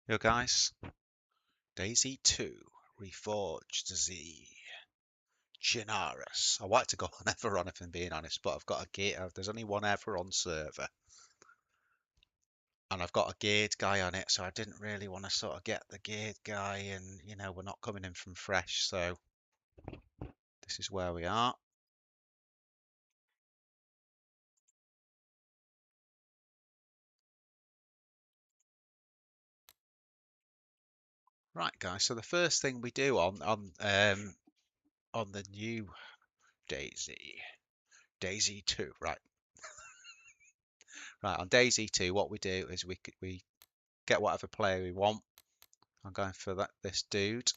Yo guys, DayZ 2, ReforgedZ, Chernarus. I wanted to go on Everon if I'm being honest, but I've got a gear. There's only one Everon server, and I've got a geared guy on it, so I didn't really want to sort of get the geared guy, and we're not coming in from fresh, so this is where we are. Right, guys. So the first thing we do on the new DayZ 2, right? Right, on DayZ 2, what we do is we get whatever player we want. I'm going for this dude,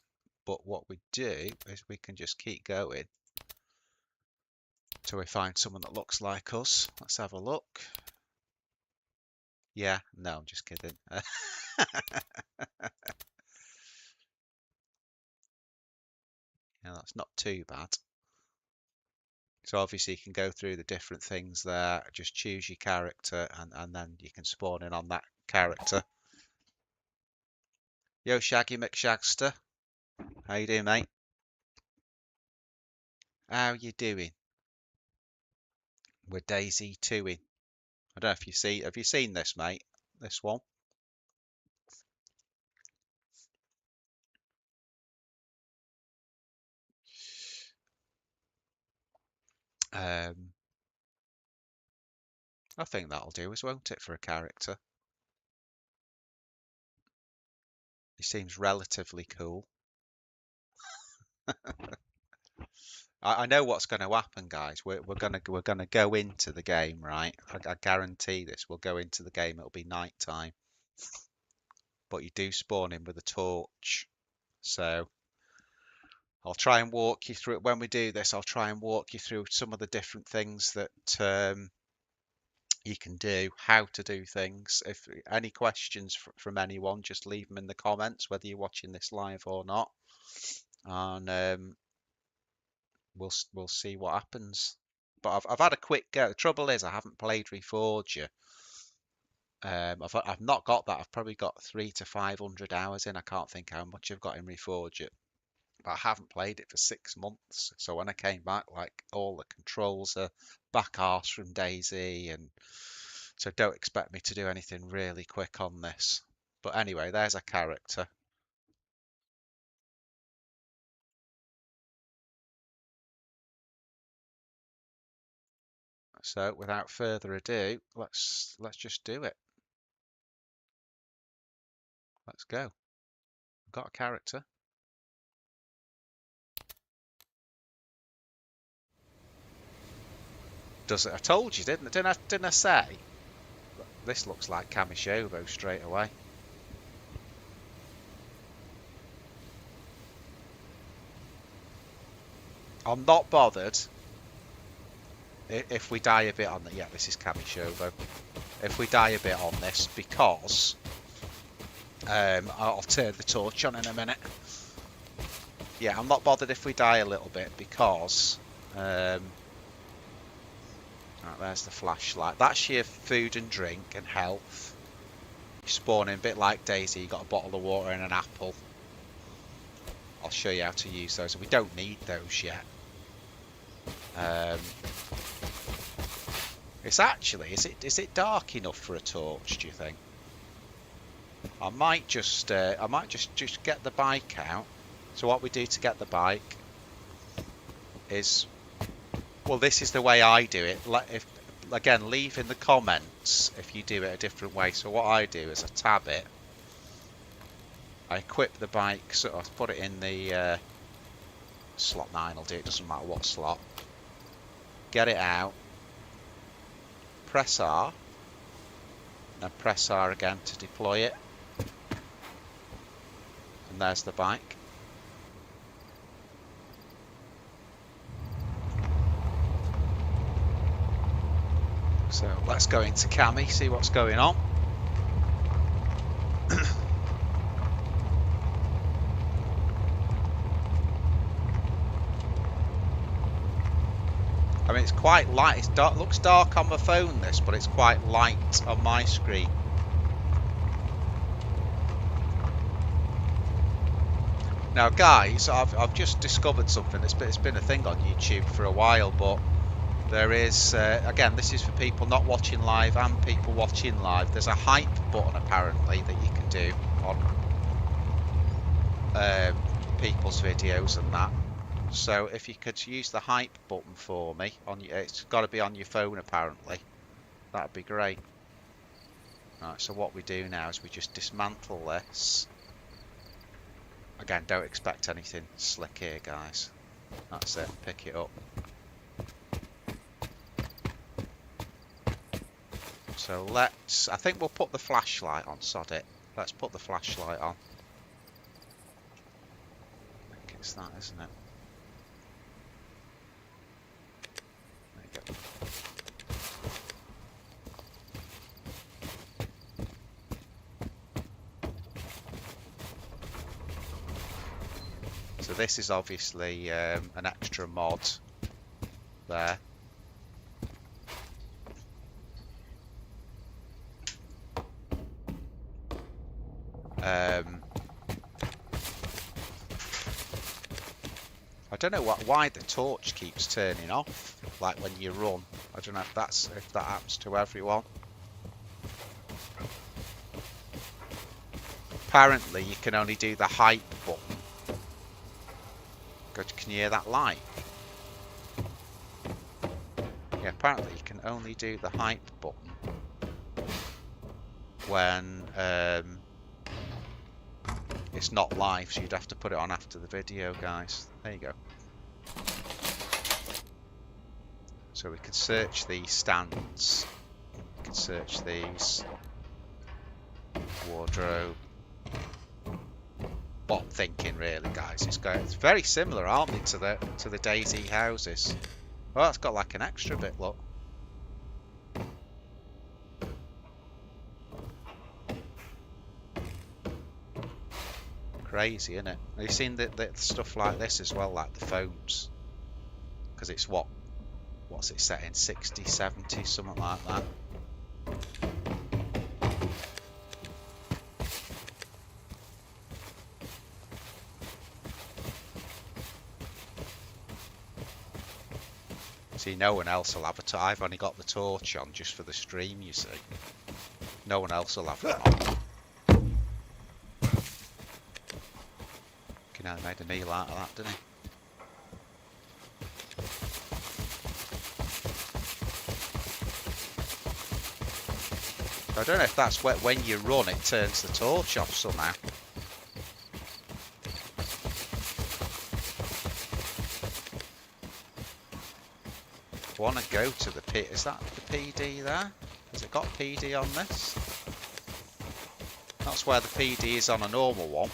but what we do is we can just keep going till we find someone that looks like us. Let's have a look. Yeah, no, I'm just kidding. Yeah, that's not too bad. So obviously you can go through the different things there, just choose your character, and then you can spawn in on that character. Yo, Shaggy McShagster. How you doing, mate? How you doing? We're DayZ 2ing. I don't know if have you seen this, mate? This one? Um, I think that'll do as won't it, for a character? He seems relatively cool. I know what's going to happen, guys. We're gonna go into the game, right? I guarantee this. We'll go into the game. It'll be night time, but you do spawn in with a torch. So I'll try and walk you through it. When we do this, I'll try and walk you through some of the different things that you can do, how to do things. If any questions from anyone, just leave them in the comments, whether you're watching this live or not, and we'll see what happens. But I've had a quick go. The trouble is I haven't played Reforger. I've not got that. I've probably got 300 to 500 hours in. I can't think how much I've got in Reforger. But I haven't played it for 6 months. So when I came back, like, all the controls are back arse from DayZ, and so don't expect me to do anything really quick on this. But anyway, there's a character. So without further ado, let's just do it. Let's go. I've got a character. Does it? I told you, didn't I say? This looks like Kamishovo straight away. I'm not bothered if we die a bit on the... Yeah, this is Kamishovo. If we die a bit on this, because I'll turn the torch on in a minute. Yeah, I'm not bothered if we die a little bit, because right, there's the flashlight. That's your food and drink and health. You spawn in a bit like DayZ. You got a bottle of water and an apple. I'll show you how to use those. We don't need those yet. It's actually, is it dark enough for a torch, do you think? I might just get the bike out. So what we do to get the bike is, well, this is the way I do it. Again, leave in the comments if you do it a different way. So what I do is I tab it, I equip the bike, so I put it in the slot 9. I'll do it. Doesn't matter what slot. Get it out. Press R. And then press R again to deploy it. And there's the bike. So let's go into Cami, see what's going on. I mean, it's quite light. It's dark. Looks dark on my phone, this, but it's quite light on my screen. Now, guys, I've just discovered something. It's been a thing on YouTube for a while, but there is again, this is for people not watching live and people watching live. There's a hype button apparently that you can do on people's videos and that. So if you could use the hype button for me on your, it's got to be on your phone apparently. That'd be great. Right, so what we do now is we just dismantle this. Again, don't expect anything slick here, guys. That's it, pick it up. So let's, I think we'll put the flashlight on, sod it. Let's put the flashlight on. I think it's that, isn't it? There you go. So this is obviously an extra mod there. I don't know why the torch keeps turning off, like when you run. I don't know if that happens to everyone. Apparently, you can only do the hype button. Can you hear that light? Yeah, apparently you can only do the hype button when it's not live, so you'd have to put it on after the video, guys. There you go. So we can search these stands. We can search these. Wardrobe. Bot thinking, really, guys. It's very similar, aren't they, to the DayZ houses? Oh, that's got like an extra bit, look. Crazy, isn't it? Have you seen the stuff like this as well, like the phones? Because it's what's it set in? 60, 70, something like that. See, no one else will have a I've only got the torch on just for the stream, you see. No one else will have it on. You know, he made a meal out of that, didn't he? I don't know if that's when you run it turns the torch off somehow. I want to go to the P. Is that the PD there? Has it got PD on this? That's where the PD is on a normal one.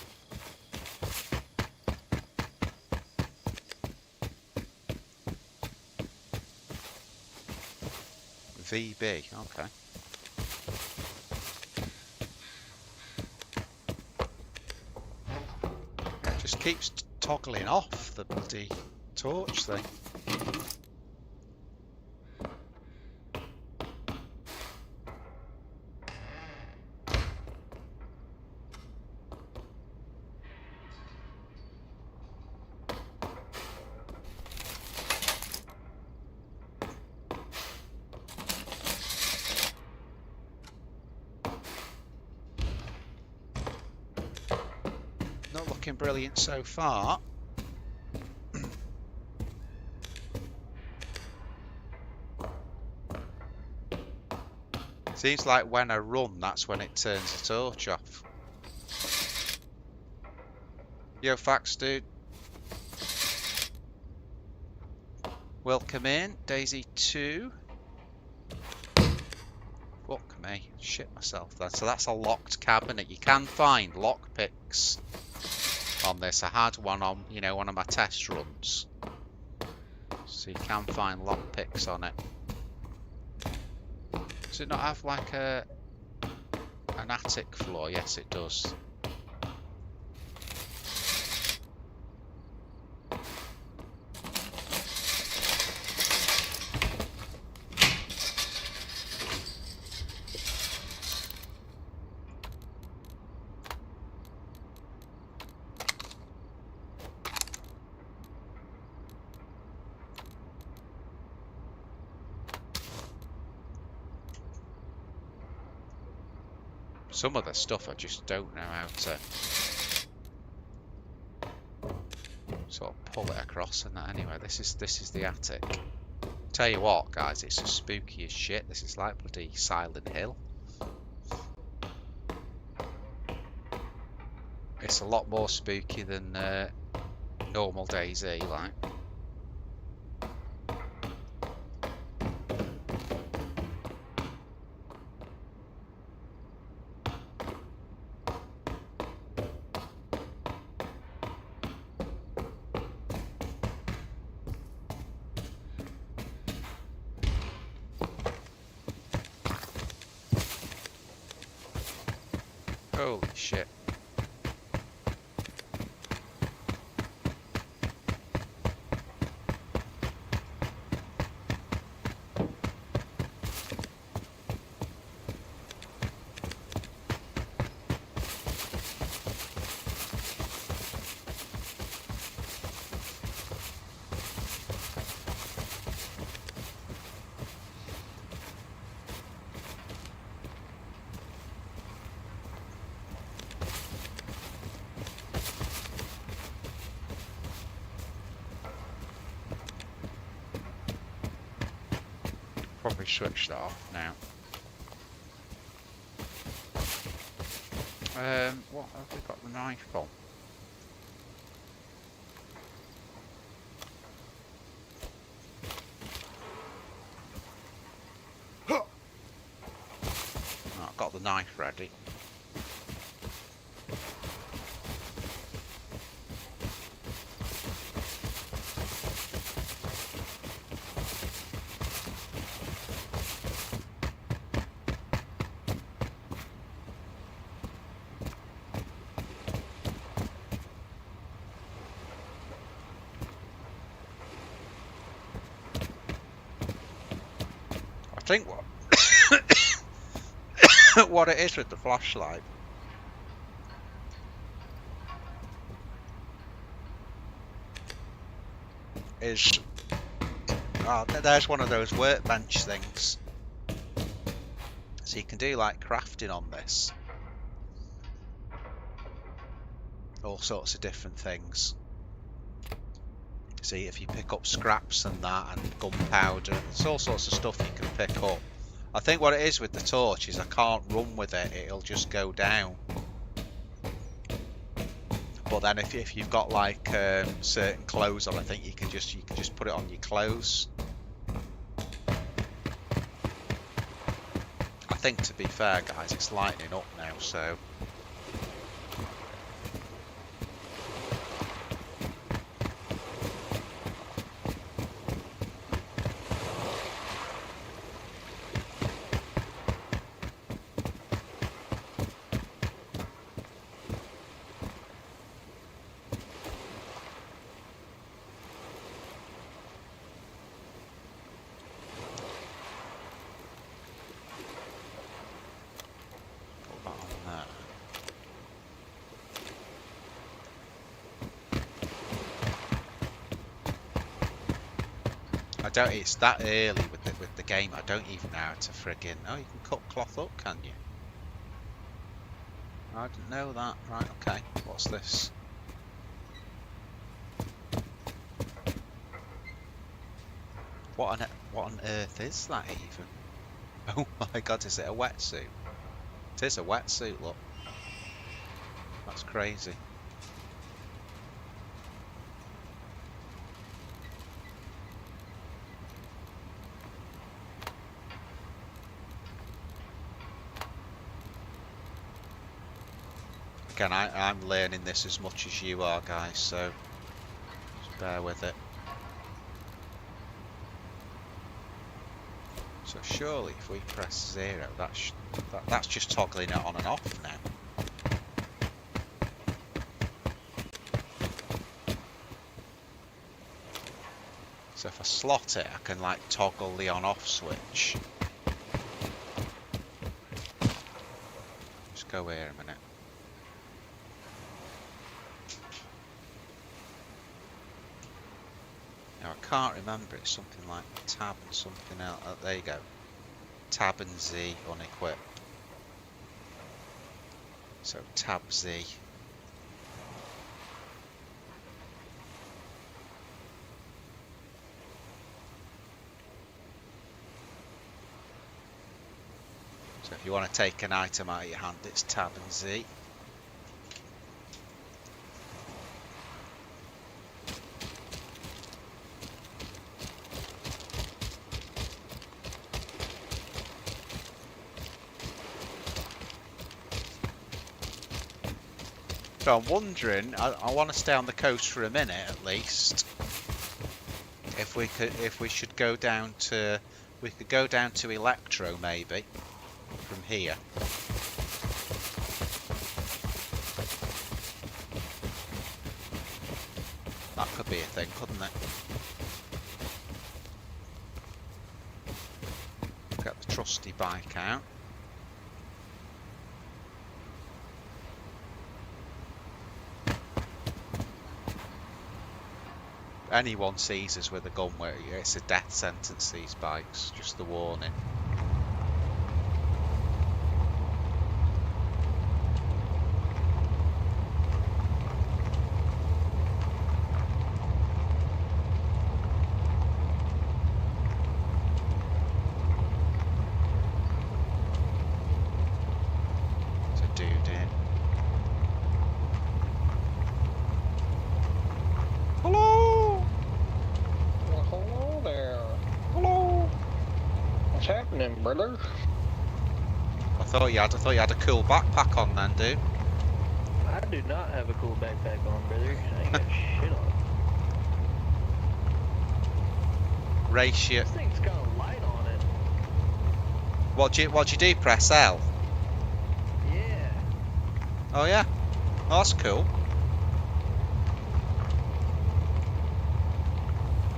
VB, okay. It just keeps toggling off the bloody torch thing. Not looking brilliant so far. Seems like when I run, that's when it turns the torch off. Yo, Fax dude. Welcome in, DayZ 2. Fuck me, shit myself then. So that's a locked cabinet. You can find lockpicks on this. I had one on, you know, one of my test runs. So you can find lockpicks on it. Does it not have like an attic floor? Yes, it does. Some of the stuff I just don't know how to sort of pull it across and that. Anyway, this is the attic. Tell you what, guys, it's as spooky as shit. This is like bloody Silent Hill. It's a lot more spooky than normal DayZ, like. Holy shit. Probably switch that off now. What have we got the knife on? Oh, I've got the knife ready. I think what it is with the flashlight is there's one of those workbench things, so you can do like crafting on this, all sorts of different things. See, if you pick up scraps and that, and gunpowder, there's all sorts of stuff you can pick up. I think what it is with the torch is I can't run with it, it'll just go down. But then if you've got like certain clothes on, I think you can just put it on your clothes. I think, to be fair, guys, it's lightening up now, so it's that early with the game. I don't even know how to friggin'. Oh, you can cut cloth up, can you? I didn't know that. Right, okay. What's this? What on earth is that even? Oh my god, is it a wetsuit? It is a wetsuit, look. That's crazy. Again, I'm learning this as much as you are, guys, so just bear with it. So surely if we press 0, that's just toggling it on and off now. So if I slot it, I can like toggle the on-off switch. Just go here a minute. Now I can't remember, it's something like tab and something else. Oh, there you go. Tab and Z unequip. So tab Z. So if you want to take an item out of your hand, it's tab and Z. So I'm wondering, I want to stay on the coast for a minute at least. If we should go down to, we could go down to Electro maybe from here. That could be a thing, couldn't it? Get the trusty bike out. Anyone sees us with a gun, it's a death sentence, these bikes, just the warning. There's a dude in. Hello! Well, hello there. Hello. What's happening, brother? I thought you had a cool backpack on then, dude. I do not have a cool backpack on, brother. I ain't got shit on. Ratio. This thing's got a light on it. What'd you do? Press L. Yeah. Oh yeah. Oh, that's cool. Why are you going so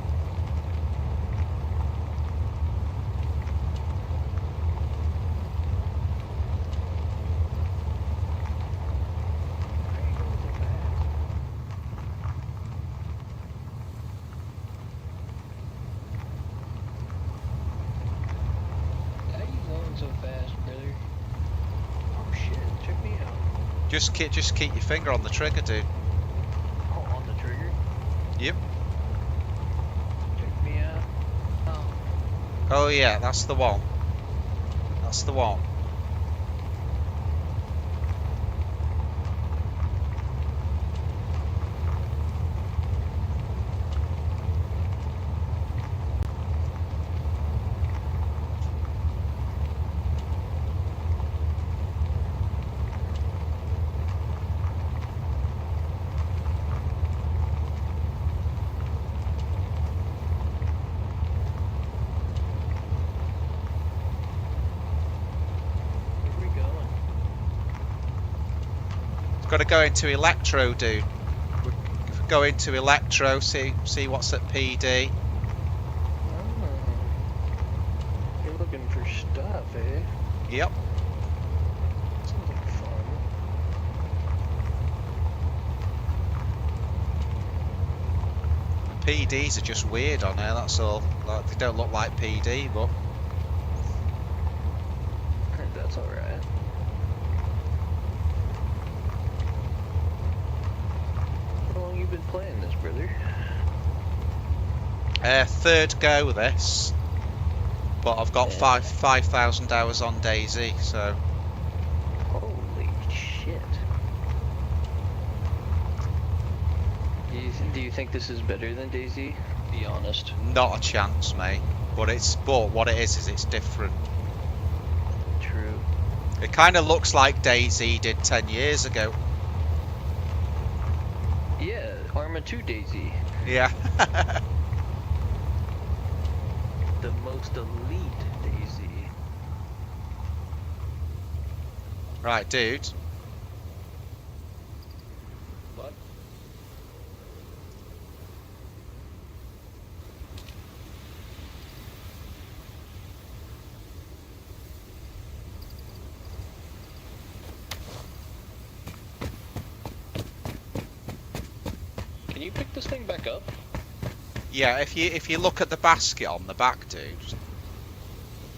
fast? Why are you going so fast, brother? Oh shit, check me out. Just keep your finger on the trigger, dude. Oh, on the trigger? Yep. Check me out. Oh. Oh yeah, that's the one. That's the one. Where we going? Got to go into Electro, dude. If we go into Electro, see what's at PD. Oh. You're looking for stuff, eh? Yep. Sounds like fun. PDs are just weird on there. That's all. Like, they don't look like PD, but That's alright. How long you been playing this, brother? third go with this. But I've got Yeah. 5,000 hours on DayZ, so Holy shit. Do you think this is better than DayZ? Be honest. not a chance, mate. But what it is it's different. True. It kind of looks like DayZ did 10 years ago. Yeah, Arma 2 DayZ. Yeah. The most elite DayZ. Right, dude. What? Can you pick this thing back up? Yeah, if you look at the basket on the back, dude,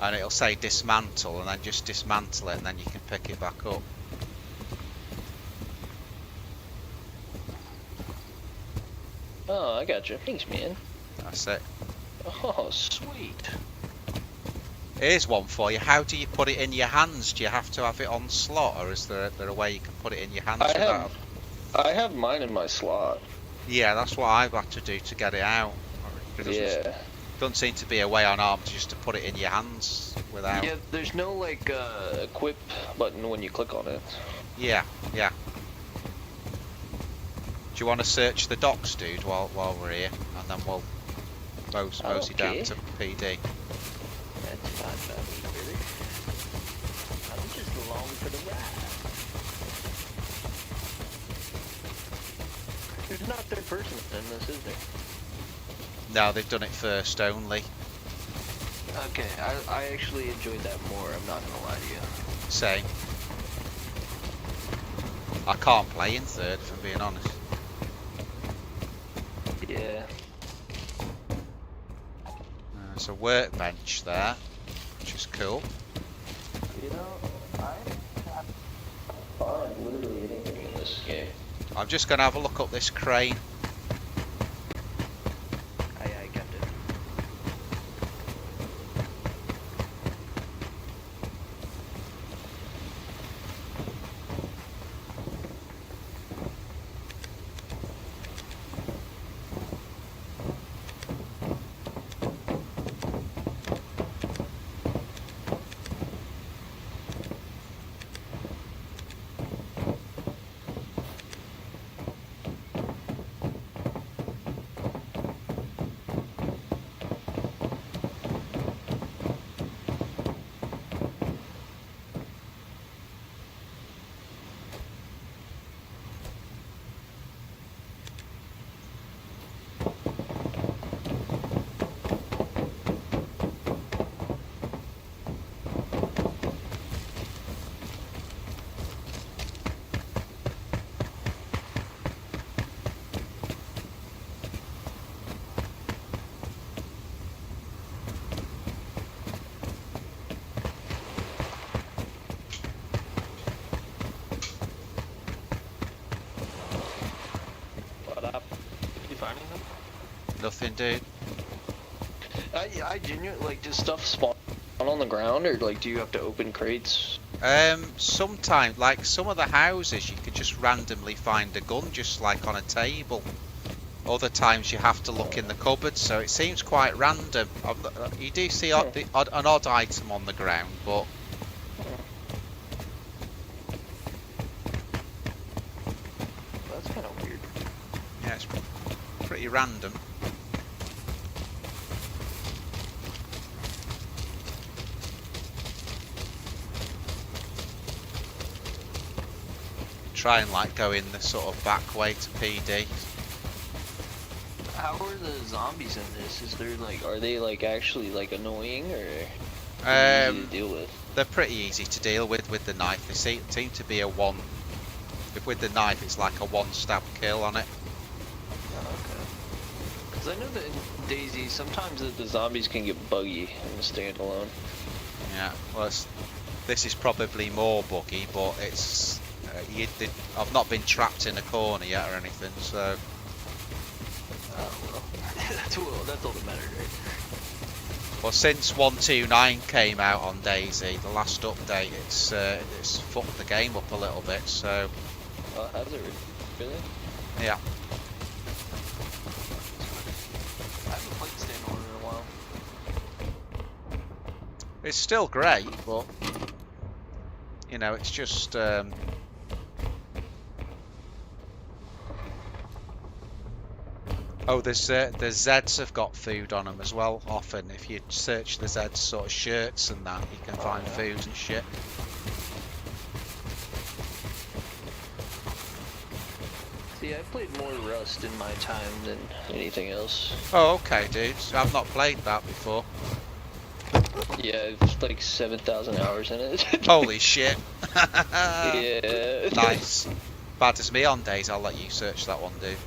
and it'll say dismantle, and then just dismantle it, and then you can pick it back up. Oh, I got you. Thanks, man. That's it. Oh, sweet. Here's one for you. How do you put it in your hands? Do you have to have it on slot, or is there a way you can put it in your hands without? I have mine in my slot. Yeah, that's what I've had to do to get it out. Doesn't seem to be a way on arms just to put it in your hands without. Yeah, there's no like equip button when you click on it. Yeah. Do you want to search the docks, dude, while we're here, and then we'll mosey down to PD? That's fine by me, brother. I'm just along for the ride. There's not third person in this, is there? No, they've done it first only. Okay, I actually enjoyed that more, I'm not gonna lie to you. Same. I can't play in third, if I'm being honest. Yeah. There's a workbench there, which is cool. You know, I find literally anything in this game. I'm just going to have a look up this crane. I got it. Nothing, dude. I genuinely, like, does stuff spawn on the ground, or, like, do you have to open crates? Sometimes, like some of the houses, you could just randomly find a gun, just like on a table. Other times you have to look in the cupboard, so it seems quite random. You do see an odd item on the ground, but... That's kind of weird. Yeah, it's pretty random. Try and like go in the sort of back way to PD. How are the zombies in this? Is there like, are they like actually like annoying, or easy to deal with? They're pretty easy to deal with the knife. They seem to be a one. With the knife, it's like a one stab kill on it. Oh, okay. Because I know that in DayZ, sometimes the zombies can get buggy in the standalone. Yeah, well, this is probably more buggy, but it's. I've not been trapped in a corner yet or anything, so. Oh well, that's all that matters, right? Well, since 1.2.9 came out on DayZ, the last update, it's fucked the game up a little bit. So. Has it really? Yeah. I haven't played standalone in a while. It's still great, but you know, it's just. Oh, the Zeds have got food on them as well. Often, if you search the Zeds sort of shirts and that, you can find food and shit. See, I played more Rust in my time than anything else. Oh, okay, dude. I've not played that before. Yeah, it's like 7,000 hours in it. Holy shit. Yeah. Nice. Bad as me on days, I'll let you search that one, dude.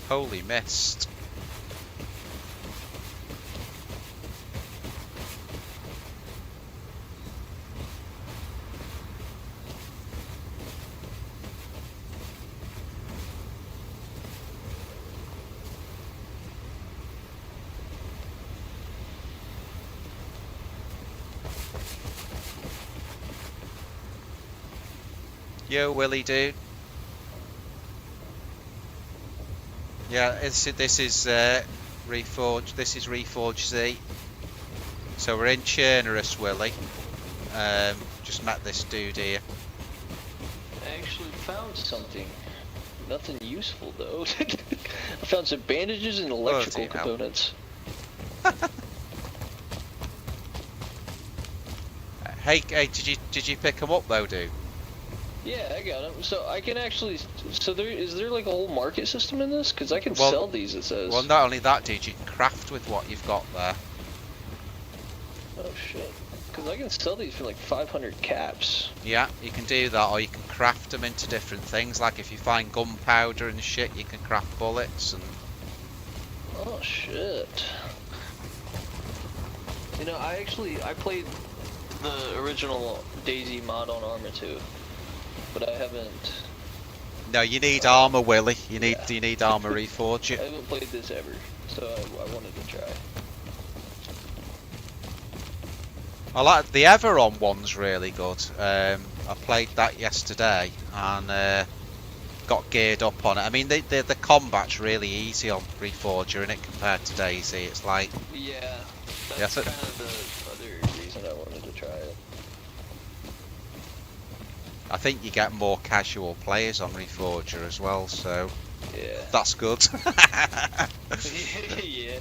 Holy mist. Yo, Willie, dude. Yeah, this is Reforged. This is ReforgedZ. So we're in Chernarus, Willie. Just met this dude here. I actually found something. Nothing useful though. I found some bandages and electrical components. Hey, did you pick them up though, dude? Yeah, I got them. So I can actually. So is there like a whole market system in this? Because I can sell these. It says. Well, not only that, dude. You can craft with what you've got there. Oh shit. Because I can sell these for like 500 caps. Yeah, you can do that, or you can craft them into different things. Like if you find gunpowder and shit, you can craft bullets and. Oh shit. You know, I played the original DayZ mod on Arma 2, but I haven't. No, you need armor, Willie. You need armareforger. I haven't played this ever, so I wanted to try. I like the Everon one's really good. I played that yesterday and got geared up on it. I mean, the combat's really easy on Reforger, innit, compared to DayZ. It's like yeah, that's kind of the other reason I wanted to try it. I think you get more casual players on Reforger as well, so yeah, that's good. Yeah.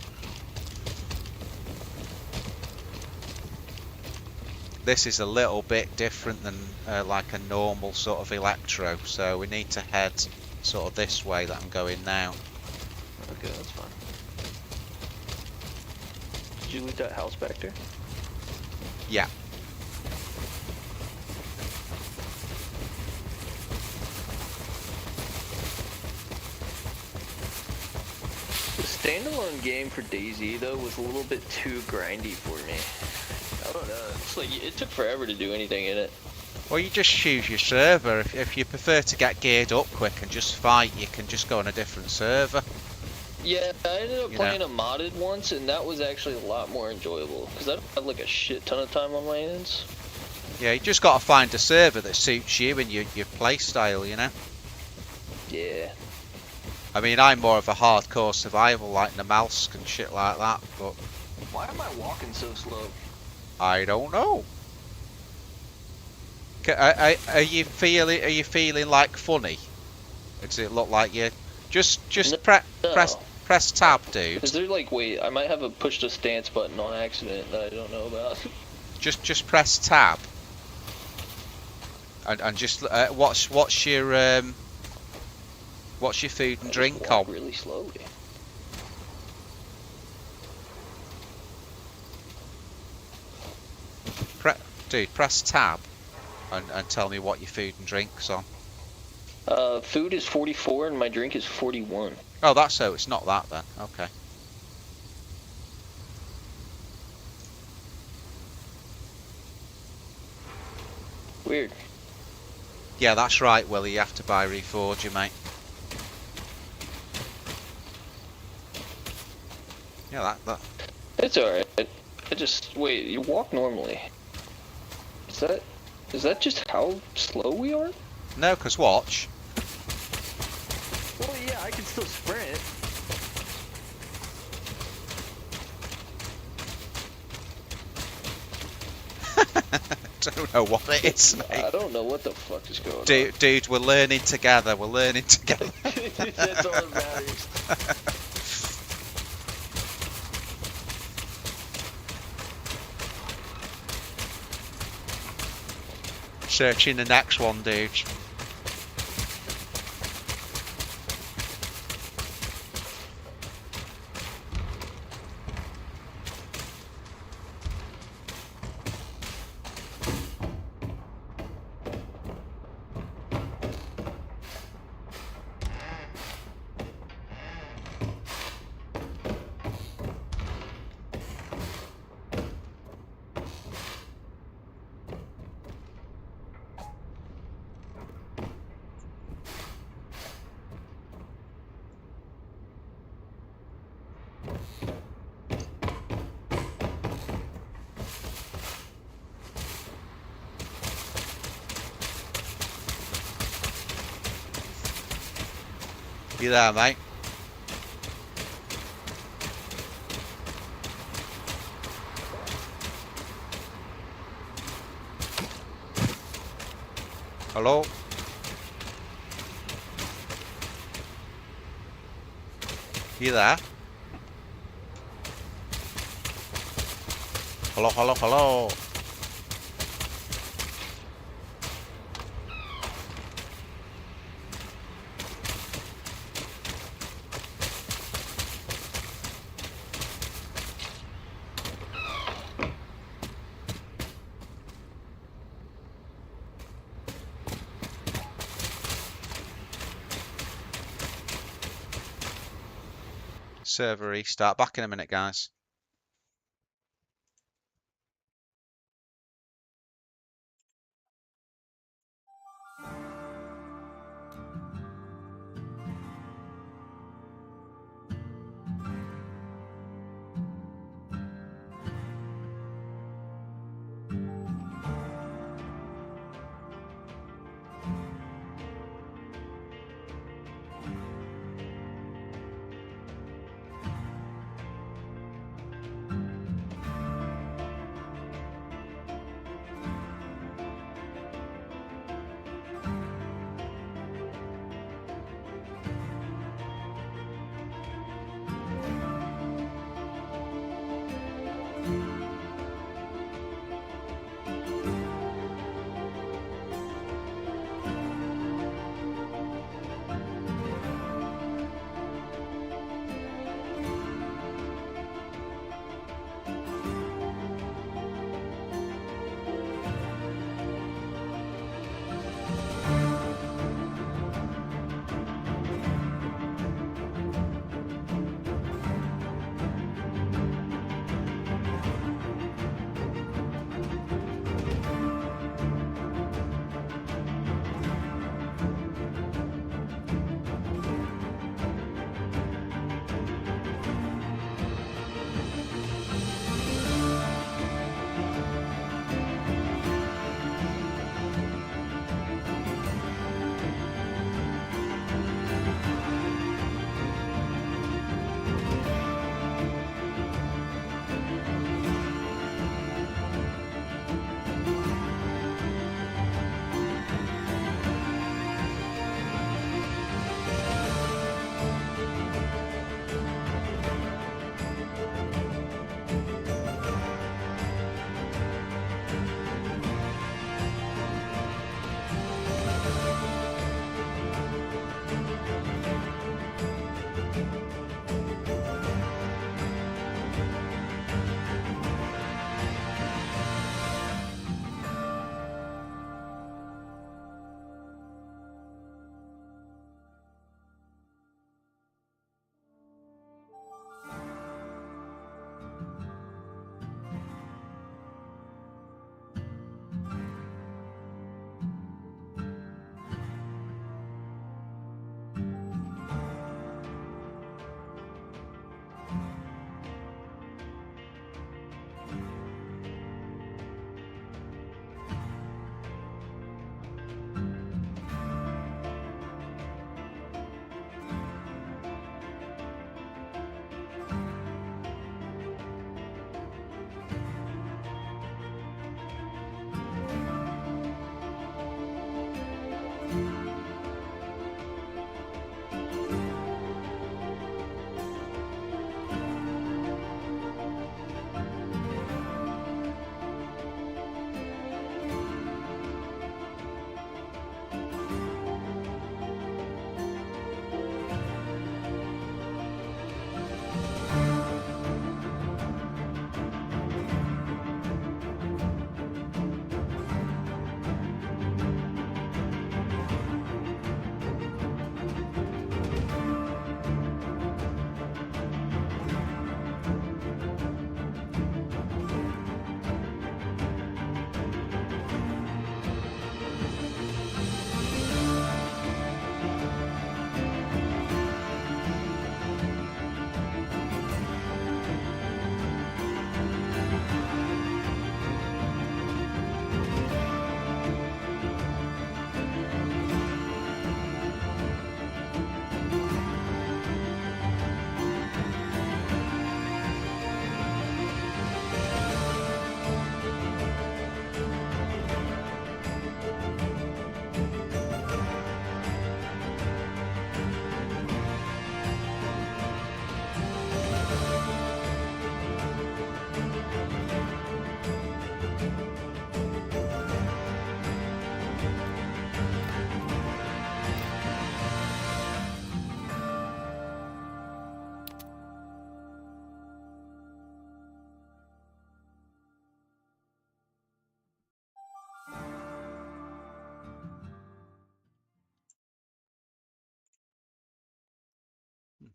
This is a little bit different than like a normal sort of electro, so we need to head sort of this way that I'm going now. Okay, that's fine. Did you loot that house back there? Yeah. The standalone game for DayZ though was a little bit too grindy for me. I don't know. It's like it took forever to do anything in it. Well, you just choose your server. If you prefer to get geared up quick and just fight, you can just go on a different server. Yeah, I ended up playing a modded once, and that was actually a lot more enjoyable because I don't have like a shit ton of time on my hands. Yeah, you just got to find a server that suits you and your play style, you know. Yeah. I mean, I'm more of a hardcore survival like Namalsk and shit like that, but why am I walking so slow? I don't know. Are you feeling like funny? Does it look like you just press tab, dude? Is there like wait? I might have a push to stance button on accident that I don't know about. just press tab. And just what's your food and drink on? Really slowly. Dude, press tab and tell me what your food and drink's on. Food is 44 and my drink is 41. Oh, that's so. It's not that then. Okay. Weird. Yeah, that's right, Willie. You have to buy Reforger, mate. Yeah, that. It's alright. I just wait. You walk normally. Is that just how slow we are? No, 'cause watch. Well, yeah, I can still sprint. Don't know what it is, mate. I don't know what the fuck is going on. Dude, we're learning together. We're learning together. That's all that matters. Searching the next one, dude. You there, mate? Hello? You there? Hello, hello, hello. Server restart. Back in a minute, guys.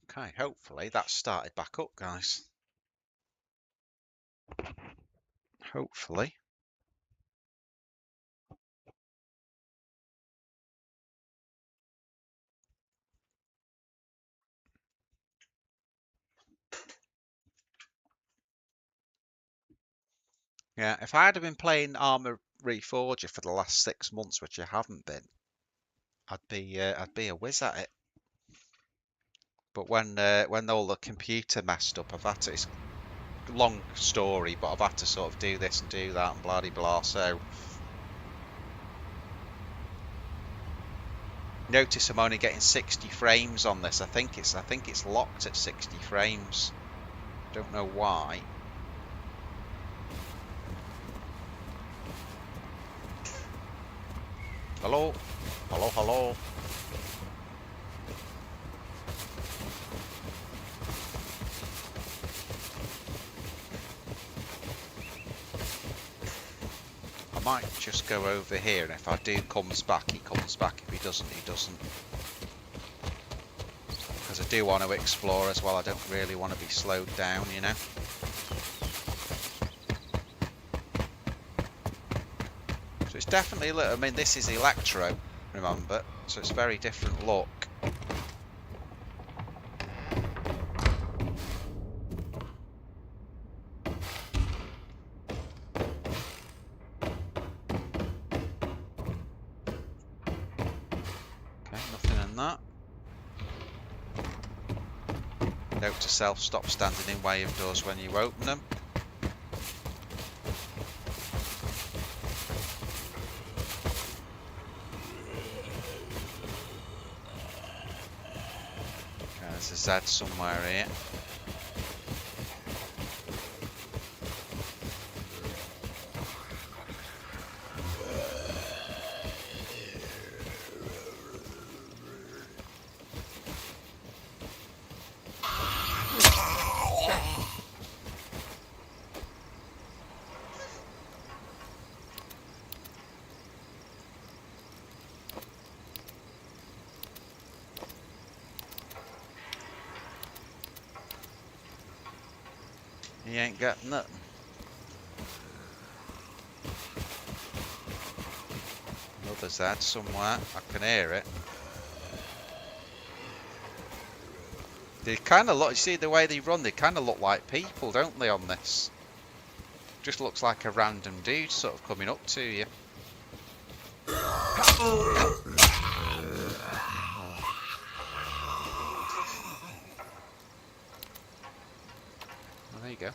Okay, hopefully that's started back up, guys. Hopefully. Yeah, if I had been playing Reforger for the last 6 months, which I haven't been, I'd be a whiz at it. But when all the computer messed up, I've had to. It's a long story, but I've had to sort of do this and do that and blah de blah. So notice I'm only getting 60 frames on this. I think it's locked at 60 frames. Don't know why. Hello? Hello, hello? I might just go over here, and if I do comes back, he comes back. If he doesn't, he doesn't. Because I do want to explore as well. I don't really want to be slowed down, you know? So it's definitely a little... I mean, this is Electro, remember? So it's a very different look. That. Note to self, stop standing in way of doors when you open them. Okay, there's a Z somewhere here. He ain't got nothing. Another Z somewhere. I can hear it. They kind of look, you see the way they run, they kind of look like people, don't they, on this? Just looks like a random dude sort of coming up to you. Oh, there you go.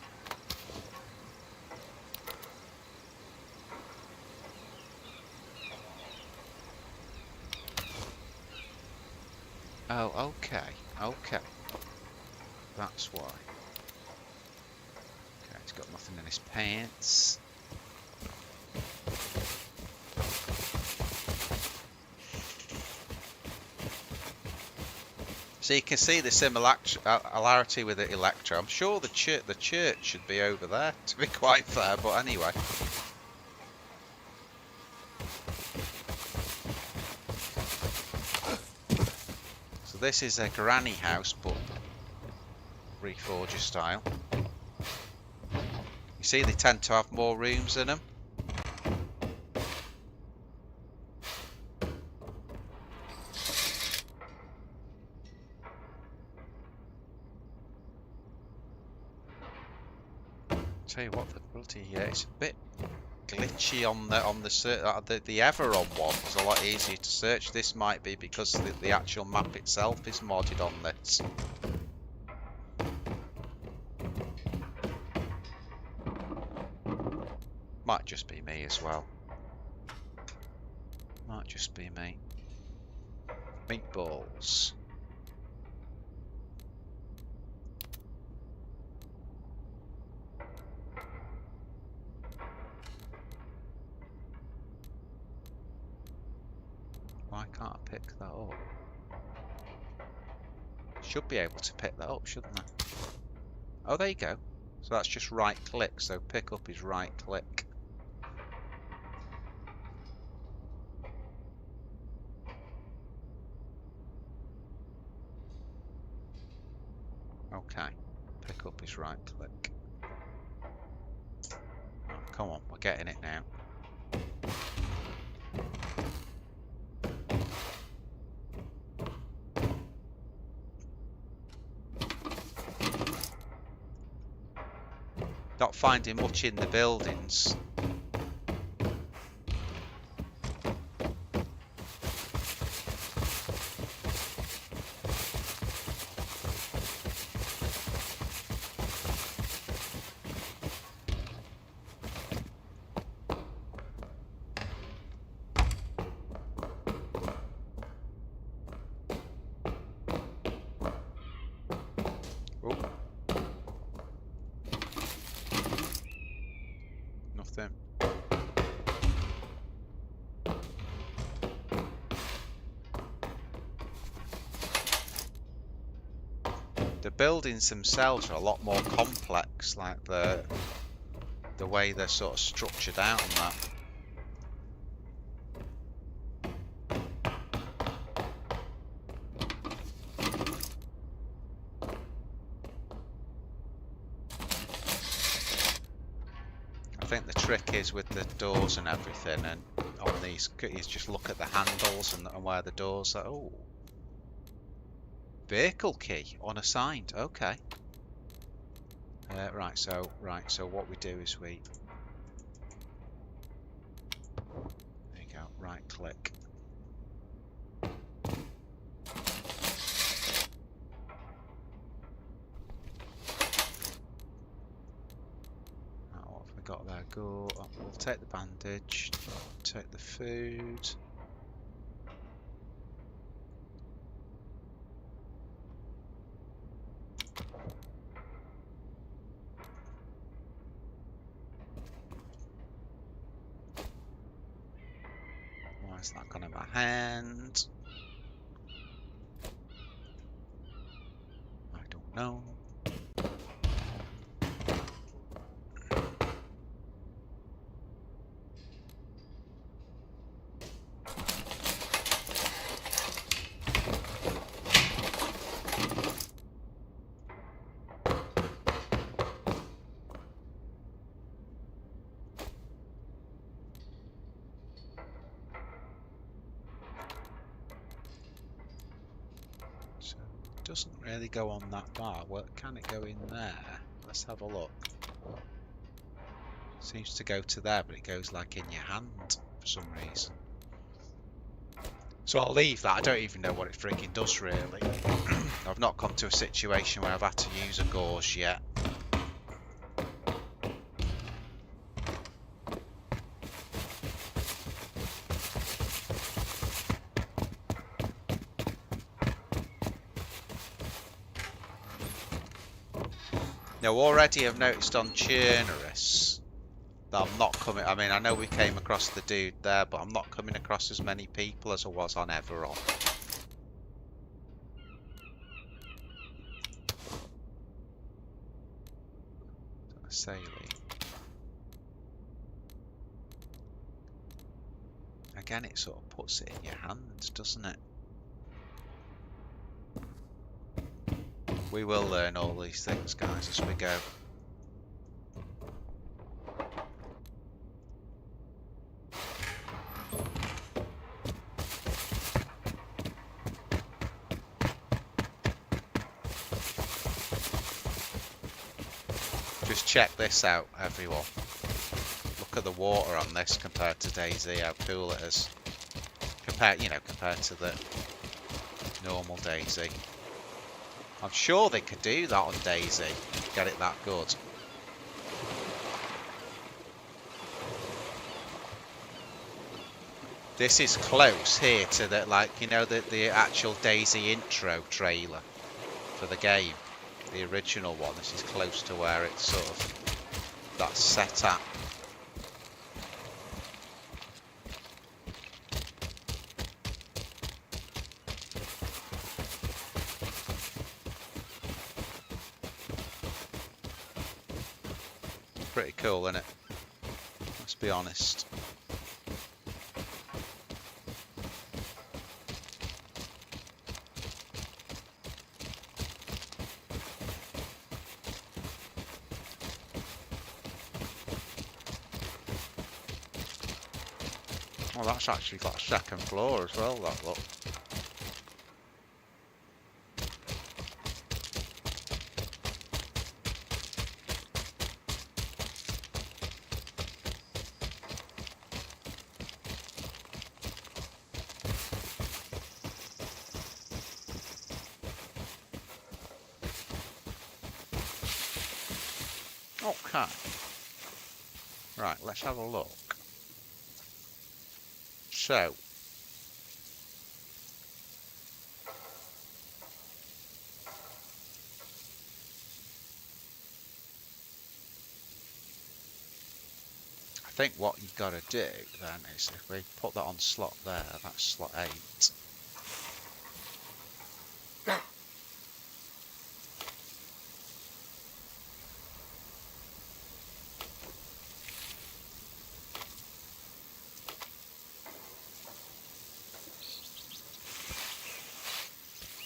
Oh, okay, okay. That's why. Okay, he's got nothing in his pants. So you can see the similarity with the Electro. I'm sure the church should be over there, to be quite fair, but anyway. So this is a granny house, but Reforger style. You see they tend to have more rooms in them. Tell you what, the bloody it's a bit glitchy on the Everon one. It's a lot easier to search. This might be because the actual map itself is modded on this. Might just be me as well. Might just be me. Meatballs. Why can't I pick that up? Should be able to pick that up, shouldn't I? Oh, there you go. So that's just right click. So pick up is right click. Okay. Pick up his right click. Oh, come on, we're getting it now. Not finding much in the buildings. Oh. Nothing. The buildings themselves are a lot more complex, like the way they're sort of structured out and that. I think the trick is with the doors and everything, and on these, is just look at the handles and where the doors are. Oh, vehicle key unassigned. Okay. Right. So what we do is we. There you go. Right click. What have we got there? Go. Oh, we'll take the bandage. Take the food. Why is that gone in my hand? I don't know. So it doesn't really go on that bar. Well, can it go in there? Let's have a look. Seems to go to there, but it goes like in your hand for some reason. So I'll leave that. I don't even know what it freaking does really. I've not come to a situation where I've had to use a gauze yet. Now already I've noticed on Chernarus that I'm not coming, I mean I know we came across the dude there, but I'm not coming across as many people as I was on Everon. Sailing. Again, it sort of puts it in your hand, doesn't it? We will learn all these things, guys, as we go. Just check this out, everyone. Look at the water on this compared to DayZ, how cool it is. Compared to the normal DayZ. I'm sure they could do that on DayZ, get it that good. This is close here to the, like, you know, the actual DayZ intro trailer for the game, the original one. This is close to where it's sort of, that's set at. Pretty cool, isn't it? Let's be honest. Well, that's actually got a second floor as well, that look. Okay. Right, let's have a look. So, I think what you've got to do then is if we put that on slot there, that's slot 8.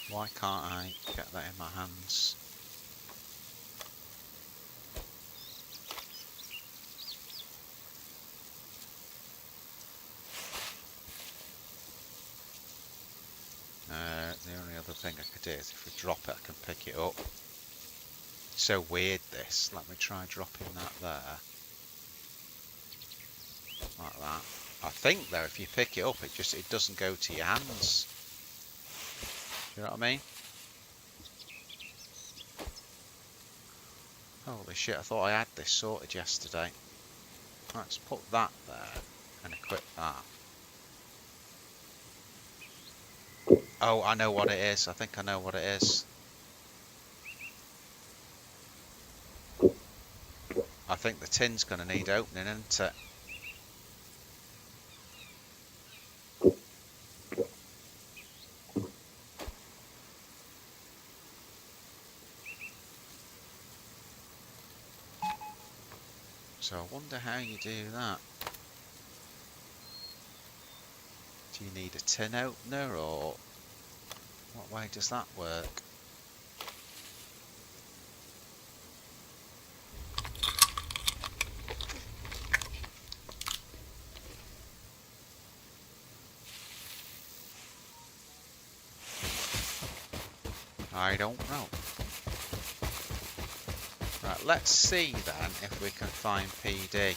Why can't I get that in my hands? The only other thing I could do is if we drop it, I can pick it up. It's so weird this. Let me try dropping that there. Like that. I think though, if you pick it up, it doesn't go to your hands. You know what I mean? Holy shit, I thought I had this sorted yesterday. Let's put that there and equip that. Oh, I know what it is. I think I know what it is. I think the tin's going to need opening, isn't it? So I wonder how you do that. Do you need a tin opener, or what way does that work? I don't know. Right, let's see then if we can find PD.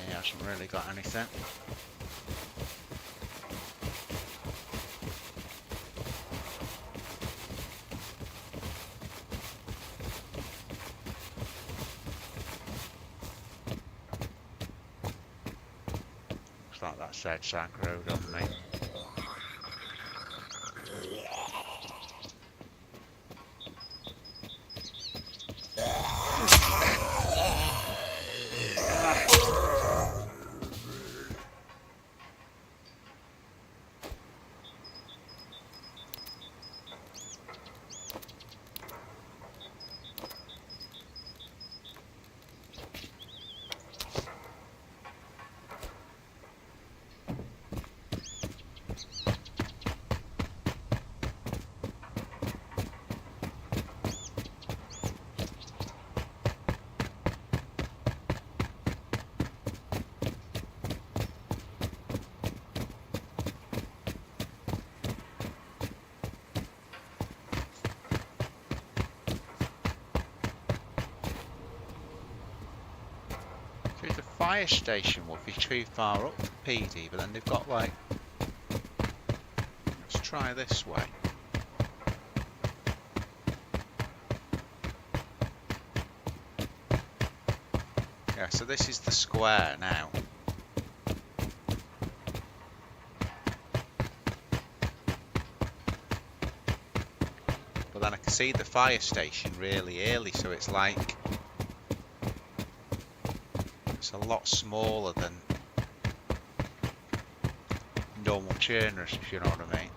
He hasn't really got anything. Looks like that's Zag Road on me. Fire station will be too far up for PD, but then they've got like... Let's try this way. Yeah, so this is the square now. But then I can see the fire station really early, so it's like... It's a lot smaller than normal Chernarus, if you know what I mean.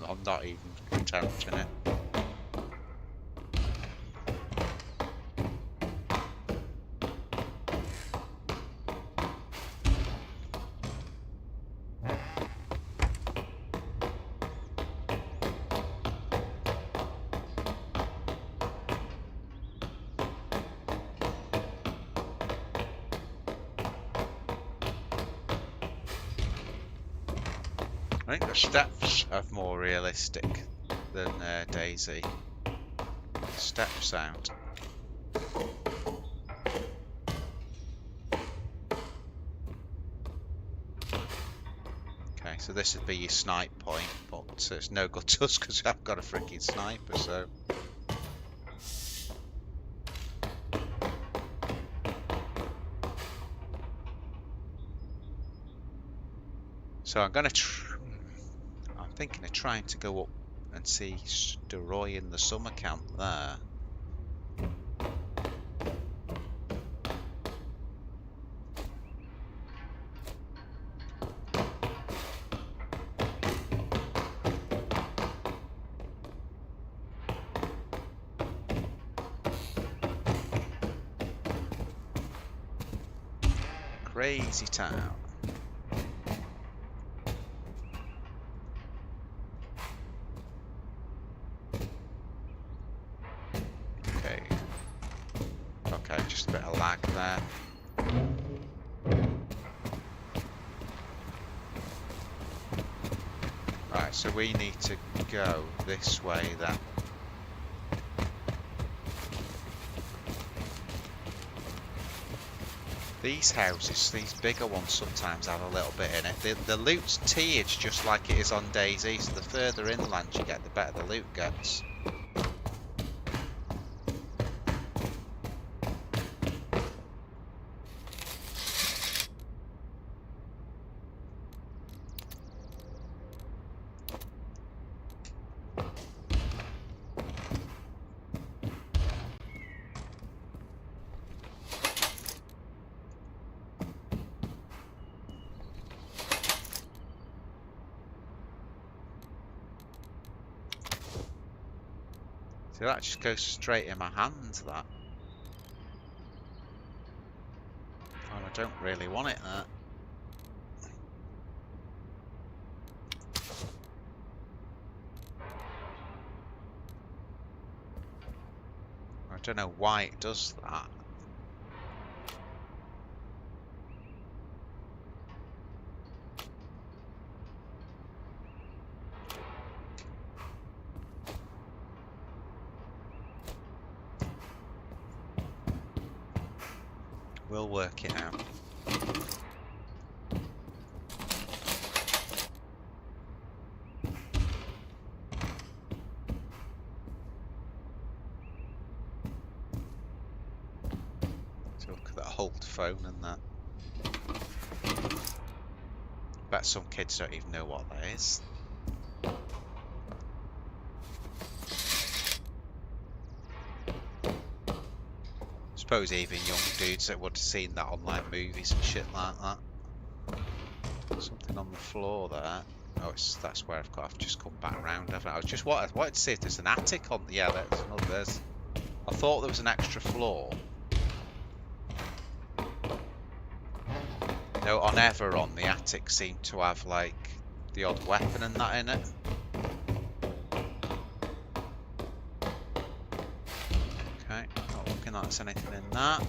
I'm not even attempting it. I think the steps are more realistic than DayZ. Step sound. Okay, so this would be your snipe point, but it's no good to us because I've got a freaking sniper, so... So I'm thinking of trying to go up and see Steroy in the summer camp there. Crazy town. Okay, just a bit of lag there. Right, so we need to go this way then. These houses, these bigger ones sometimes have a little bit in it. The loot's tiered just like it is on DayZ, so the further inland you get, the better the loot gets. So that just goes straight in my hand, that. Oh, I don't really want it, that. I don't know why it does that. We'll work it out. So look at that hold phone and that. Bet some kids don't even know what that is. Suppose even young dudes that would have seen that on like movies and shit like that. Something on the floor there. Oh, that's where I've just come back round, haven't I? I wanted to see if there's an attic on. Yeah, there's. I thought there was an extra floor. No, on Everon, the attic seemed to have like the odd weapon and that in it. that's anything in that.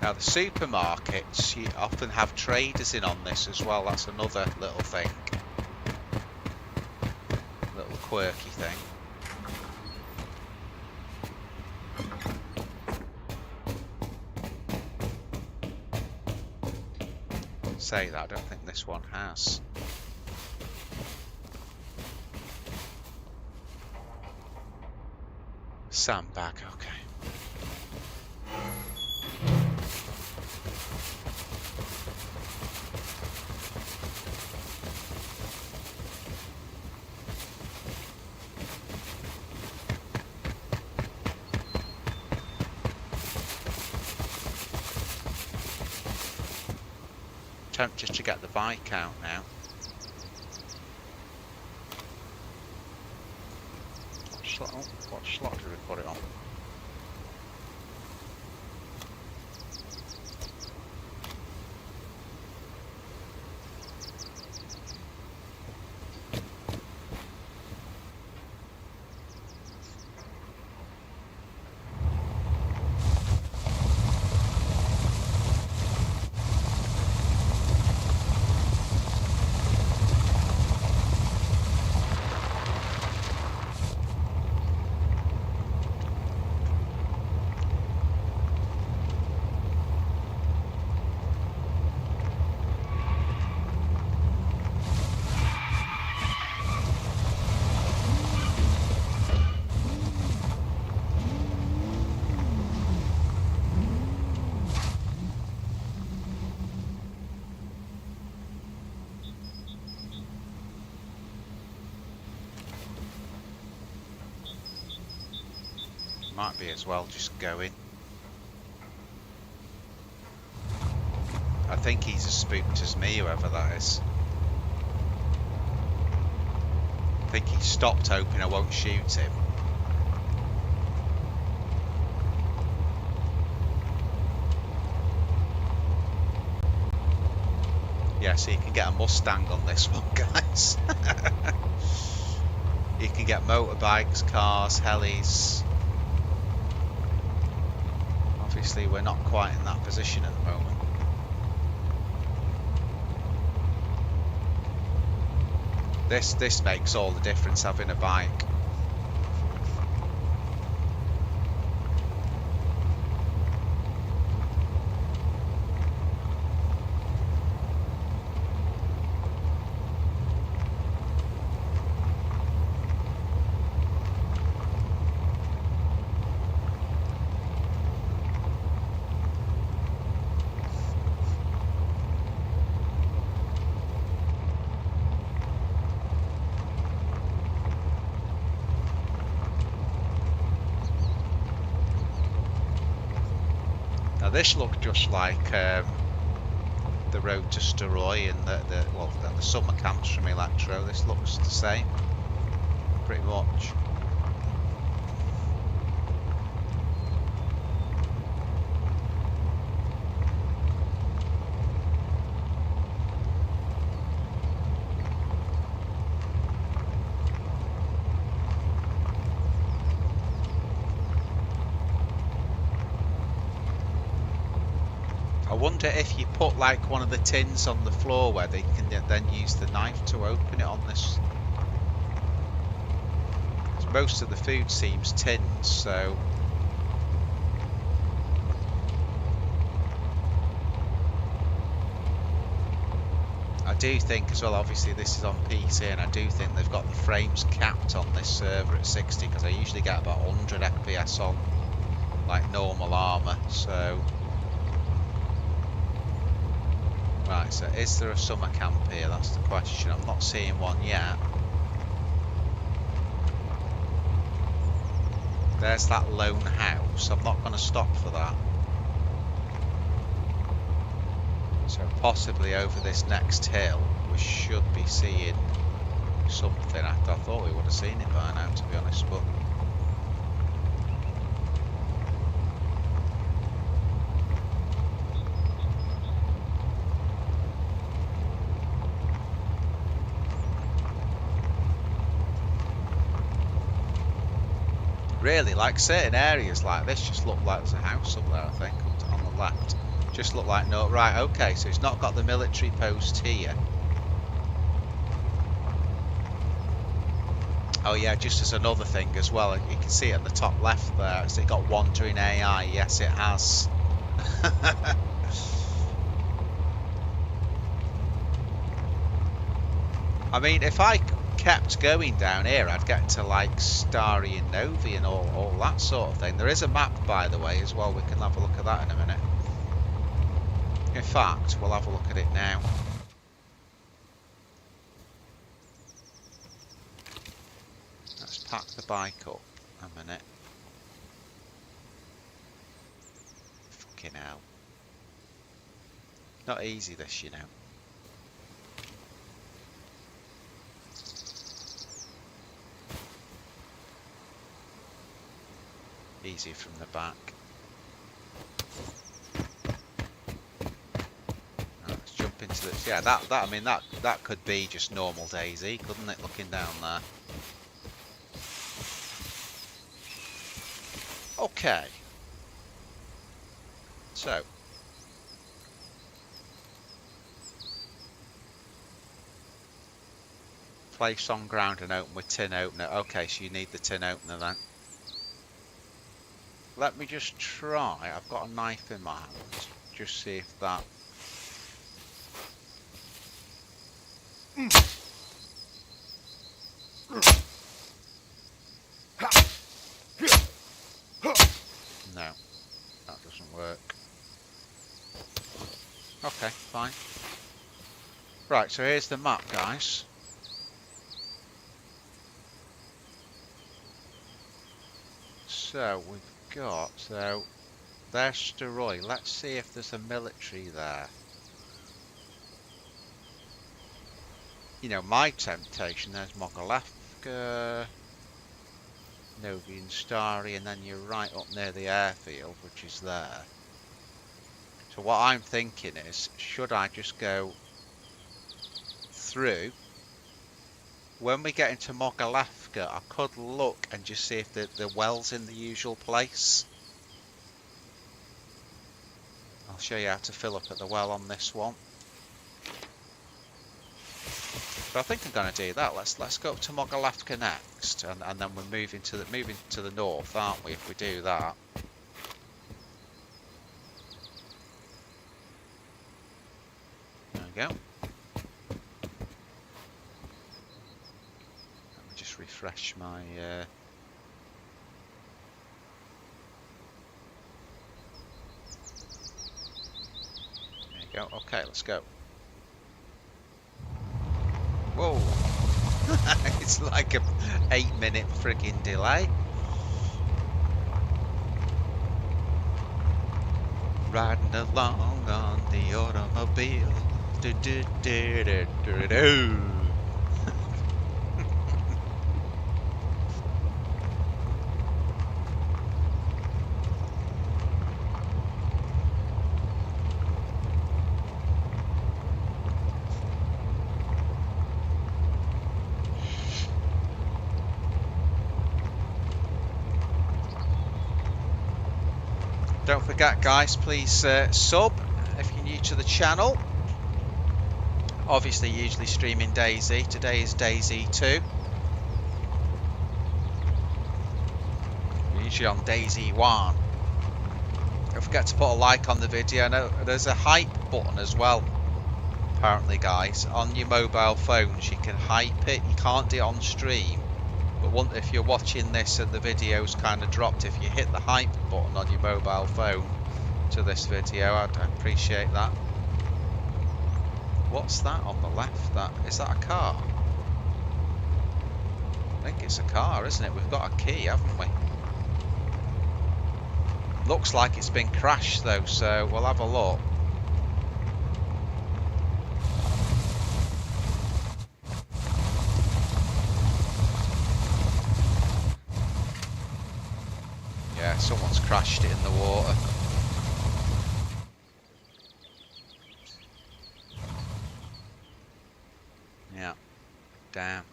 Now the supermarkets, you often have traders in on this as well. That's another little thing, little quirky thing. Say that, I don't think this one has. Sandbag, okay. Attempt just to get the bike out now. What slot did we put it on? Might be as well just going. I think he's as spooked as me, whoever that is. I think he stopped hoping I won't shoot him. Yeah, so you can get a Mustang on this one, guys. You can get motorbikes, cars, helis. Obviously, we're not quite in that position at the moment. This makes all the difference, having a bike. This looked just like the road to Steroy and the summer camps from Electro. This looks the same, pretty much. I wonder if you put like one of the tins on the floor where they can then use the knife to open it on this. Most of the food seems tins, so I do think as well, obviously this is on PC, and I do think they've got the frames capped on this server at 60, because I usually get about 100 FPS on like normal armour. So right, so is there a summer camp here? That's the question. I'm not seeing one yet. There's that lone house. I'm not going to stop for that. So possibly over this next hill we should be seeing something. I thought we would have seen it by now, to be honest, but Really, like certain areas like this just look like there's a house up there, I think, on the left. Just look like no, right, okay, so it's not got the military post here. Oh yeah, just as another thing as well, you can see it on the top left there, has it got wandering AI? Yes, it has. I mean, if I kept going down here, I'd get to like Starry and Novi and all that sort of thing. There is a map, by the way, as well. We can have a look at that in a minute. In fact, we'll have a look at it now. Let's pack the bike up a minute. Fucking hell. Not easy this, you know. Easier from the back. Let's jump into this. Yeah, that I mean that could be just normal DayZ, couldn't it? Looking down there. Okay. So. Place on ground and open with tin opener. Okay, so you need the tin opener then. Let me just try. I've got a knife in my hand. Just see if that. No, that doesn't work. Okay, fine. Right, so here's the map, guys. So we've got, so there's Steroy. Let's see if there's a military there. You know, my temptation, there's Mogilevka, Novi and Starry, and then you're right up near the airfield, which is there. So what I'm thinking is, should I just go through? When we get into Mogilevka, I could look and just see if the well's in the usual place. I'll show you how to fill up at the well on this one. But I think I'm going to do that. Let's go up to Mogilevka next, and then we're moving to the north, aren't we? If we do that. There we go. Let me just refresh my. There you go. Okay, let's go. Whoa! It's like a 8-minute friggin' delay. Riding along on the automobile. Do, do, do, do, do, do. Don't forget, guys, please sub if you're new to the channel. Obviously, usually streaming DayZ. Today is DayZ 2. Usually on DayZ 1. Don't forget to put a like on the video. Now, there's a hype button as well, apparently, guys. On your mobile phones, you can hype it. You can't do it on stream. But if you're watching this and the video's kind of dropped, if you hit the hype button on your mobile phone to this video, I'd appreciate that. What's that on the left? Is that a car? I think it's a car, isn't it? We've got a key, haven't we? Looks like it's been crashed though, so we'll have a look. Yeah, someone's crashed it in the water. Yeah, damn.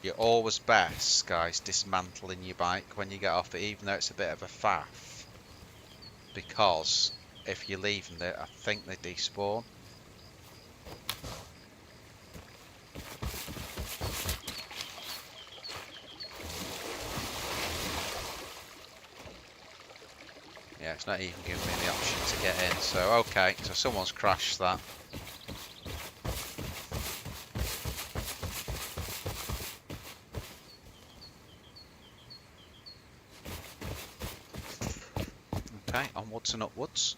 you're always best, guys, dismantling your bike when you get off it, even though it's a bit of a faff. Because if you leave them there, I think they despawn. Yeah, it's not even giving me the option to get in. So, okay, so someone's crashed that. Okay, onwards and upwards.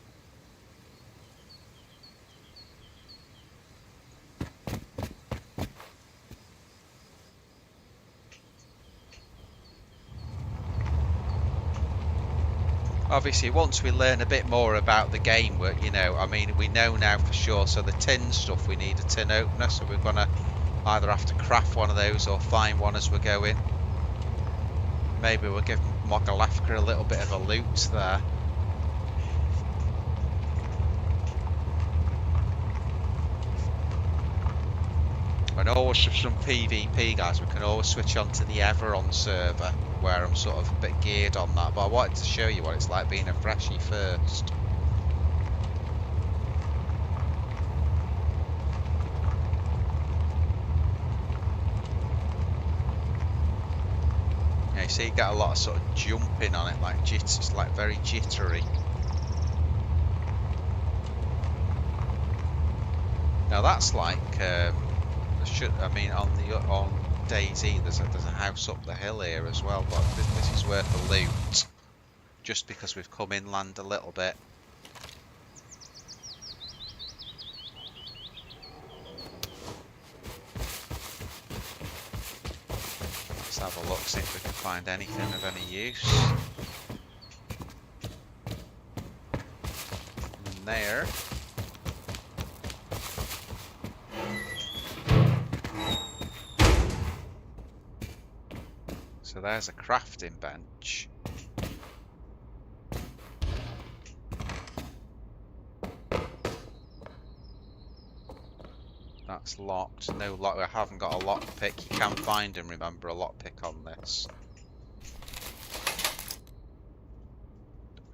Obviously, once we learn a bit more about the game, you know, I mean, we know now for sure. So the tin stuff, we need a tin opener, so we're gonna either have to craft one of those or find one as we're going. Maybe we'll give Mogalafka a little bit of a loot there. And always for some PvP, guys, we can always switch on to the Everon server, where I'm sort of a bit geared on that. But I wanted to show you what it's like being a Freshie first. Yeah, you see you get a lot of sort of jumping on it, like it's like very jittery. Now that's like, I mean, on DayZ, there's a house up the hill here as well, but this is worth the loot, just because we've come inland a little bit. Let's have a look, see if we can find anything of any use. And there. So there's a crafting bench. That's locked. No lock. I haven't got a lockpick. You can find and remember a lockpick on this.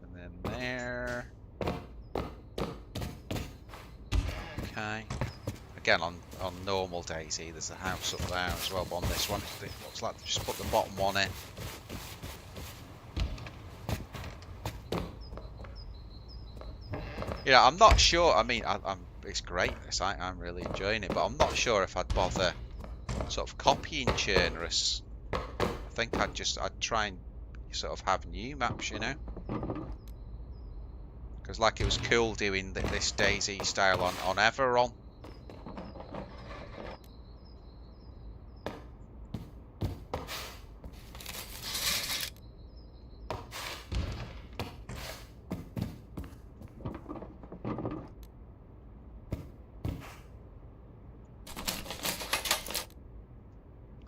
And then there. Okay. Again, on normal DayZ, there's a house up there as well, but on this one, it looks like they just put the bottom one in. Yeah, I'm not sure. I mean, it's great, this. I'm really enjoying it, but I'm not sure if I'd bother sort of copying Chernarus. I think I'd try and sort of have new maps, you know? Because like it was cool doing this DayZ style on Everon.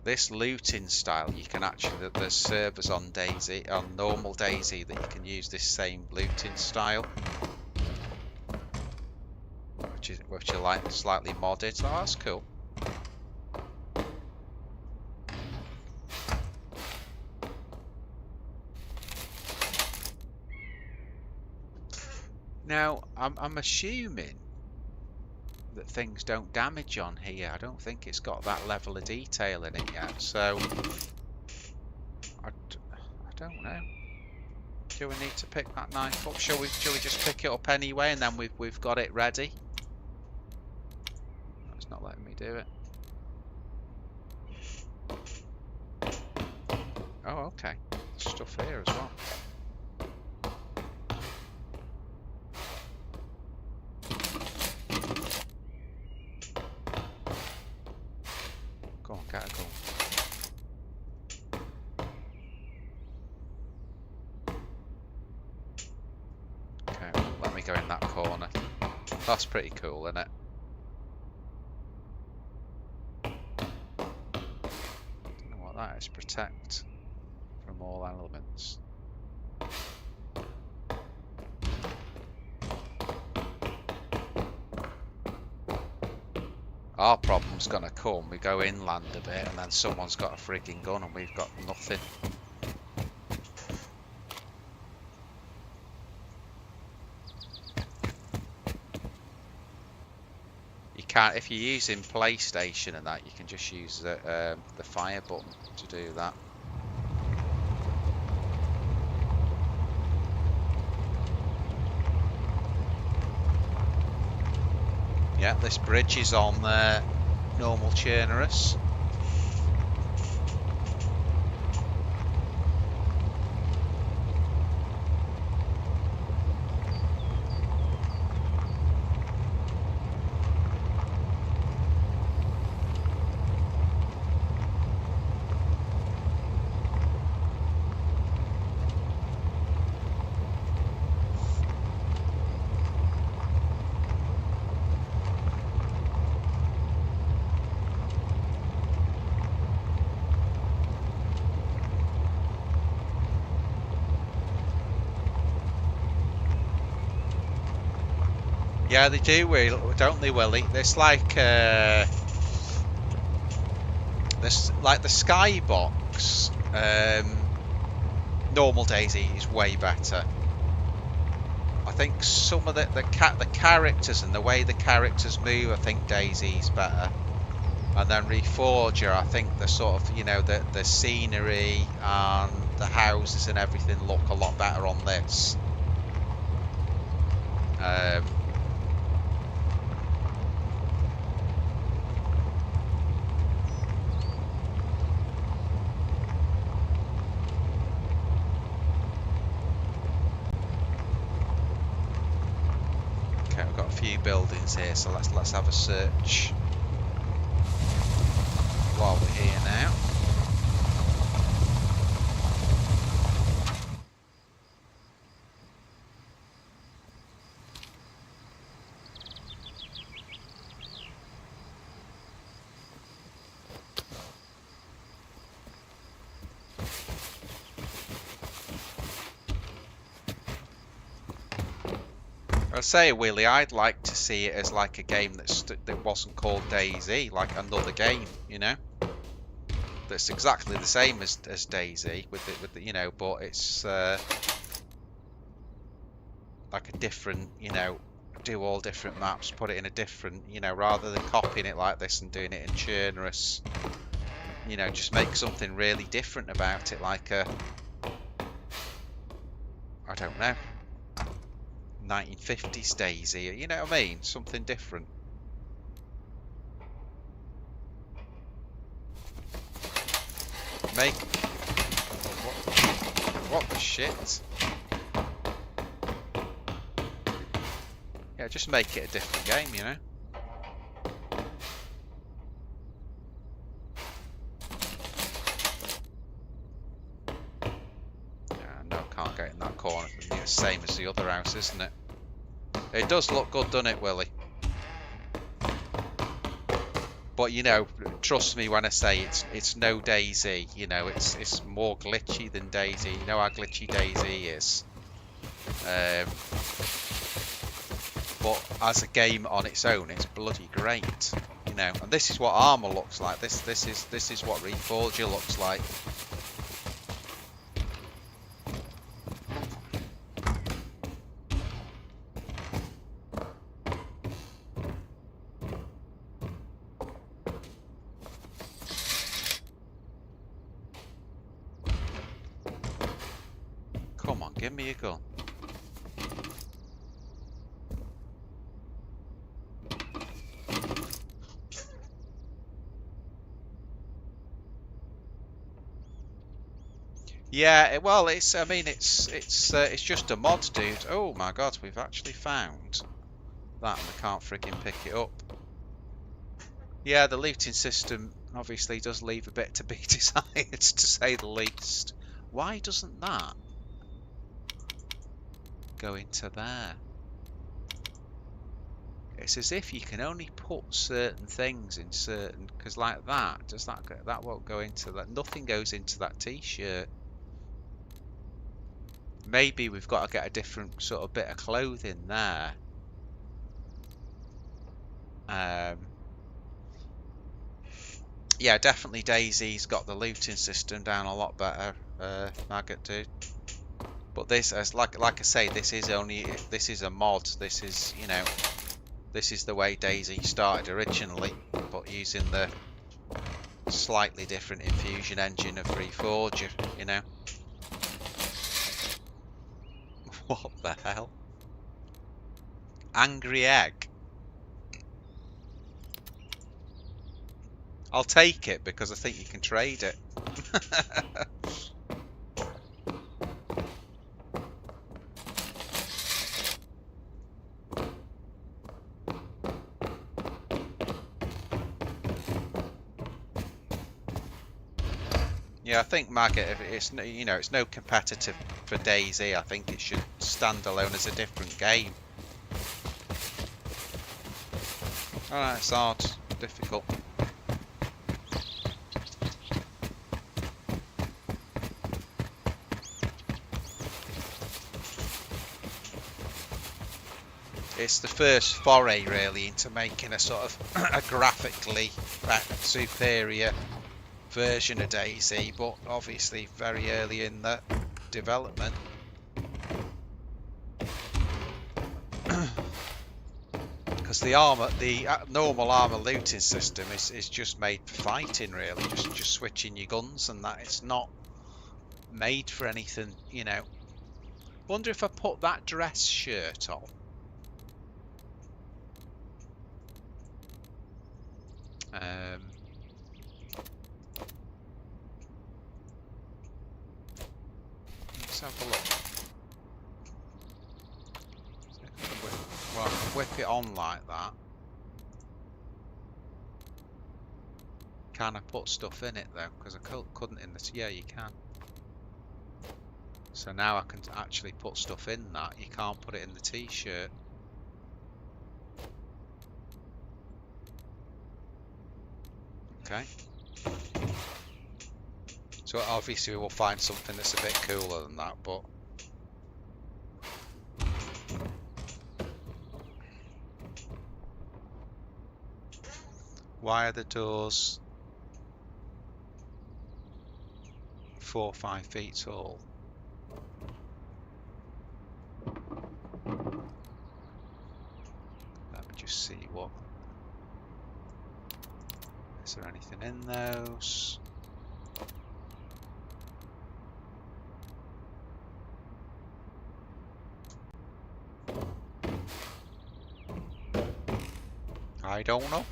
This looting style, you can actually, there's servers on DayZ, on normal DayZ, that you can use this same looting style, which are like slightly modded. So that's cool. Now, I'm assuming that things don't damage on here. I don't think it's got that level of detail in it yet, so I don't know. Do we need to pick that knife up? Shall we just pick it up anyway, and then we've got it ready? It's not letting me do it. Oh, okay. There's stuff here as well. Go on, get a gun. Okay, let me go in that corner. That's pretty cool, isn't it? Don't know what that is. Protect from all elements. Our problem's gonna come. We go inland a bit, and then someone's got a frigging gun, and we've got nothing. You can't, if you're using PlayStation and that, you can just use the fire button to do that. Yeah, this bridge is on normal Chernarus. Yeah, they do, don't they, Willie? It's like this, like the skybox. Normal DayZ is way better. I think some of the characters and the way the characters move, I think DayZ's better. And then Reforger, I think the sort of, you know, the scenery and the houses and everything look a lot better on this. Okay, we've got a few buildings here, so let's have a search while we're here now. I say, Willie, I'd like to see it as like a game that wasn't called DayZ, like another game, you know, that's exactly the same as DayZ with the you know, but it's like a different, you know, do all different maps, put it in a different, you know, rather than copying it like this and doing it in Chernarus, you know, just make something really different about it, like a, I don't know, 1950s DayZ, you know what I mean? Something different. Make... What the shit? Yeah, just make it a different game, you know? No, can't get in that corner. It's the same as the other house, isn't it? It does look good, doesn't it, Willie? But you know, trust me when I say it's no DayZ. You know, it's more glitchy than DayZ. You know how glitchy DayZ is. But as a game on its own, it's bloody great. You know, and this is what Armour looks like. This is what Reforger looks like. Come on, give me a gun. Yeah, well, it's. I mean, it's just a mod, dude. Oh my God, we've actually found that, and we can't frigging pick it up. Yeah, the looting system obviously does leave a bit to be desired, to say the least. Why doesn't that go into there? It's as if you can only put certain things in certain, because like that, does that won't go into that. Nothing goes into that t-shirt. Maybe we've got to get a different sort of bit of clothing there. Yeah, definitely DayZ's got the looting system down a lot better, Maggot dude. But this, as like I say, this is a mod. This is, you know, this is the way DayZ started originally, but using the slightly different infusion engine of Reforger, you know. What the hell? Angry egg. I'll take it because I think you can trade it. Yeah, I think Maggot, if it's, you know, it's no competitive for DayZ. I think it should stand alone as a different game. Alright, it's hard, difficult. It's the first foray really into making a sort of a graphically superior version of DayZ, but obviously very early in the development. Because the normal armor looting system is just made for fighting really, just switching your guns and that. It's not made for anything, you know. Wonder if I put that dress shirt on. Let's have a look. Well, I can whip it on like that. Can I put stuff in it though? Because I couldn't in this. Yeah, you can. So now I can actually put stuff in that. You can't put it in the t-shirt. Okay. So obviously we'll find something that's a bit cooler than that, but why are the doors 4 or 5 feet tall? Let me just see what. Is there anything in those? I don't know.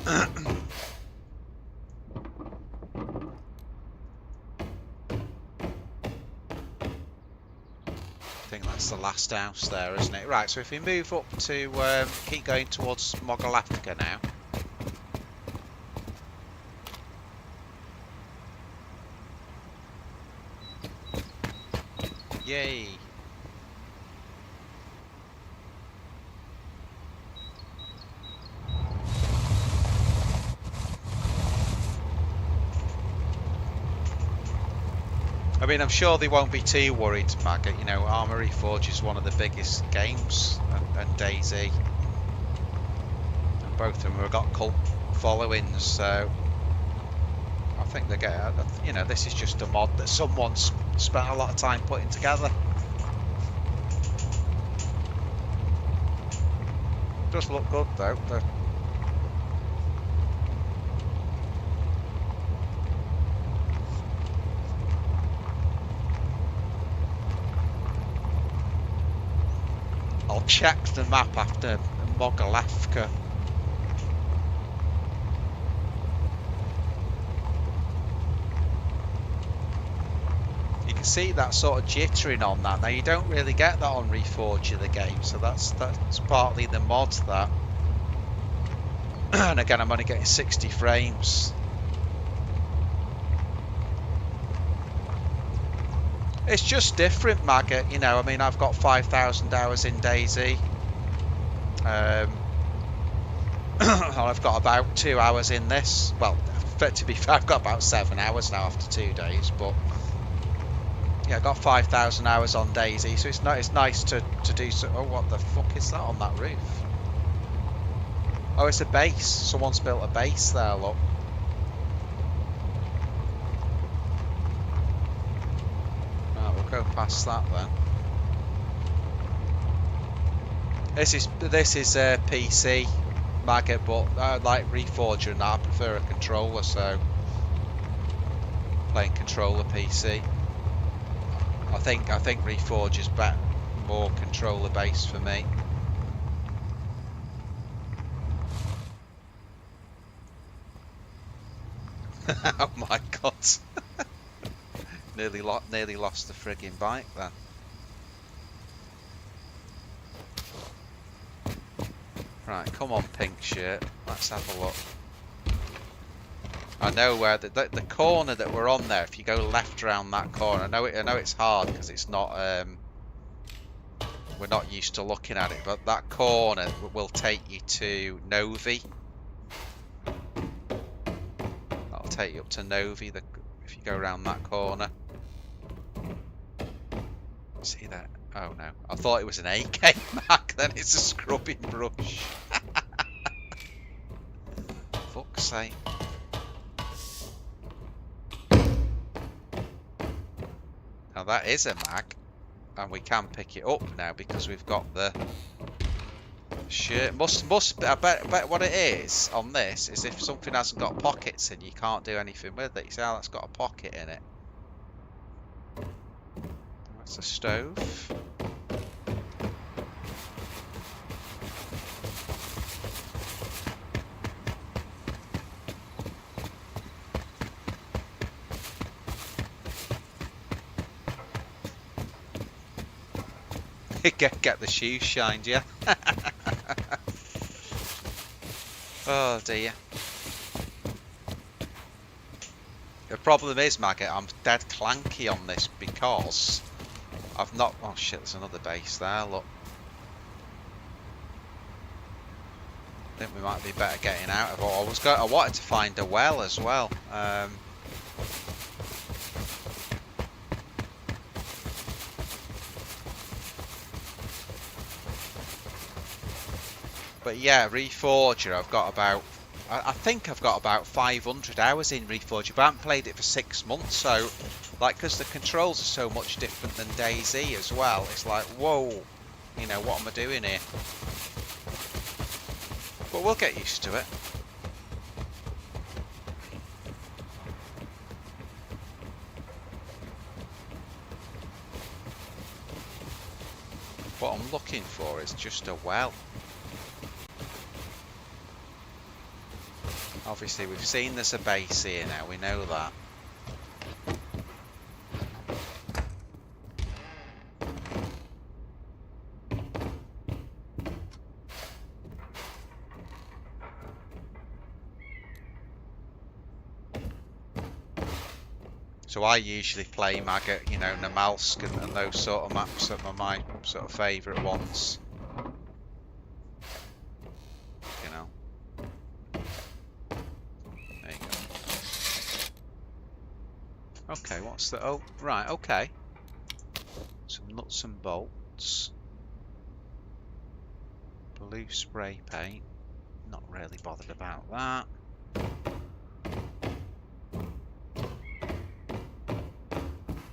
I think that's the last house there, isn't it? Right, so if we move up to, keep going towards Mogalafka now. Yay! I mean, I'm sure they won't be too worried, Maggot. You know, Armareforger is one of the biggest games, and DayZ. And both of them have got cult followings, so I think they get. You know, this is just a mod that someone's spent a lot of time putting together. Does look good though. I'll check the map after Mogalafka. You can see that sort of jittering on that. Now you don't really get that on Reforger the game, so that's partly the mod that. And again, I'm only getting 60 frames. It's just different, Maggot. You know, I mean, I've got 5,000 hours in DayZ. And I've got about 2 hours in this. Well, to be fair, I've got about 7 hours now after 2 days. But yeah, I've got 5,000 hours on DayZ, so it's nice to do so. Oh, what the fuck is that on that roof? Oh, it's a base. Someone's built a base there, look. Right, we'll go past that then. This is PC maggot, but I like Reforger and that. I prefer a controller, so playing controller PC. I think Reforger's more controller based for me. Oh my god! nearly lost the frigging bike then. Right, come on, pink shirt. Let's have a look. I know where the corner that we're on there. If you go left around that corner, I know it's hard because it's not. We're not used to looking at it, but that corner will take you to Novi. That'll take you up to Novi. If you go around that corner. See that? Oh no! I thought it was an AK Mac. Then it's a scrubbing brush. Fuck's sake. Now that is a mag, and we can pick it up now because we've got the shirt. I bet what it is on this is if something hasn't got pockets in, you can't do anything with it. You see how that's got a pocket in it? That's a stove. Get the shoes shined, yeah. Oh dear. The problem is, Maggot, I'm dead clanky on this because I've not. Oh shit! There's another base there. Look. I think we might be better getting out of it. I wanted to find a well as well. But yeah, Reforger, I've got about, I think I've got about 500 hours in Reforger, but I haven't played it for 6 months, so, like, because the controls are so much different than DayZ as well, it's like, whoa, you know, what am I doing here? But we'll get used to it. What I'm looking for is just a well. Obviously, we've seen there's a base here now, we know that. So I usually play Maggot, you know, Namalsk and those sort of maps that are my sort of favourite ones. You know. There you go. Okay, what's the... Oh, right, okay. Some nuts and bolts. Blue spray paint. Not really bothered about that.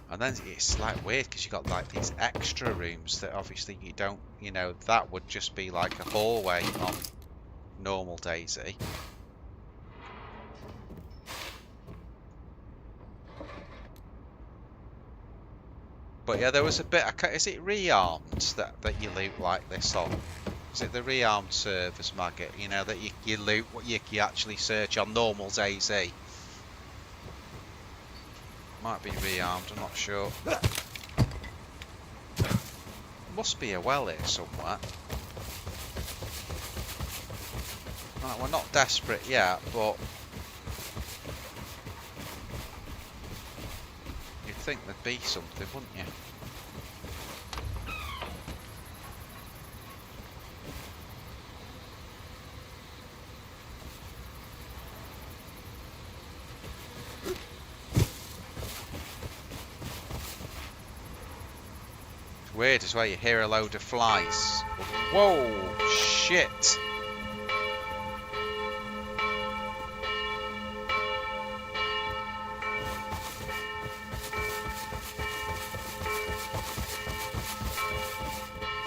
And then it's like weird because you got like these extra rooms that obviously you don't, you know, that would just be like a hallway on normal DayZ. But yeah, there was a bit. Is it rearmed that you loot like this on? Is it the rearmed servers, Maggot? You know that you loot what you actually search on normal DayZ. Might be rearmed, I'm not sure. Must be a well here somewhere. Right, we're not desperate yet, but you'd think there'd be something, wouldn't you? Weird as well, you hear a load of flies. Whoa, shit.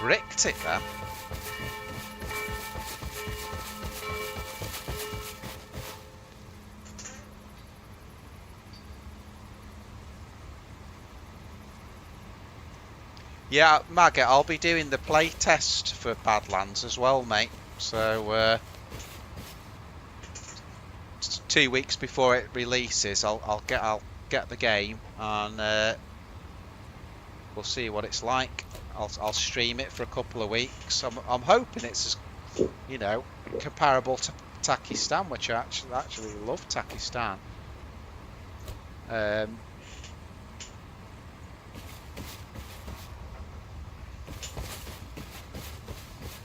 bricked it then. Yeah, Maggot, I'll be doing the play test for Badlands as well, mate. So 2 weeks before it releases, I'll get the game and we'll see what it's like. I'll stream it for a couple of weeks. I'm hoping it's as, you know, comparable to Takistan, which I actually love Takistan.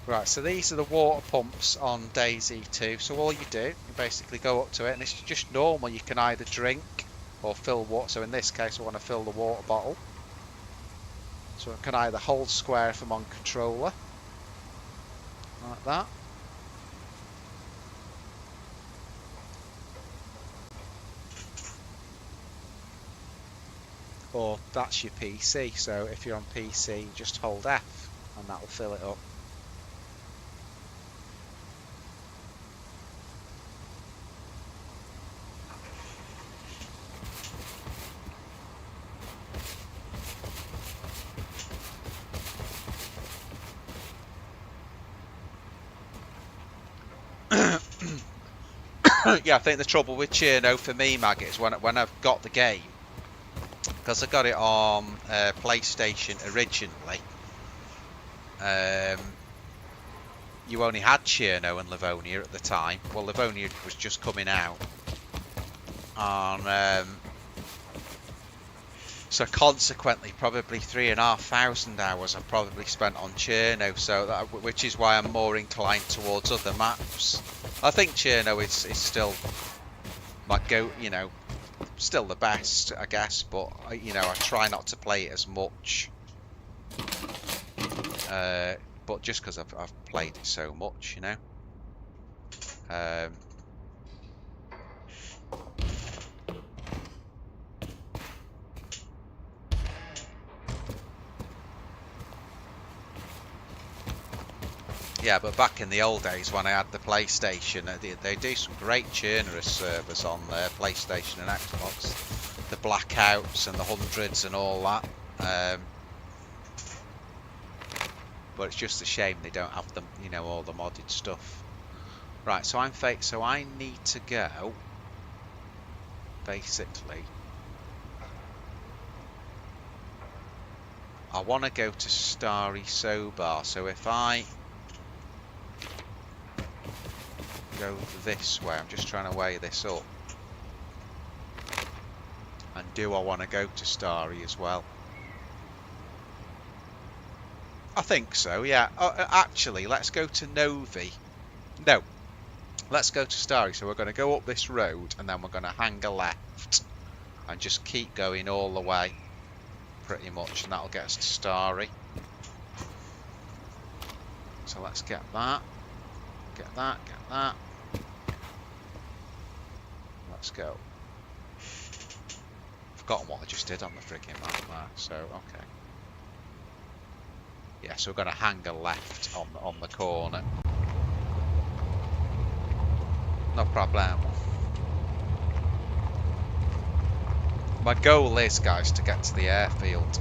Right, so these are the water pumps on DayZ 2. So all you do, you basically go up to it, and it's just normal. You can either drink or fill water. So in this case, I want to fill the water bottle. So I can either hold square if I'm on controller, like that. Or that's your PC. So if you're on PC, just hold F, and that will fill it up. Yeah, I think the trouble with Cherno for me, Maggot, is when I've got the game, because I got it on PlayStation originally. You only had Cherno and Livonia at the time. Well, Livonia was just coming out, and so consequently, probably 3,500 hours I've probably spent on Cherno. So which is why I'm more inclined towards other maps. I think Cherno is still my go, you know, still the best, I guess. But you know, I try not to play it as much. But just because I've played it so much, you know. Yeah, but back in the old days when I had the PlayStation, they do some great Chernarus servers on their PlayStation and Xbox. The Blackouts and the Hundreds and all that. But it's just a shame they don't have them, you know, all the modded stuff. Right, so I'm fake. So I need to go. Basically, I want to go to Starry Sobar. So if I go this way, I'm just trying to weigh this up. And do I want to go to Starry as well? I think so, yeah. Actually, let's go to Novi. No, let's go to Starry. So we're going to go up this road and then we're going to hang a left and just keep going all the way, pretty much, and that'll get us to Starry. So let's get that. Get that, get that. Let's go. Forgotten what I just did on the frigging map there, so okay. Yeah, so we're going to hang a left on the corner. No problem. My goal is, guys, to get to the airfield.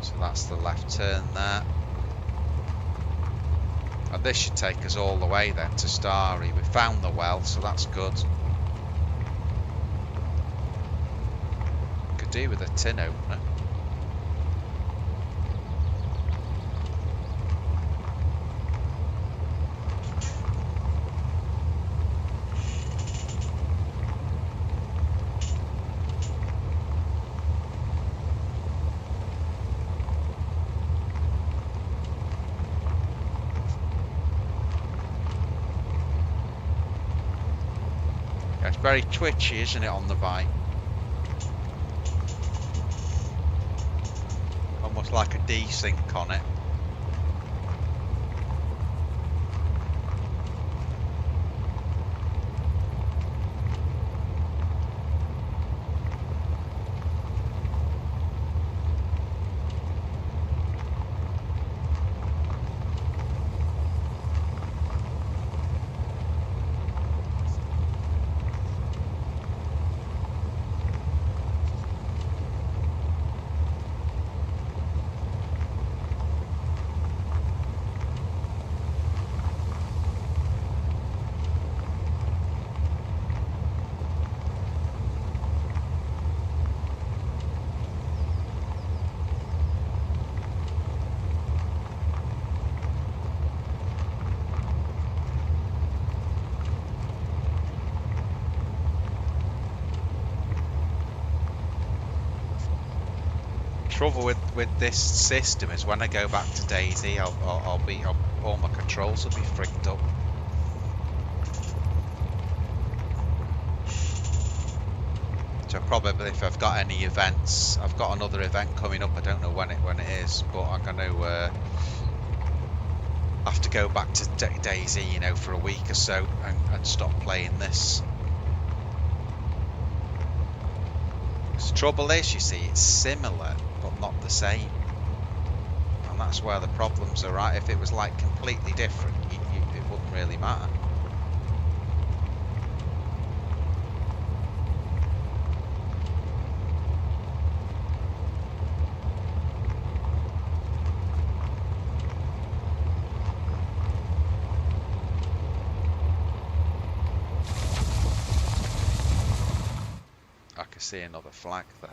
So that's the left turn there. And this should take us all the way then to Starry. We found the well, so that's good. Could do with a tin opener. It's very twitchy, isn't it, on the bike? Almost like a desync on it. trouble with this system is when I go back to DayZ, all my controls will be fricked up. So probably if I've got any events, I've got another event coming up. I don't know when it is, but I'm going to have to go back to DayZ, you know, for a week or so and stop playing this. The trouble is, you see, it's similar but not the same, and that's where the problems are. Right? If it was like completely different, it wouldn't really matter. I can see another flag there.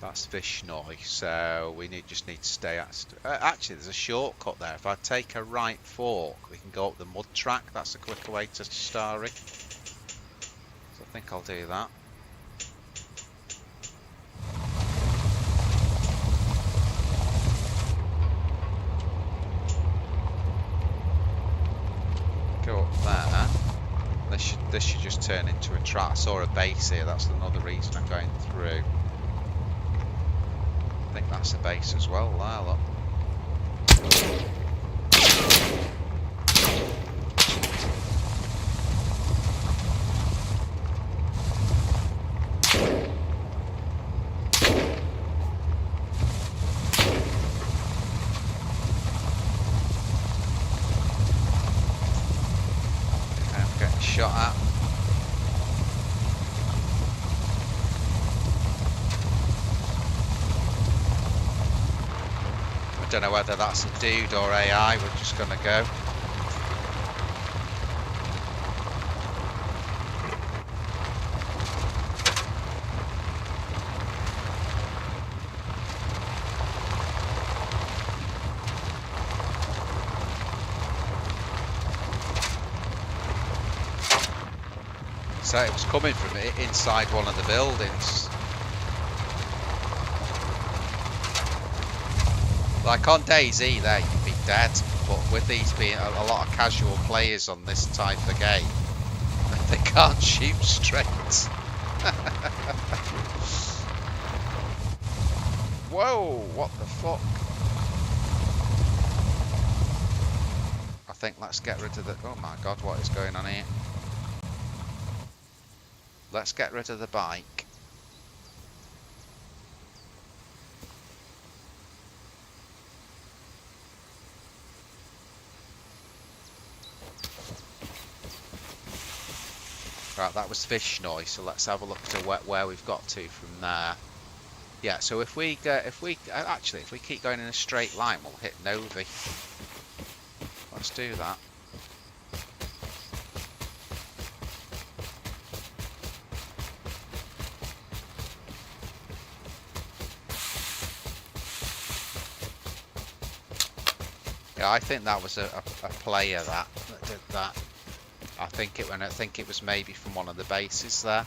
That's fish noise, so we just need to stay at. Actually, there's a shortcut there. If I take a right fork, we can go up the mud track. That's a quicker way to Starry. So I think I'll do that. Go up there. This should just turn into a track. I saw a base here. That's another reason I'm going through. I think that's a base as well there, look. I'm getting shot at. I don't know whether that's a dude or AI, we're just gonna go. So it was coming from inside one of the buildings. Like on DayZ there, you'd be dead, but with these being a lot of casual players on this type of game, they can't shoot straight. Whoa, what the fuck? I think let's get rid of the... Oh my god, what is going on here? Let's get rid of the bike. Right, that was fish noise, so let's have a look at where we've got to from there. Yeah, so if we keep going in a straight line, we'll hit Novi. Let's do that. Yeah, I think that was a player that did that. I think it was maybe from one of the bases there.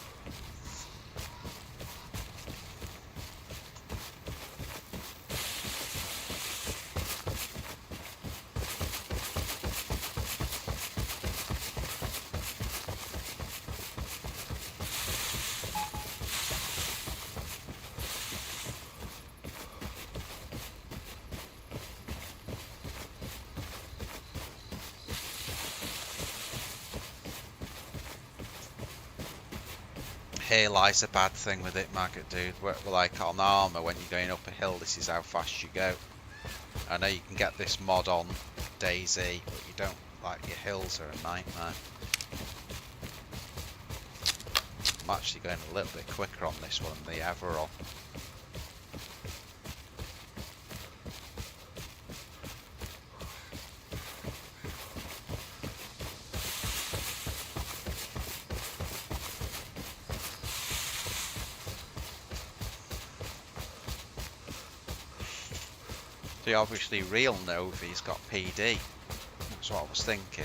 Here lies a bad thing with it, maggot dude. We're like on armour, when you're going up a hill, this is how fast you go. I know you can get this mod on DayZ, but you don't, like, your hills are a nightmare. I'm actually going a little bit quicker on this one than the Everon. See, obviously real Novi's got PD. That's what I was thinking.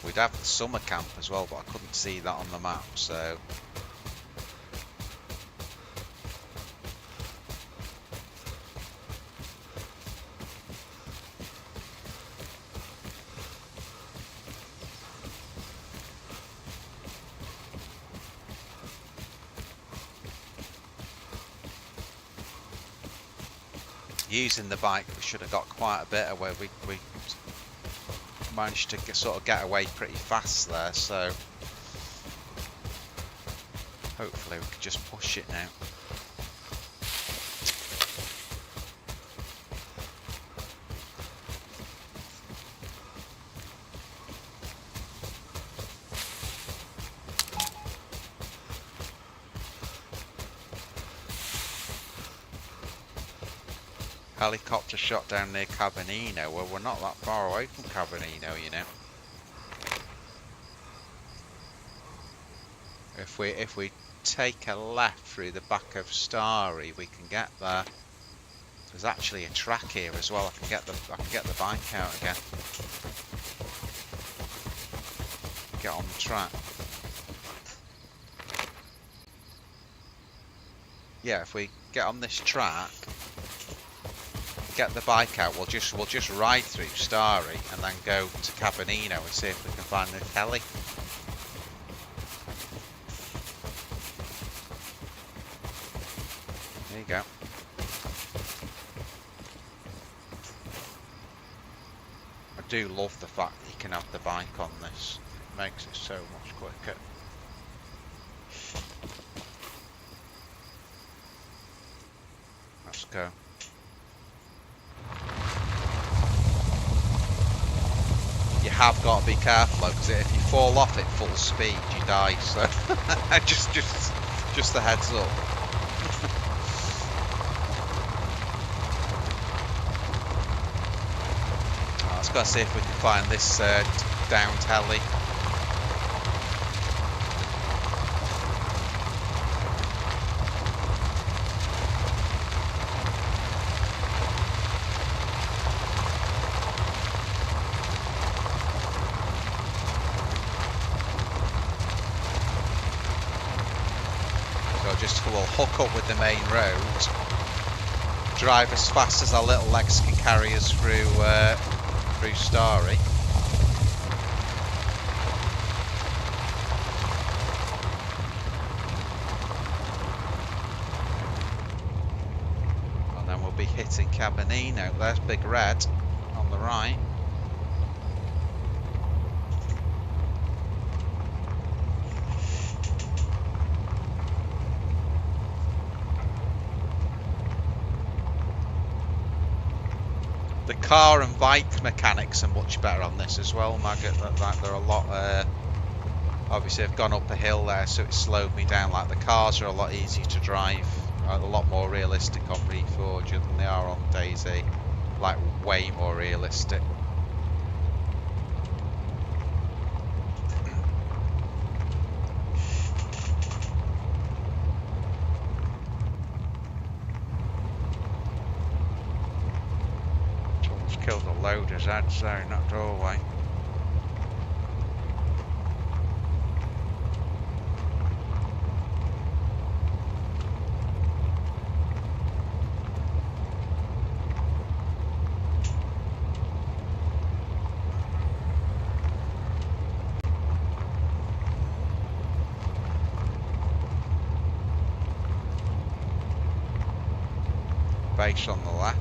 We'd have the summer camp as well, but I couldn't see that on the map, so... Using the bike, we should have got quite a bit away. We managed to sort of get away pretty fast there, so hopefully we can just push it now. Helicopter shot down near Cabanino. Well, we're not that far away from Cabanino, you know. If we take a left through the back of Starry, we can get there. There's actually a track here as well. I can get the bike out again. Get on the track. Yeah, if we get on this track, get the bike out, we'll just ride through Starry and then go to Cabanino and see if we can find the heli. There you go. I do love the fact that you can have the bike on this. It makes it so much quicker. Let's go. You have got to be careful, because if you fall off at full speed, you die. So just the heads up. Let's go see if we can find this downed heli. We'll hook up with the main road, drive as fast as our little legs can carry us through Starry. And then we'll be hitting Cabanino. There's Big Red on the right. The car and bike mechanics are much better on this as well, Maggot. Like they're a lot. Obviously, I've gone up a hill there, so it slowed me down. Like the cars are a lot easier to drive, a lot more realistic on Reforger than they are on DayZ. Like way more realistic. Killed a load of Zeds there in that doorway. Base on the left.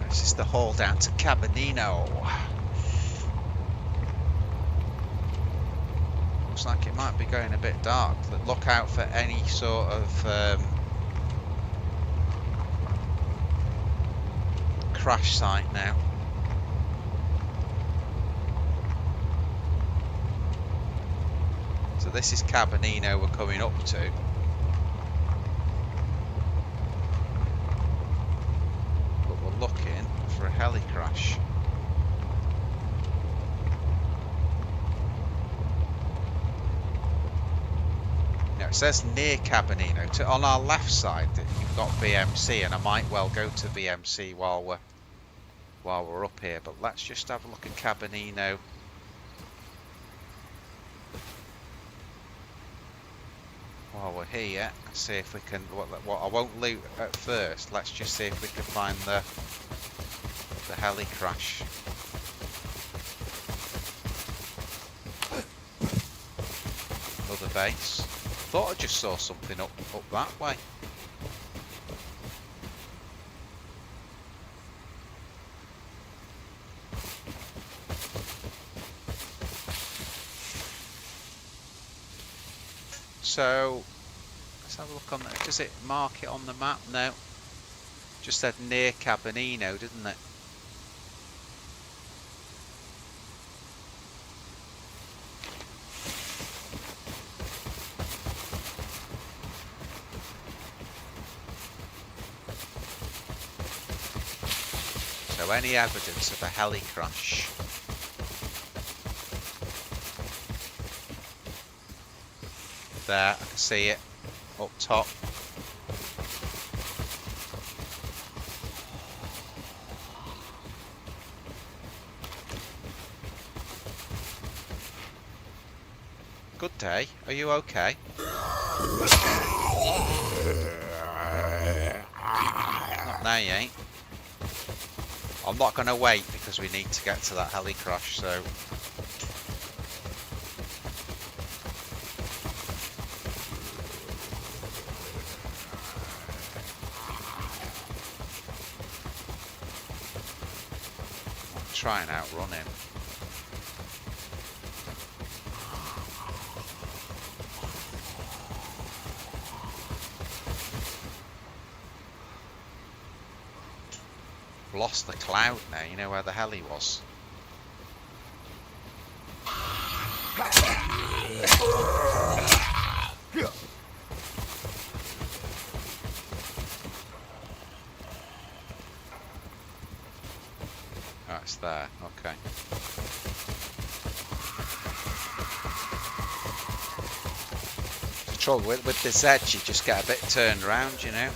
This is the haul down to Cabanino. like it might be going a bit dark. Look out for any sort of crash site now. So this is Cabanino we're coming up to. But we're looking for a heli crash. Now it says near Cabanino. On our left side that you've got BMC, and I might well go to BMC while we're up here. But let's just have a look at Cabanino. While we're here, see if we can. What I won't loot at first. Let's just see if we can find the heli crash. Another base. Thought I just saw something up that way. So let's have a look on that. Does it mark it on the map? No. Just said near Cabanino, didn't it? So any evidence of a heli crash? There, I can see it up top. Good day. Are you okay? No, you ain't. I'm not going to wait because we need to get to that heli crash, so... I'll try and outrun him. Lost the cloud now, you know where the heli was. Oh, it's there, okay. The trouble with the Z, you just get a bit turned around, you know.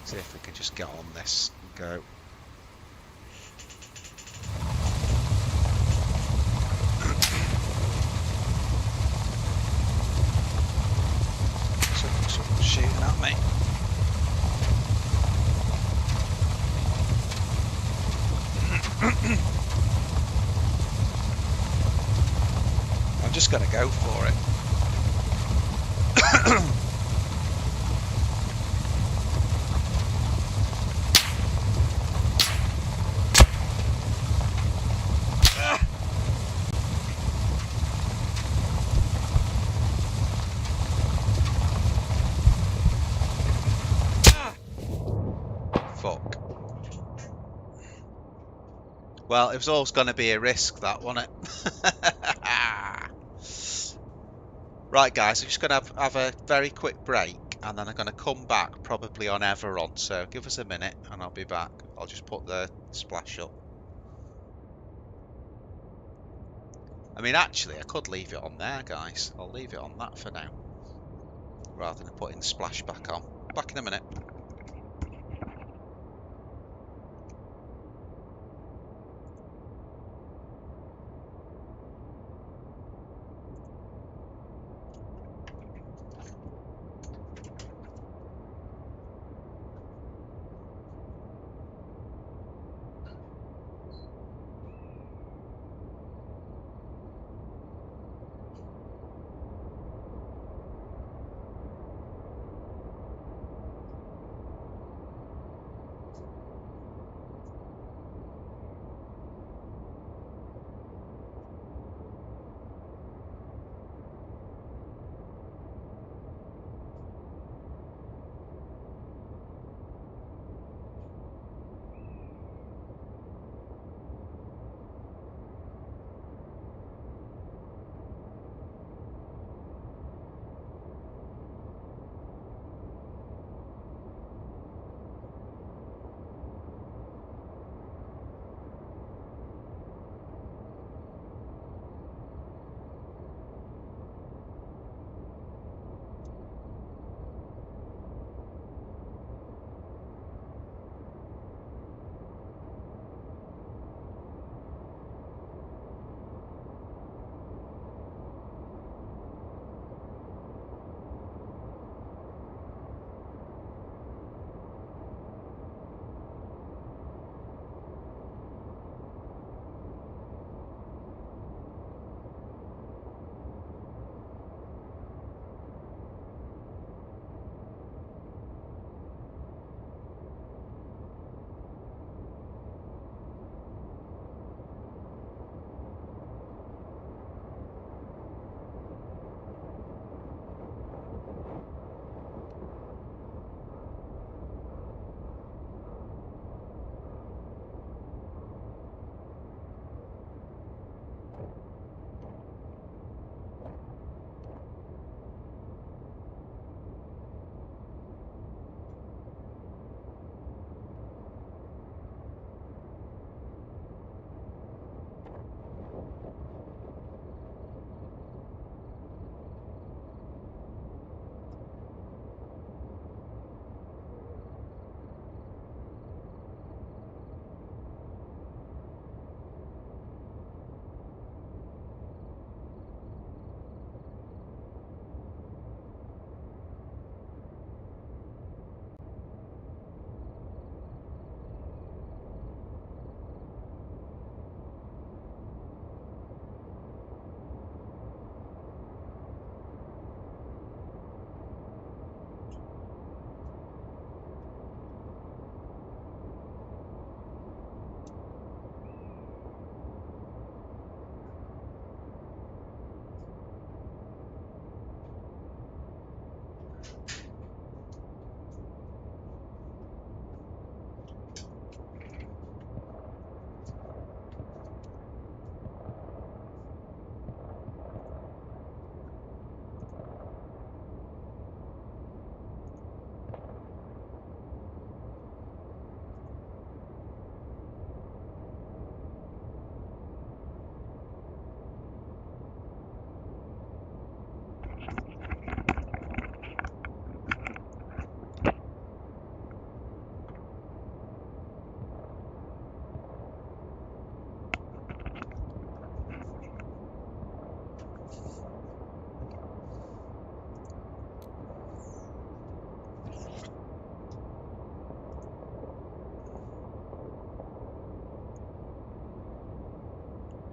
See if we can just get on this and go. Someone's shooting at me. I'm just going to go for it. Fuck. Well, it was always going to be a risk, that, wasn't it? Right, guys, I'm just going to have a very quick break, and then I'm going to come back, probably on Everon. So give us a minute, and I'll be back. I'll just put the splash up. I mean, actually, I could leave it on there, guys. I'll leave it on that for now, rather than putting the splash back on. Back in a minute.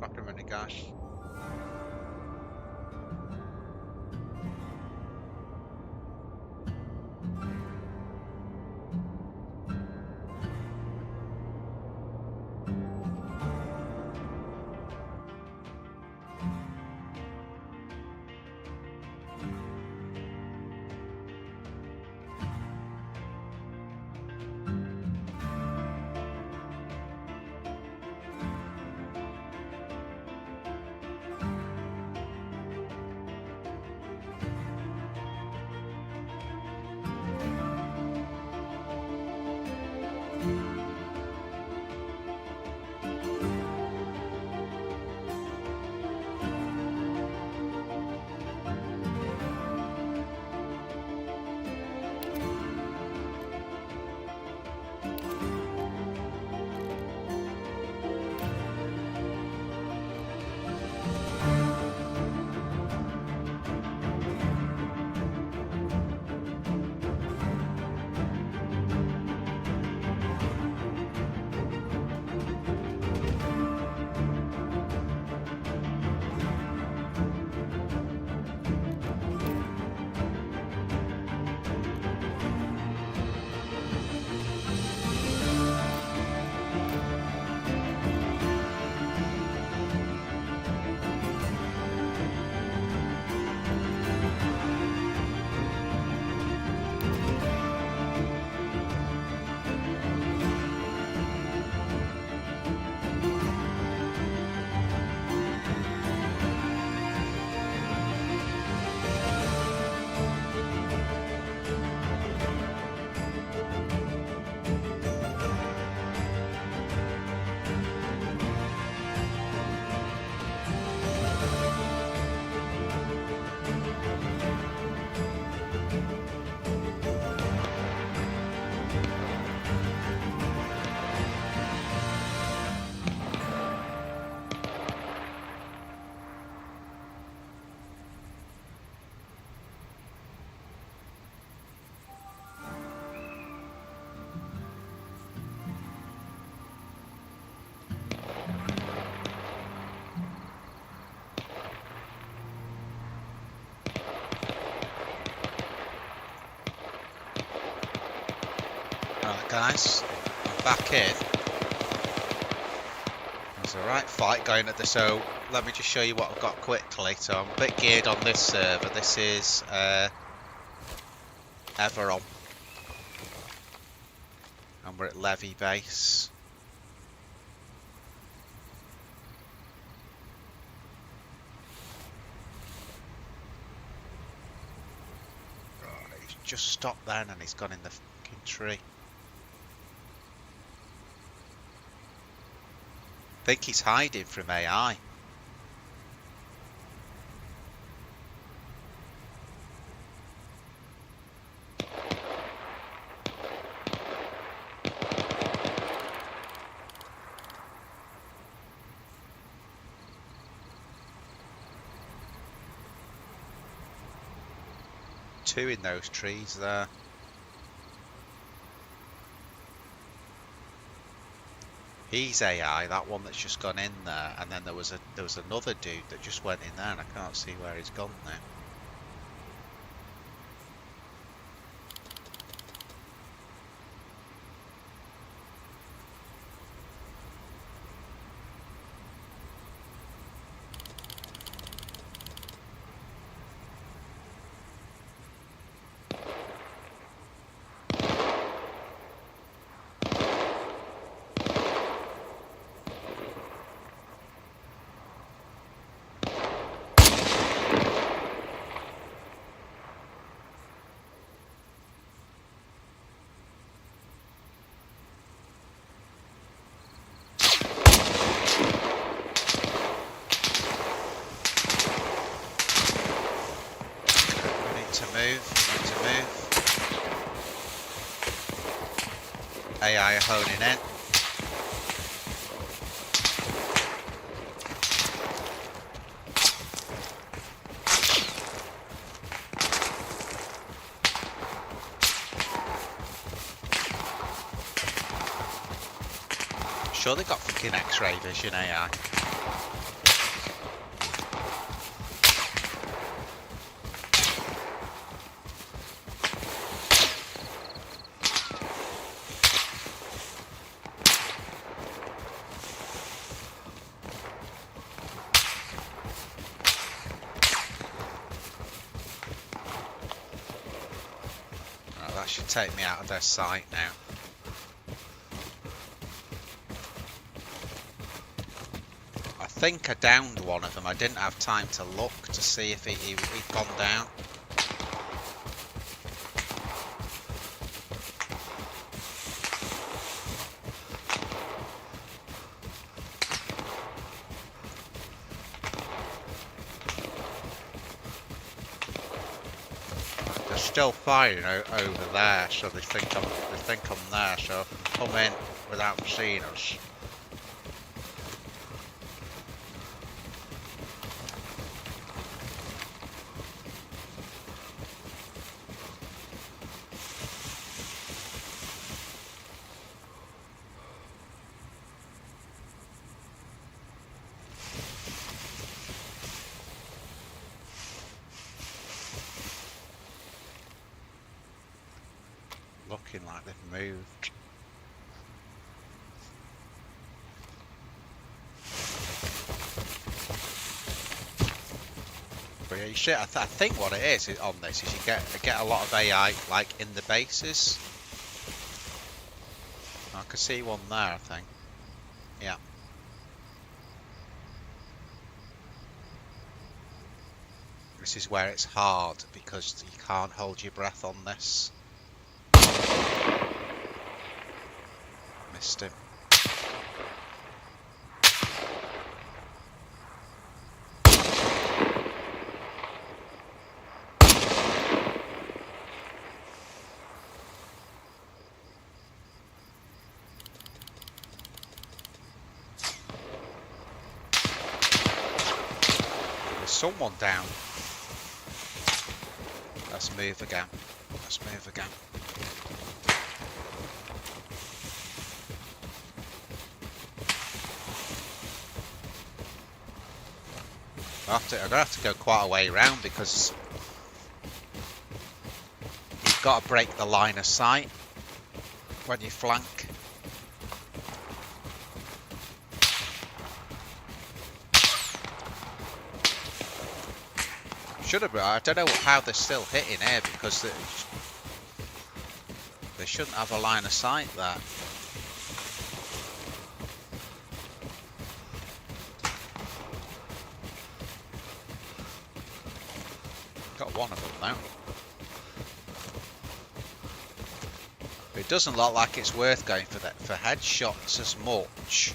Back in a minute, guys. Right, guys, I'm back in. There's a right fight going at this, so let me just show you what I've got quickly. So I'm a bit geared on this server. This is Everon, and we're at Levy base. Right, he's just stopped then and he's gone in the fucking tree. I think he's hiding from AI. Two in those trees there. He's AI, that one that's just gone in there, and then there was another dude that just went in there, and I can't see where he's gone now. AI are honing in. Sure they got fucking X-ray vision AI. take me out of their sight now. I think I downed one of them. I didn't have time to look to see if he'd gone down. They're still firing over there, so they think I'm there, so I can come in without seeing us. Looking like they've moved. But yeah, you should, I think what it is on this is you get a lot of AI like in the bases. I can see one there, I think. Yeah. This is where it's hard because you can't hold your breath on this. Missed him. There's someone down. Let's move again. Let's move again. I'm gonna have to go quite a way around because you've got to break the line of sight when you flank. Should have been. I don't know how they're still hitting here because they shouldn't have a line of sight there. Got one of them now. But it doesn't look like it's worth going for headshots as much.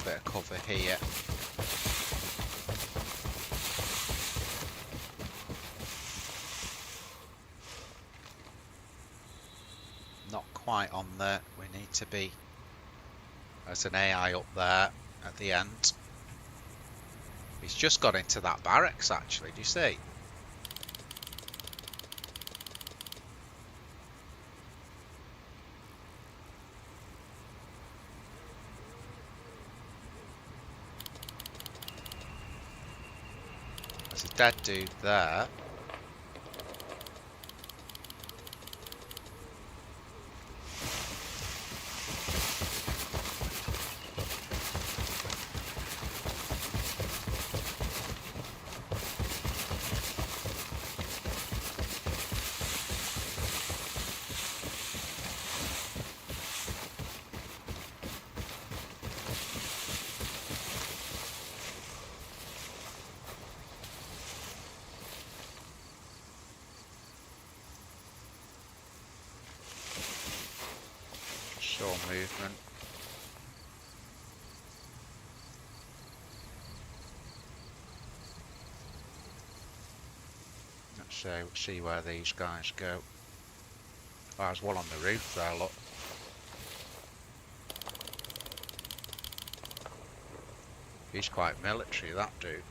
Bit of cover here. Not quite on there. We need to be. There's an AI up there at the end. He's just got into that barracks actually, do you see? There's a dead dude there. Sure movement. Let's see where these guys go. Oh, there's one on the roof there, look. He's quite military, that dude.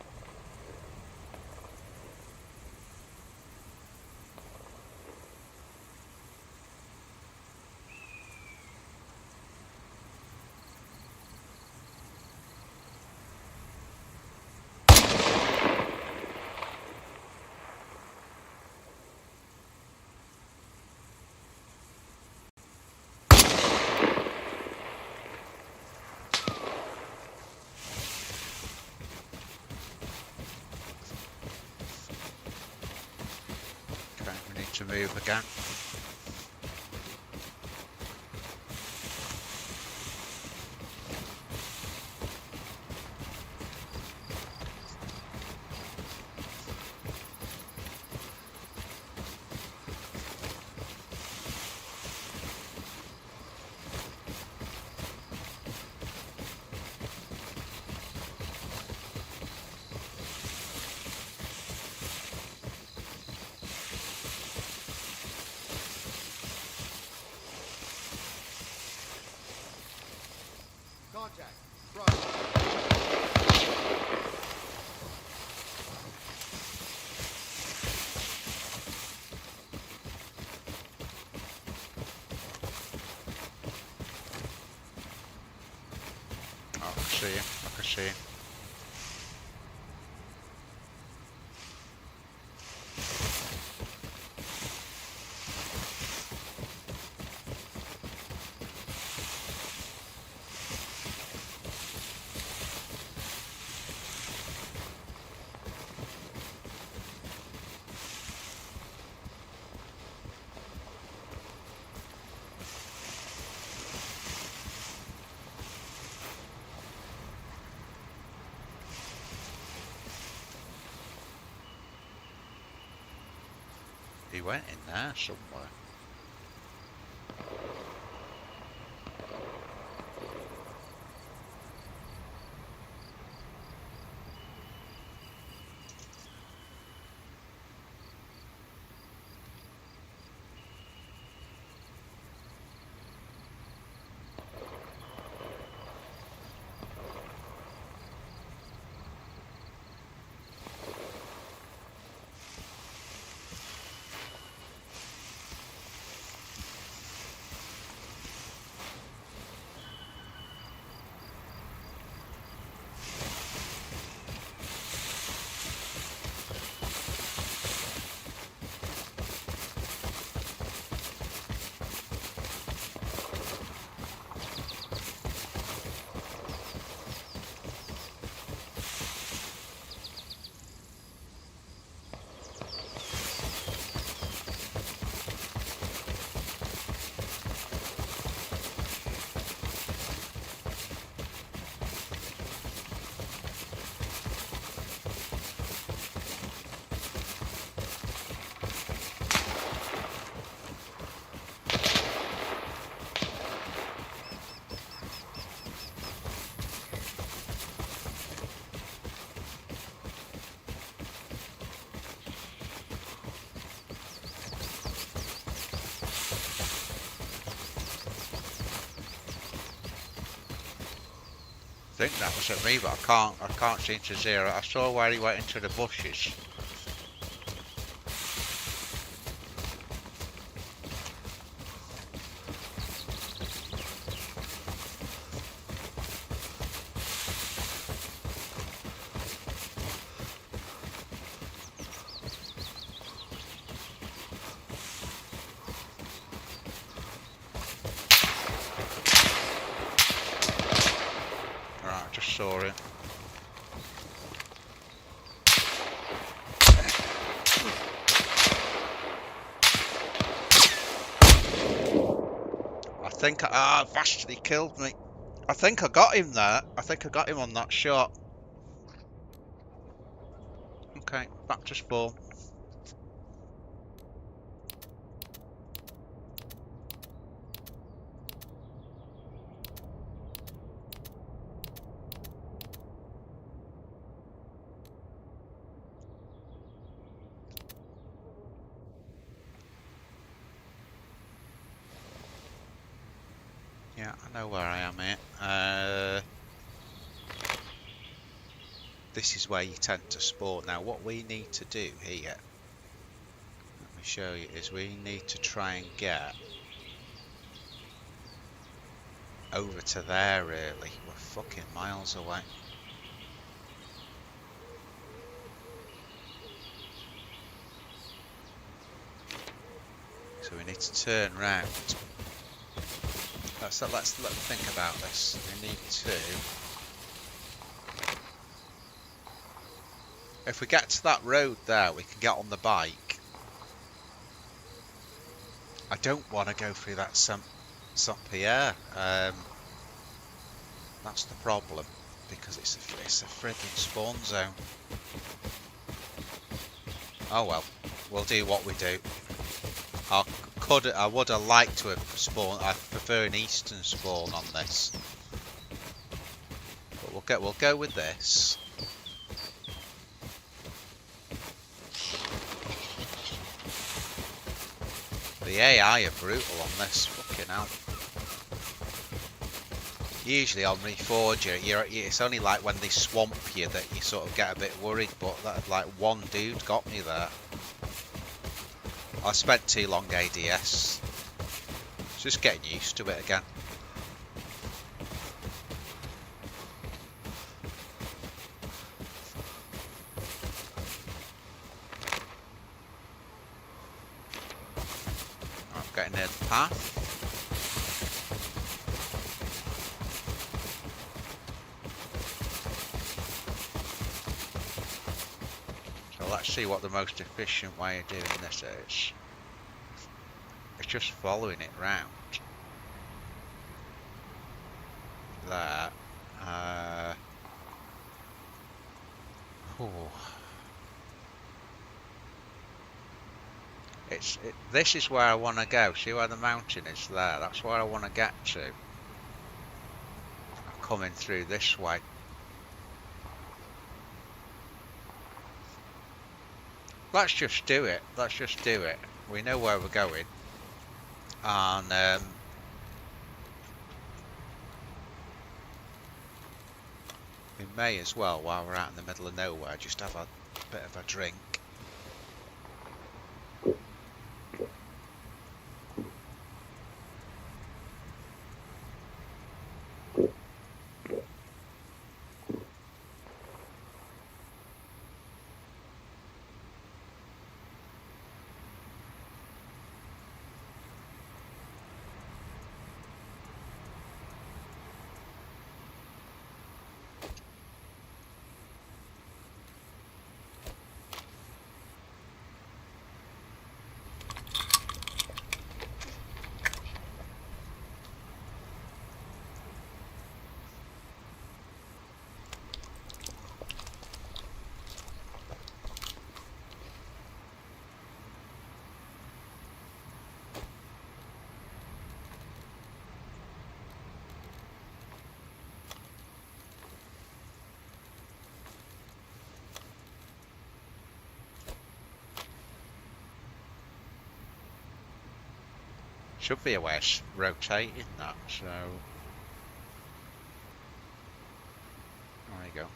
to move again. Contact. Front. Oh, I can see you. I can see you. He went in there somewhere. I think that was at me, but I can't seem to zero. I saw where he went into the bushes. Right, I just saw it. I think Vastly killed me. I think I got him there. I think I got him on that shot. Okay, back to spawn. Yeah, I know where I am here. This is where you tend to spawn. Now, what we need to do here, let me show you, is we need to try and get over to there, really. We're fucking miles away. So we need to turn round. Let's think about this. We need to... If we get to that road there, we can get on the bike. I don't want to go through that Saint Pierre. That's the problem, because it's a friggin' spawn zone. Oh well, we'll do what we do. I would have liked to have spawned. I prefer an eastern spawn on this, but we'll go with this. The AI are brutal on this. Fucking hell. Usually on Reforger, it's only like when they swamp you that you sort of get a bit worried, but that, like, one dude got me there. I spent too long ADS. Just getting used to it again. I'm getting near the path. So let's see what the most efficient way of doing this is. It's just following it round. There. This is where I want to go. See where the mountain is there? That's where I want to get to. I'm coming through this way. Let's just do it. Let's just do it. We know where we're going. And we may as well, while we're out in the middle of nowhere, just have a bit of a drink. Should be a way of rotating that, so there you go.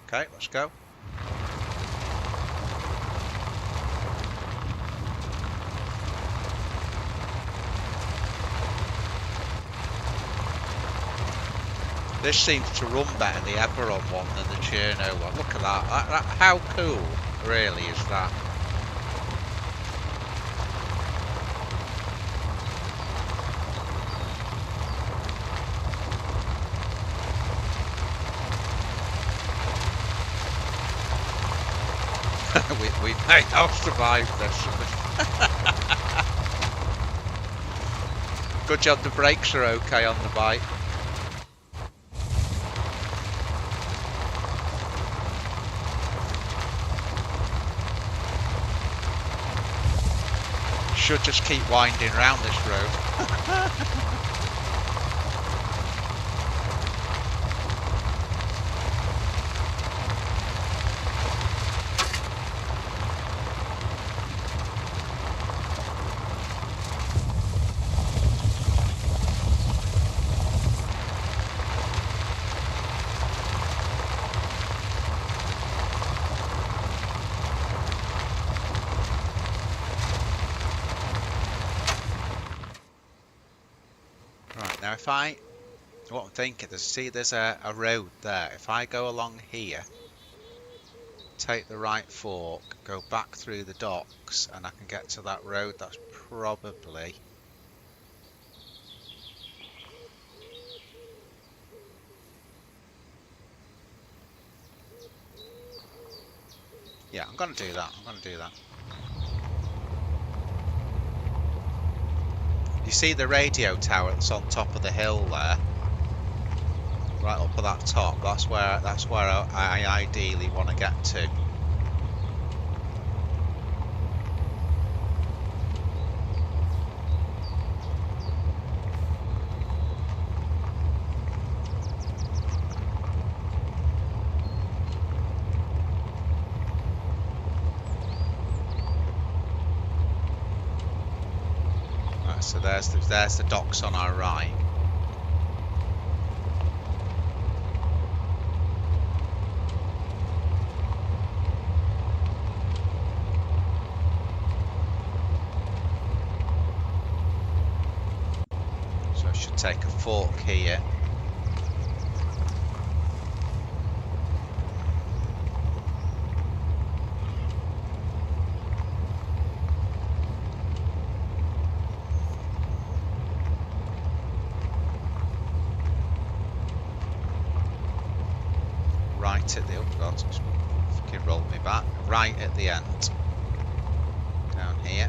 Okay, let's go. This seems to run better, the Everon one, than the Chernarus one. Look at that. How cool, really, is that? we may not survive this. Good job the brakes are okay on the bike. Should just keep winding round this road. Now what I'm thinking is, see there's a road there. If I go along here, take the right fork, go back through the docks, and I can get to that road, that's probably... Yeah, I'm gonna do that. I'm gonna do that. You see the radio tower that's on top of the hill there, right up at that top. That's where I ideally want to get to. Right, so there's the docks on our right. So I should take a fork here. Right at the fucking rolled me back. Right at the end. Down here.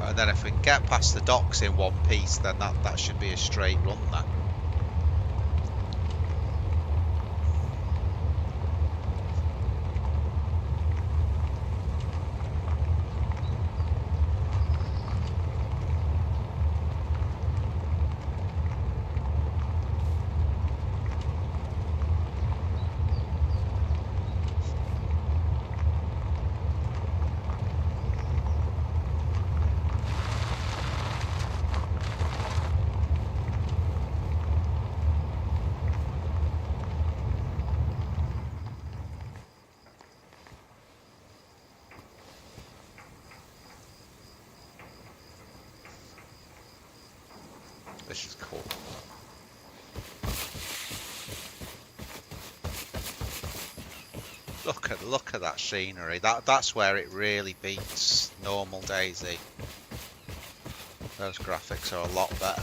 And then if we can get past the docks in one piece, then that should be a straight run then. This is cool. Look at that scenery. That's where it really beats normal DayZ. Those graphics are a lot better.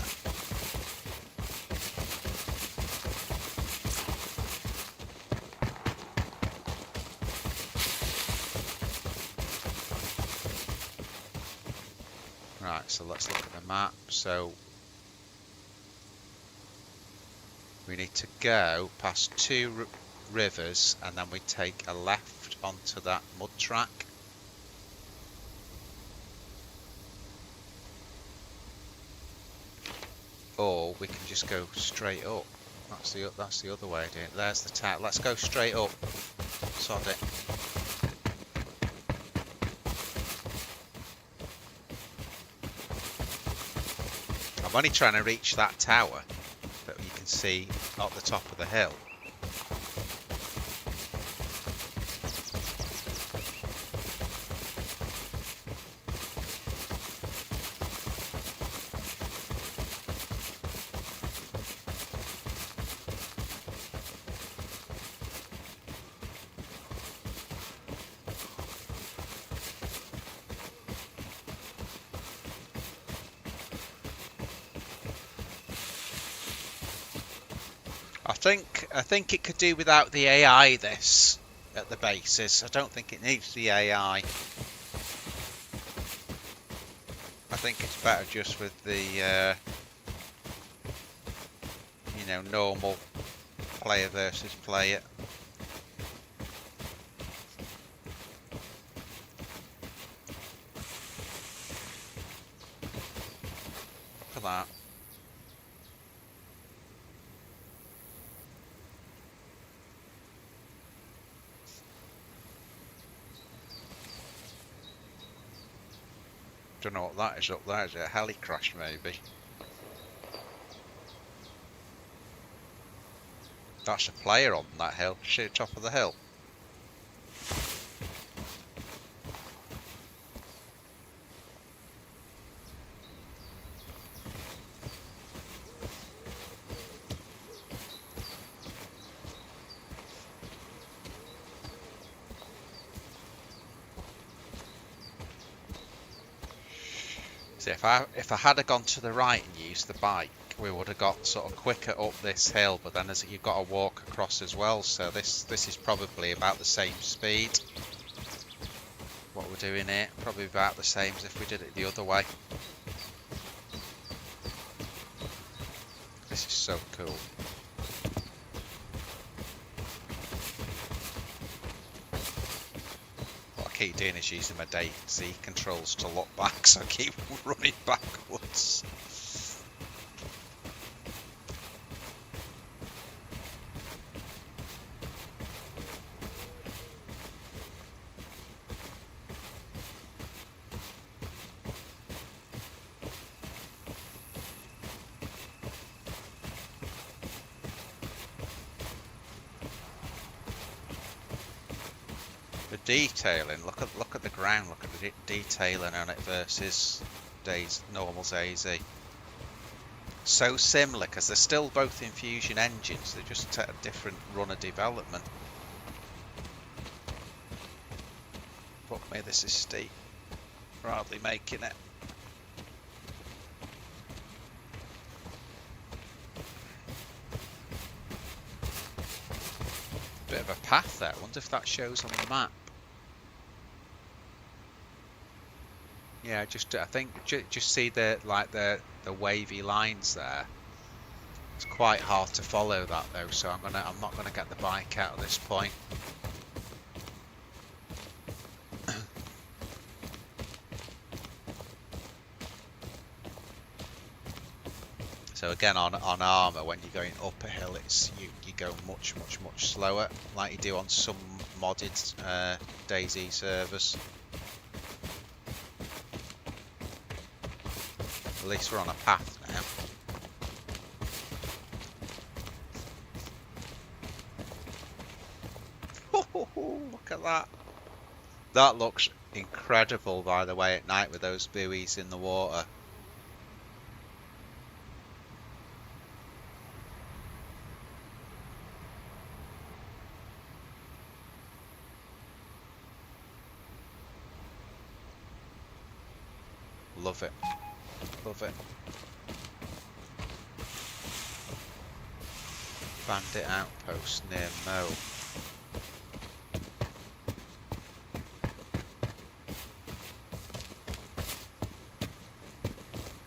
Right, so let's look at the map. So we need to go past two rivers and then we take a left onto that mud track. Or we can just go straight up. That's the other way of doing it. There's the town. Let's go straight up. Sod it. I'm only trying to reach that tower that you can see up the top of the hill. I think it could do without the AI this at the bases. I don't think it needs the AI. I think it's better just with the normal player versus player. Look at that. Don't know what that is up there. Is it a heli crash maybe? That's a player on that hill. See the top of the hill. See, if I had gone to the right and used the bike, we would have got sort of quicker up this hill, but then you've got to walk across as well, so this is probably about the same speed. What we're doing here, probably about the same as if we did it the other way. This is so cool. What I keep doing is using my DayZ controls to look back, so I keep running backwards. The detailing, look at the ground, look at the detailing on it versus normal DayZ. So similar because they're still both Infusion engines, they just take a different run of development. Fuck me, this is steep. Hardly making it. Bit of a path there. I wonder if that shows on the map. Yeah, I think just see the wavy lines there. It's quite hard to follow that though, so I'm not gonna get the bike out at this point. So again, on armor, when you're going up a hill, you go much slower, like you do on some modded DayZ servers. At least we're on a path now. Look at that. That looks incredible, by the way, at night with those buoys in the water. Love it. Love it. Bandit outpost near Mo.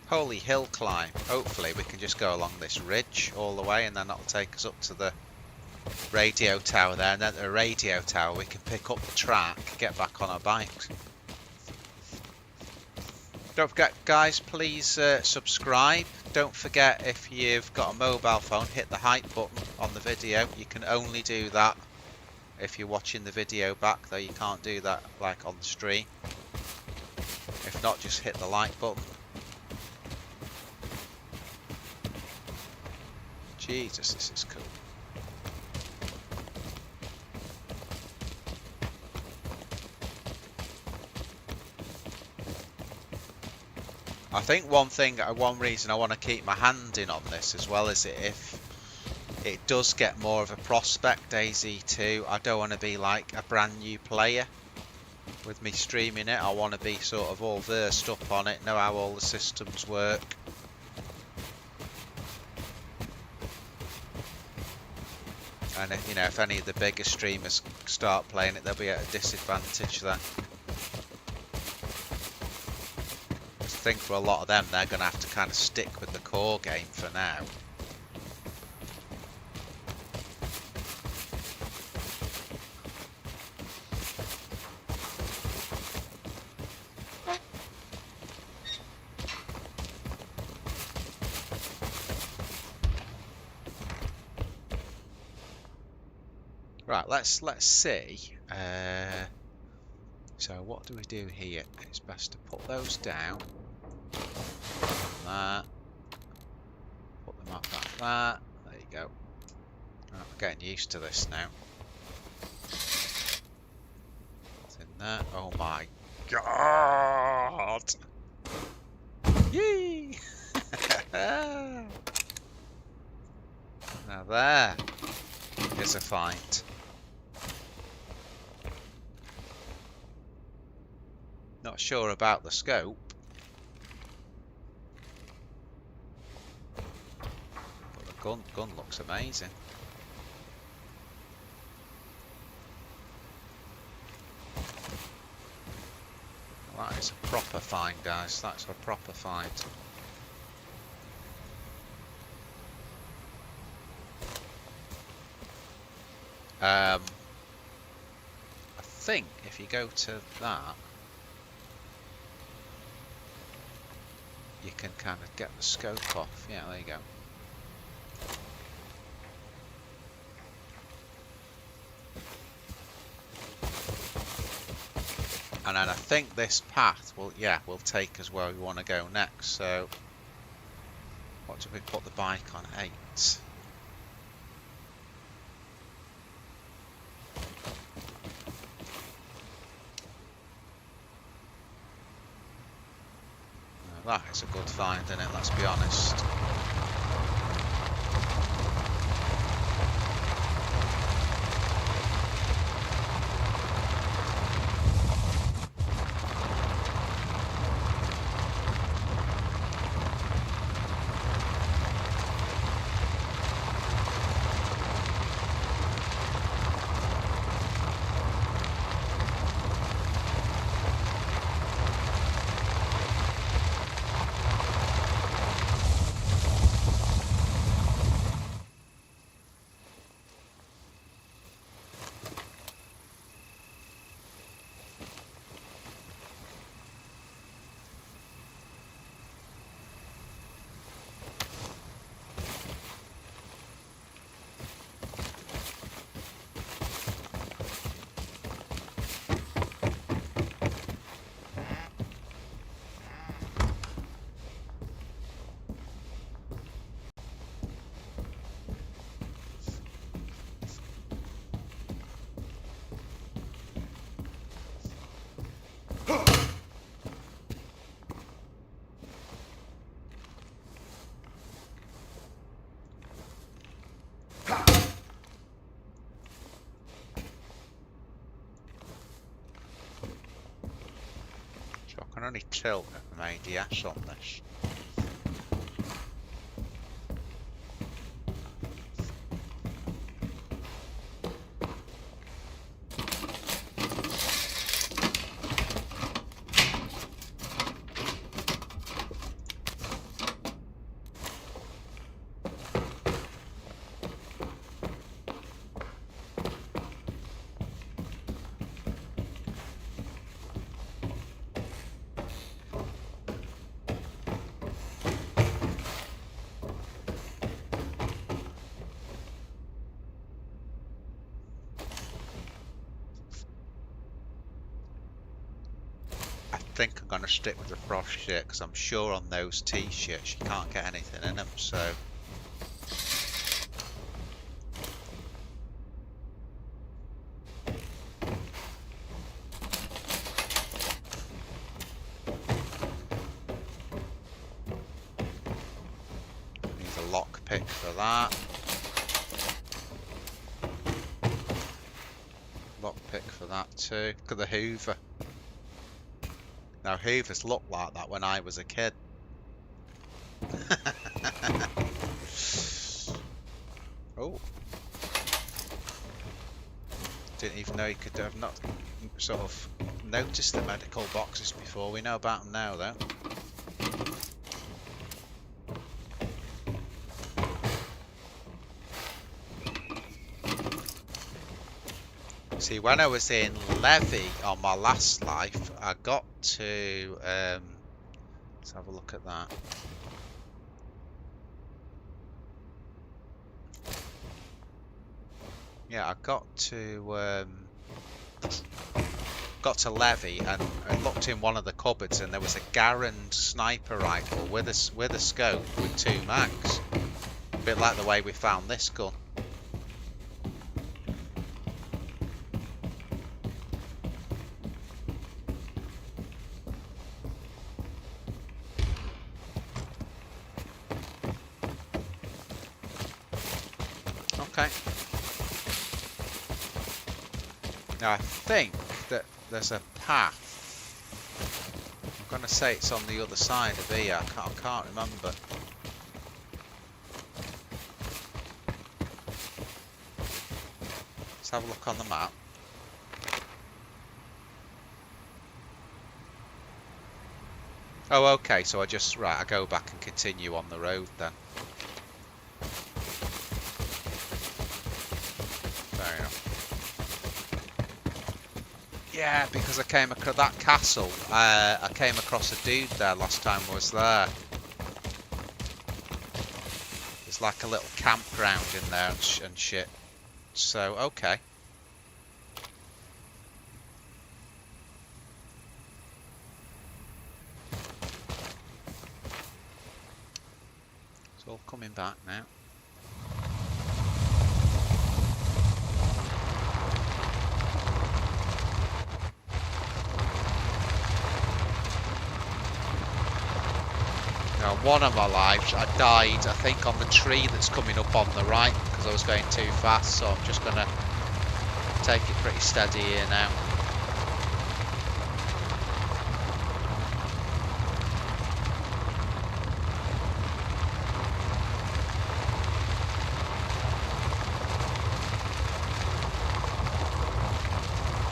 Holy hill climb. Hopefully we can just go along this ridge all the way and then that'll take us up to the radio tower there, and then at the radio tower we can pick up the track, get back on our bikes. Don't forget, guys, please subscribe. Don't forget, if you've got a mobile phone, hit the hype button on the video. You can only do that if you're watching the video back, though you can't do that like on the stream. If not, just hit the like button. Jesus, this is cool. I think one reason I want to keep my hand in on this as well is if it does get more of a prospect, DayZ 2, I don't want to be like a brand new player with me streaming it. I want to be sort of all versed up on it, know how all the systems work. And if, if any of the bigger streamers start playing it, they'll be at a disadvantage then. I think for a lot of them, they're going to have to kind of stick with the core game for now. Right, let's see. So what do we do here? It's best to put those down. That. Put them up like that. There you go. Right, we're getting used to this now. What's in there? Oh my god! Yee! Now there is a find. Not sure about the scope. Gun looks amazing. That is a proper find, guys. That's a proper find. I think if you go to that, you can kind of get the scope off. Yeah, there you go. And then I think this path will take us where we want to go next. So what did we put the bike on? 8. That is a good find, isn't it? Let's be honest. I can only tilt at my ADS on this. I think I'm going to stick with the Freshie because I'm sure on those t-shirts you can't get anything in them, so need a lockpick for that. Lockpick for that too. Look at the Hoover. Now Hoovers looked like that when I was a kid. Oh. Didn't even know you could have not sort of noticed the medical boxes before. We know about them now though. See, when I was in Levy on my last life, I got to, let's have a look at that. Yeah, I got to Levy and looked in one of the cupboards, and there was a Garand sniper rifle with a scope with 2 mags, a bit like the way we found this gun. Okay. Now I think that there's a path. I'm going to say it's on the other side of here. I can't remember. Let's have a look on the map. Oh, okay, so I go back and continue on the road then. Fair enough. Yeah, because I came across that castle. I came across a dude there last time I was there. There's like a little campground in there and shit. So, okay. It's all coming back now. Now, one of my lives, I died, I think, on the tree that's coming up on the right because I was going too fast, so I'm just going to take it pretty steady here now.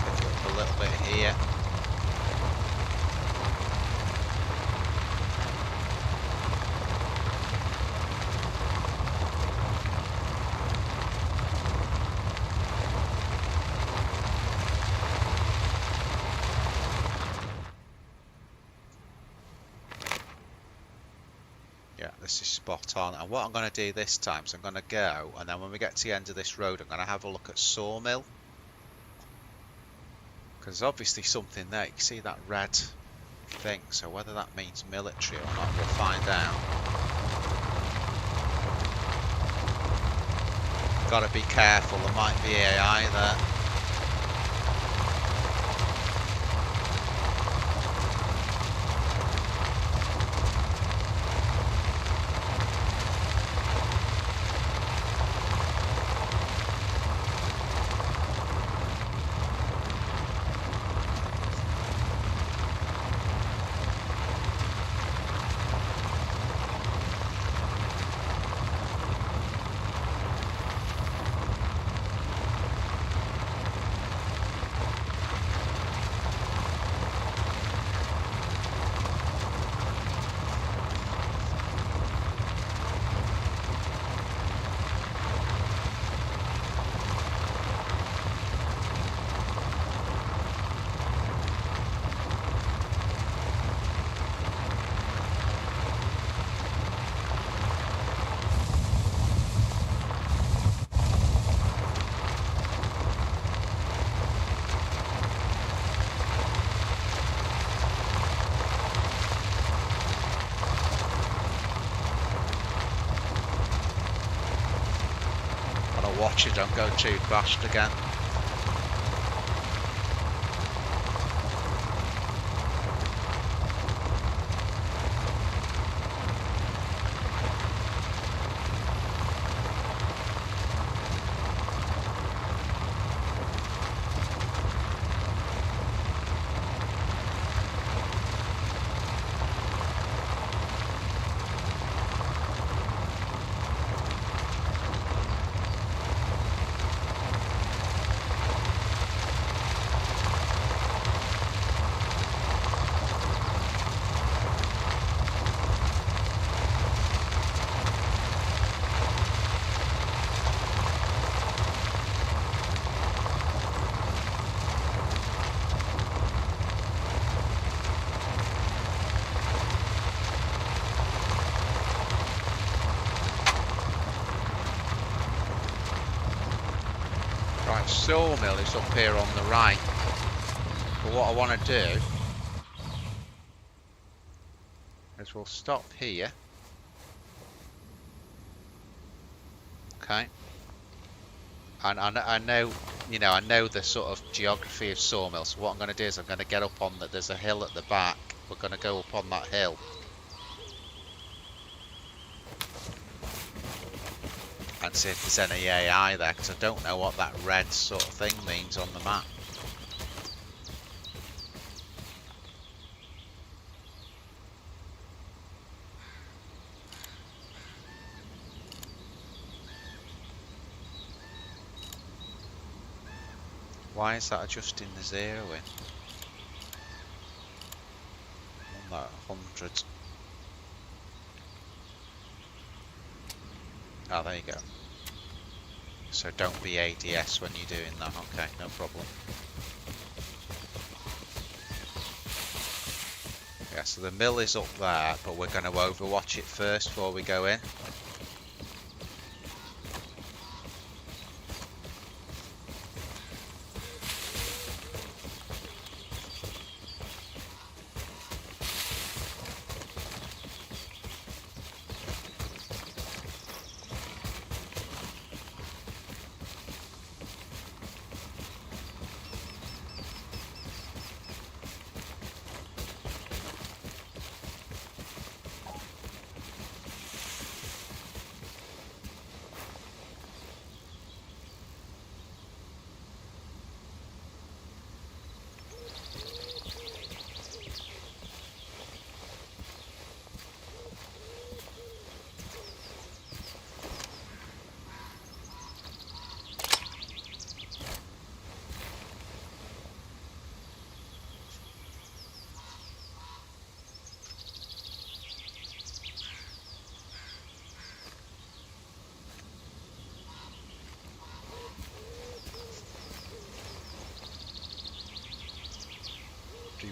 Pick it up a little bit here. Yeah, this is spot on. And what I'm going to do this time is I'm going to go, and then when we get to the end of this road, I'm going to have a look at Sawmill. Because there's obviously something there. You can see that red thing. So whether that means military or not, we'll find out. Got to be careful. There might be AI there. Watch it, don't go too fast again. Right, Sawmill is up here on the right. But what I want to do is we'll stop here. Okay. And I know, you know, I know the sort of geography of Sawmill. So what I'm going to do is I'm going to get up on that. There's a hill at the back. We're going to go up on that hill. And see if there's any AI there, because I don't know what that red sort of thing means on the map. Why is that adjusting the zero in? On that 100. Oh, there you go. So don't be ADS when you're doing that. Okay, no problem. Yeah, so the mill is up there, but we're going to overwatch it first before we go in.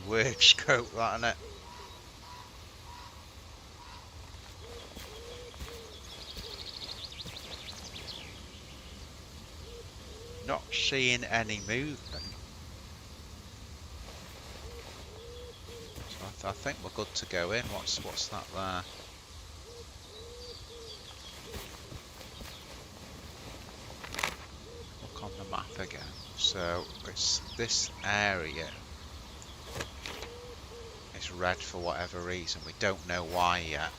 Word scope that, innit? Not seeing any movement. So I think we're good to go in. What's that there? Look on the map again. So it's this area. It's red for whatever reason. We don't know why yet.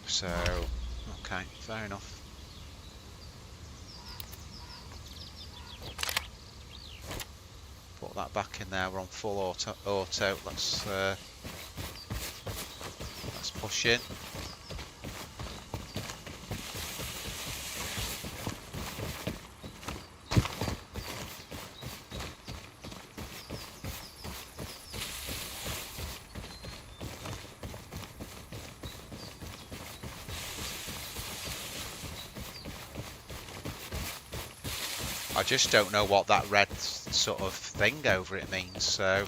So, okay, fair enough. Put that back in there. We're on full auto. Let's push in. I just don't know what that red sort of thing over it means, so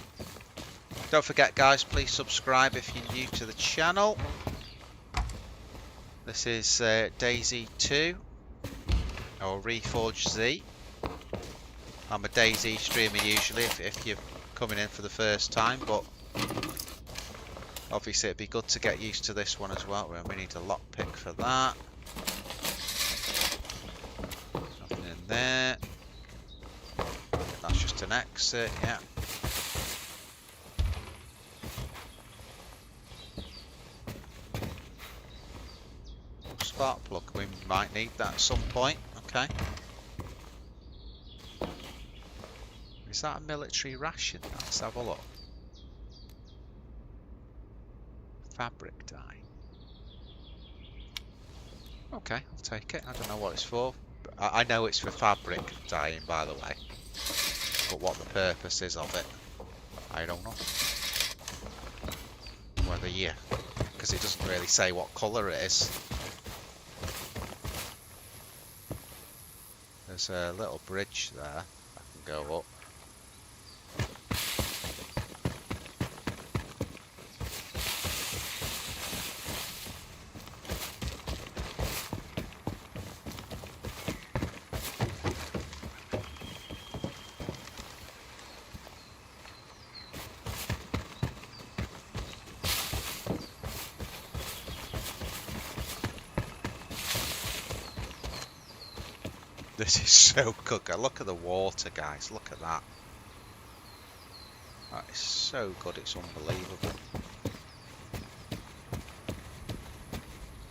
don't forget guys, please subscribe if you're new to the channel. This is DayZ 2 or ReforgedZ. I'm a DayZ streamer usually if you're coming in for the first time, but obviously it'd be good to get used to this one as well. We need a lockpick for that. Nothing in there. That's just an exit, yeah. Spark plug, we might need that at some point, okay. Is that a military ration? Let's have a look. Fabric dye. Okay, I'll take it. I don't know what it's for. I know it's for fabric dyeing, by the way. But what the purpose is of it, I don't know. Whether because it doesn't really say what colour it is. There's a little bridge there. I can go up. This is so good. Look at the water, guys. Look at that. That is so good. It's unbelievable.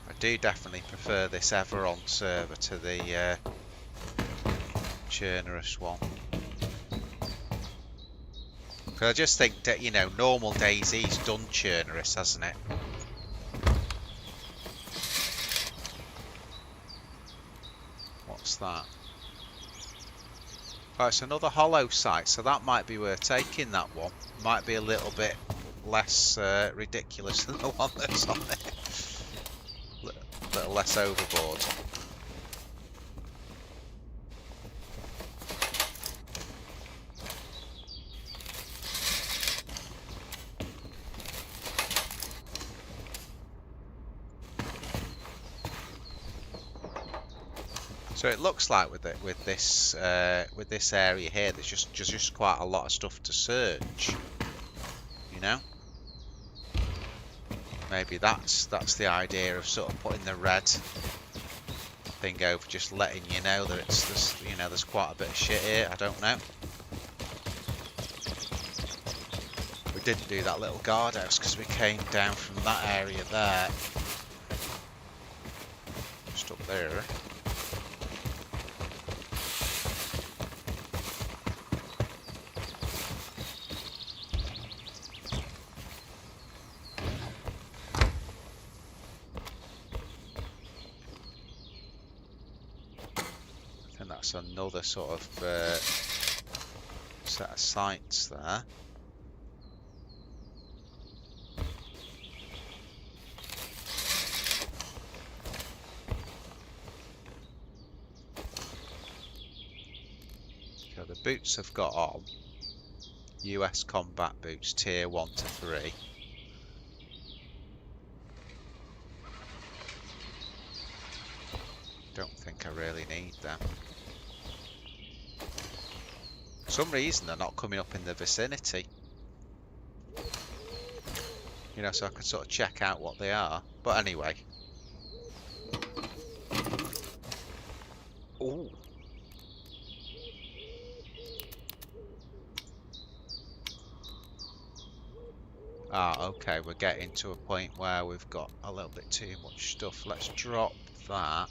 I do definitely prefer this Everon server to the Chernarus one. Because I just think that, you know, normal DayZ's done Chernarus, hasn't it? What's that? Oh, it's another hollow site, so that might be worth taking. That one might be a little bit less ridiculous than the one that's on it. A little less overboard. So it looks like with this area here, there's just quite a lot of stuff to search. You know, maybe that's the idea of sort of putting the red thing over, just letting you know that there's quite a bit of shit here. I don't know. We didn't do that little guardhouse because we came down from that area there, just up there. That's another sort of set of sights there. So the boots have got on US combat boots tier 1 to 3. Don't think I really need them. For some reason they're not coming up in the vicinity. You know, so I can sort of check out what they are. But anyway. Ooh. Ah, okay, we're getting to a point where we've got a little bit too much stuff. Let's drop that.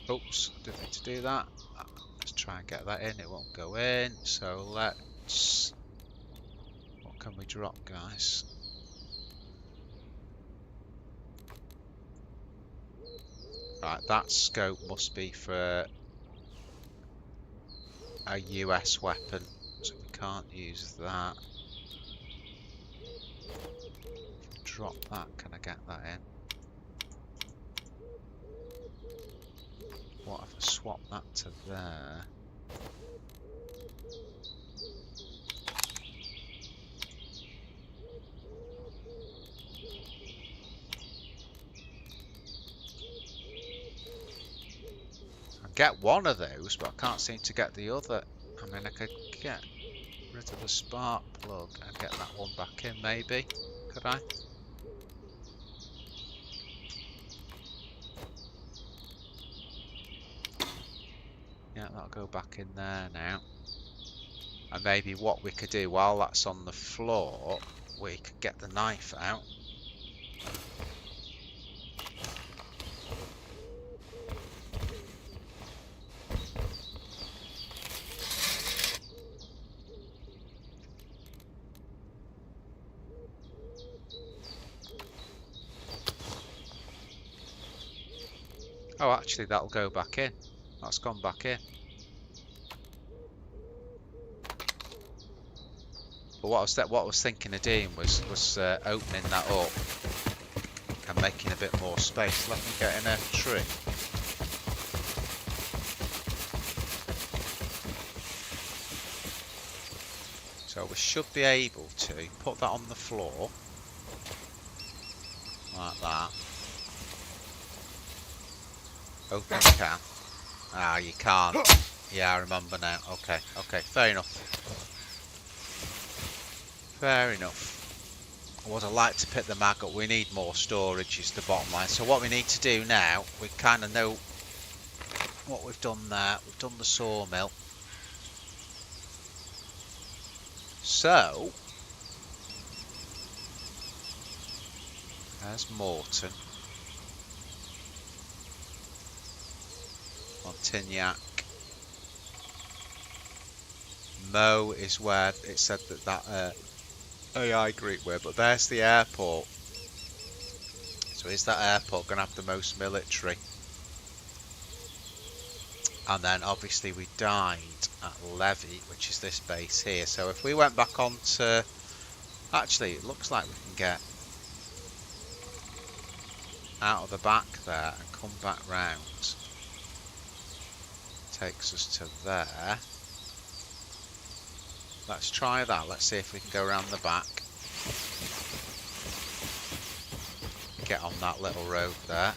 Oops, didn't mean to do that. Let's try and get that in. It won't go in. So let's... What can we drop, guys? Right, that scope must be for a US weapon. So we can't use that. Drop that. Can I get that in? What if I swap that to there? I get one of those, but I can't seem to get the other. I mean, I could get rid of the spark plug and get that one back in, maybe. Could I? Yeah, that'll go back in there now. And maybe what we could do while that's on the floor, we could get the knife out. Oh, actually, that'll go back in. That's gone back in. But what I was thinking of doing was opening that up and making a bit more space. Let me get in a tree. So we should be able to put that on the floor like that. Open the can. Ah, you can't. Yeah, I remember now. Okay, okay, fair enough. Fair enough. Would I like to pick the mag up? We need more storage is the bottom line. So what we need to do now, we kind of know what we've done there. We've done the sawmill. So, there's Morton. Montignac. Mo is where it said that AI group were, but there's the airport. So is that airport going to have the most military? And then obviously we died at Levy, which is this base here. So if we went back onto... Actually, it looks like we can get out of the back there and come back round. Takes us to there. Let's try that. Let's see if we can go around the back. Get on that little road there.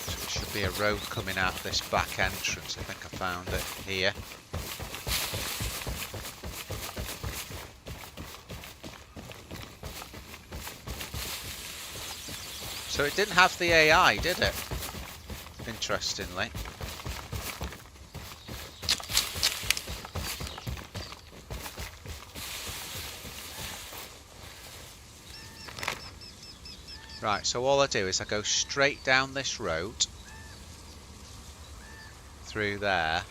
So it should be a road coming out of this back entrance. I think I found it here. So it didn't have the AI, did it? Interestingly. Right, so all I do is I go straight down this road. Through there.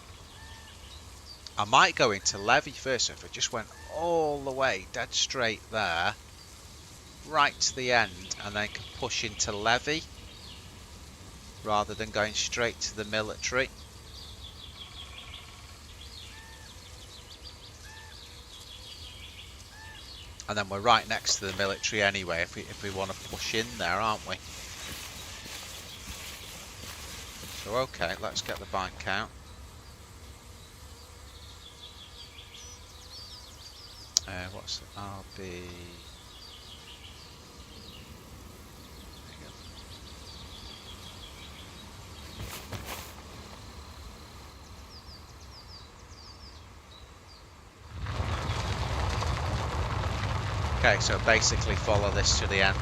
I might go into Levy first, so if I just went all the way, dead straight there. Right to the end, and then can push into Levy rather than going straight to the military. And then we're right next to the military anyway if we want to push in there, aren't we? So okay, let's get the bike out. What's it? RB... Okay, so basically follow this to the end.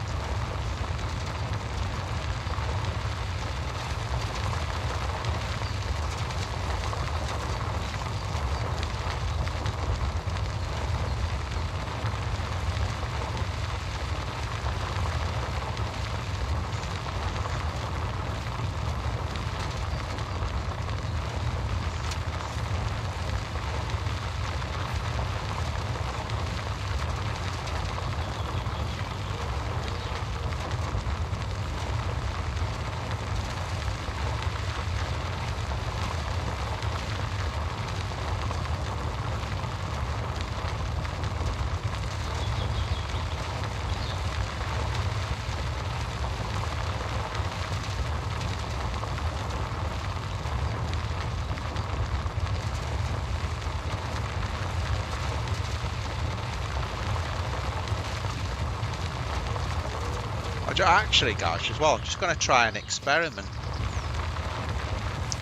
Actually, guys, as well, I'm just going to try an experiment.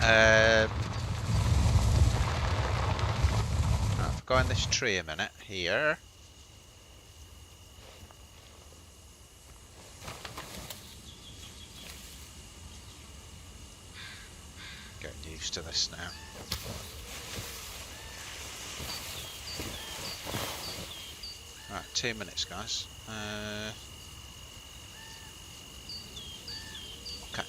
Right, if I go in this tree a minute, here. Getting used to this now. Right, 2 minutes, guys. Okay.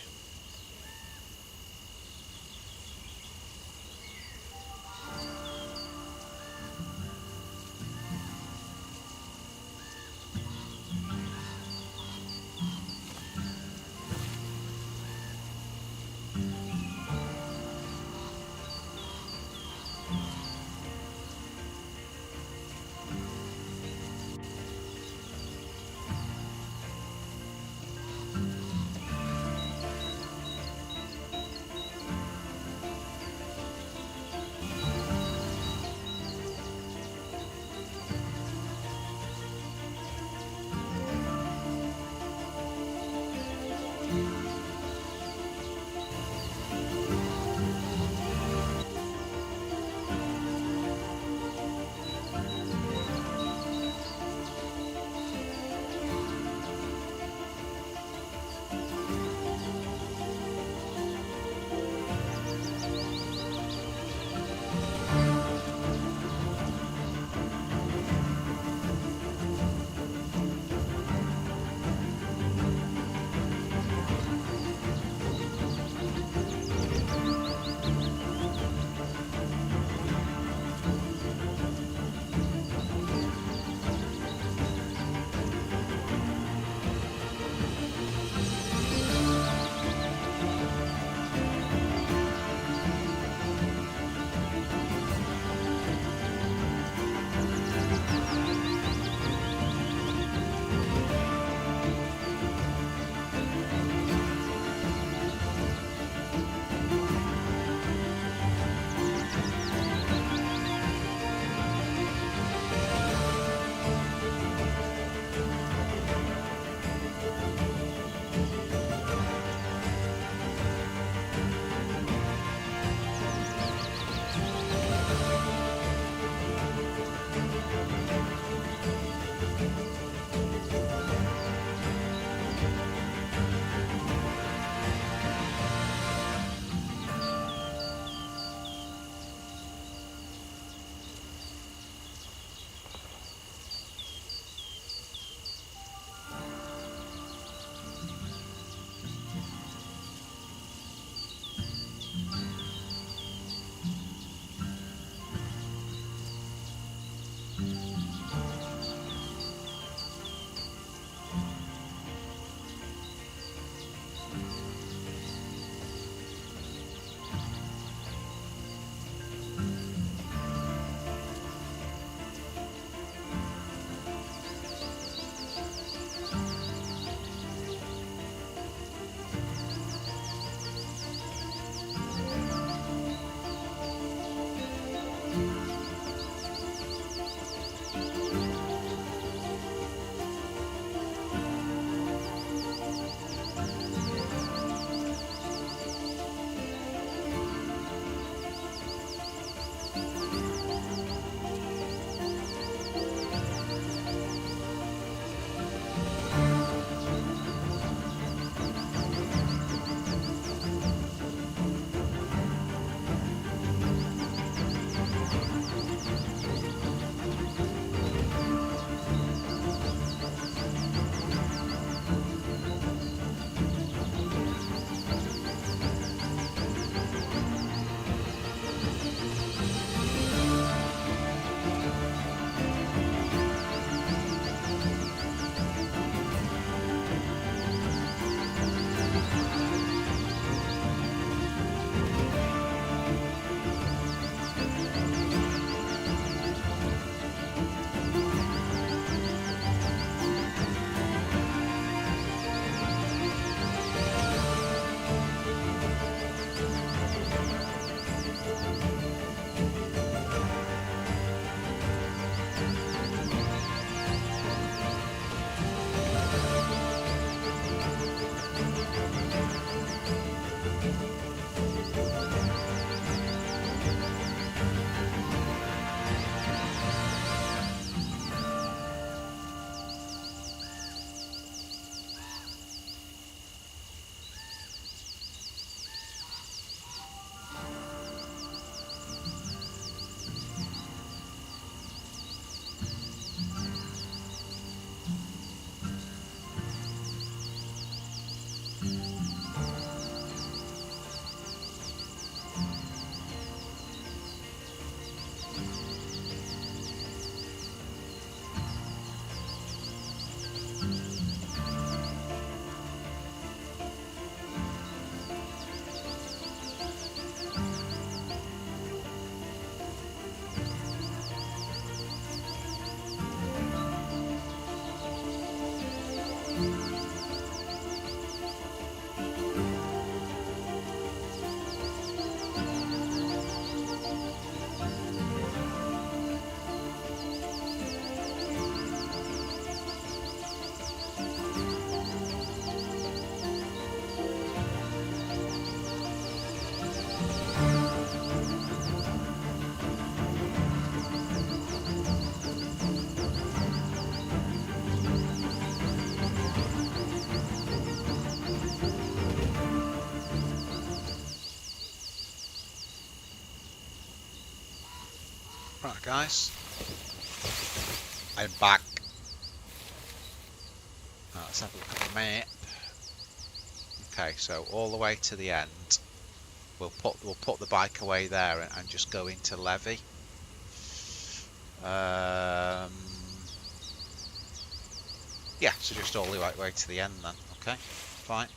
Right, guys. I'm back. Right, let's have a look at the map. Okay, so all the way to the end. We'll put the bike away there and just go into Levy. Yeah, so just all the way to the end then. Okay, fine.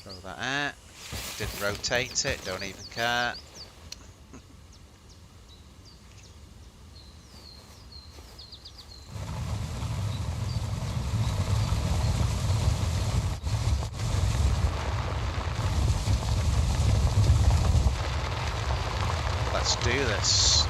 Throw that out. Didn't rotate it, don't even care. Let's do this.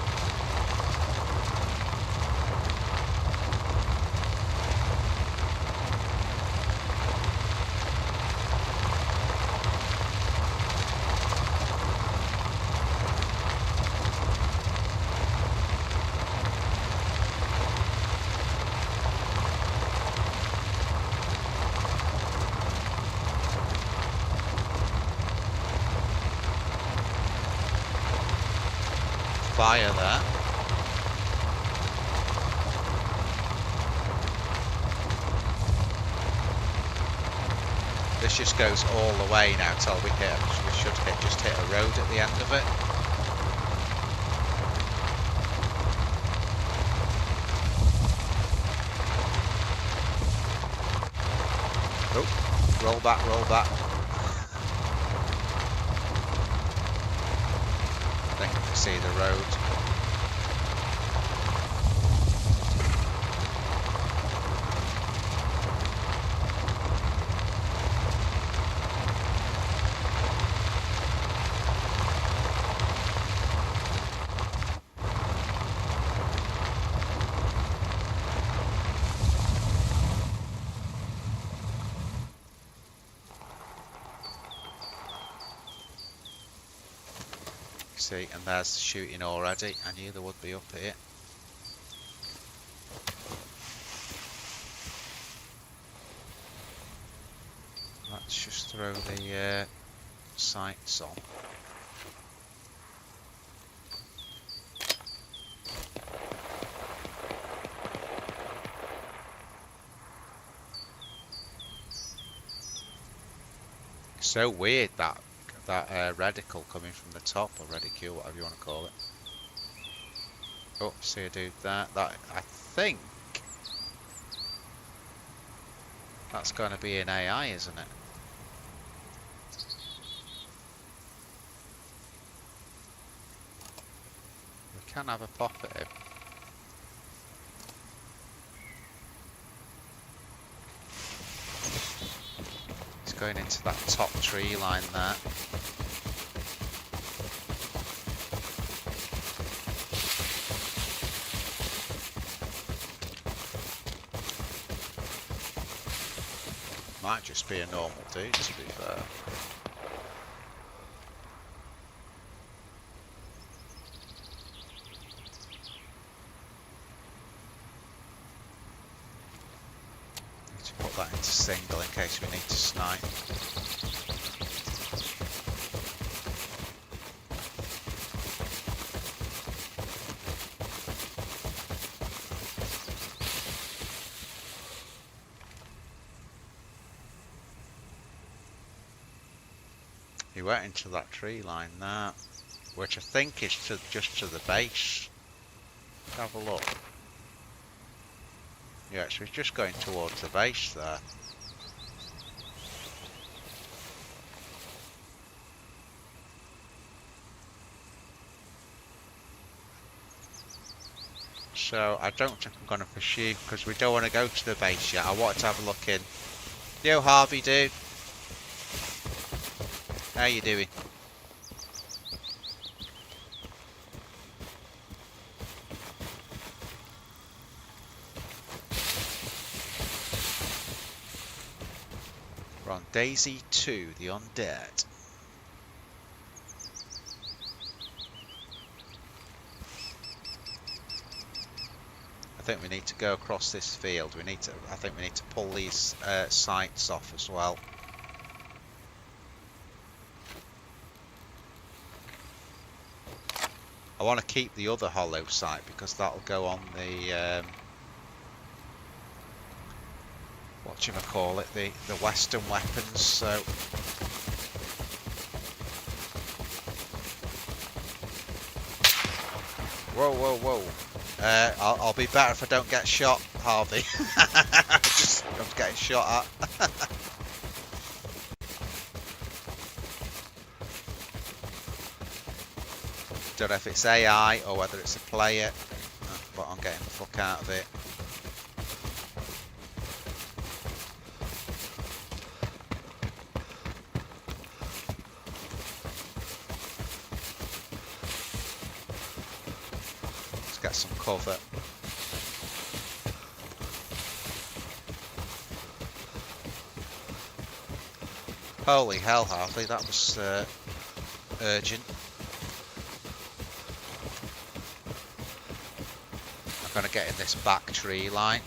Fire there. This just goes all the way now till we should just hit a road at the end of it. Oh, roll back, roll back. I think I can see the road. See, and there's the shooting already. I knew there would be up here. Let's just throw the sights on. So weird that reticle coming from the top, or reticule, whatever you want to call it. Oh, see a dude there. That I think that's going to be an AI, isn't it? We can have a pop at him. He's going into that top tree line there. Might just be a normal dude, to be fair. Need to put that into single in case we need to snipe. He went into that tree line there, which I think is just to the base. Let's have a look. Yeah, so he's just going towards the base there. So I don't think I'm going to pursue because we don't want to go to the base yet. I wanted to have a look in. Yo, Harvey, dude. How you doing? We're on DayZ 2, the Undead. I think we need to go across this field. I think we need to pull these sights off as well. I want to keep the other hollow sight because that'll go on the whatchamacallit, the Western weapons. So whoa, whoa, whoa! I'll be better if I don't get shot, Harvey. I'm getting shot at. Don't know if it's AI or whether it's a player, but I'm getting the fuck out of it. Let's get some cover. Holy hell, Harvey, that was urgent. I'm going to get in this back tree line.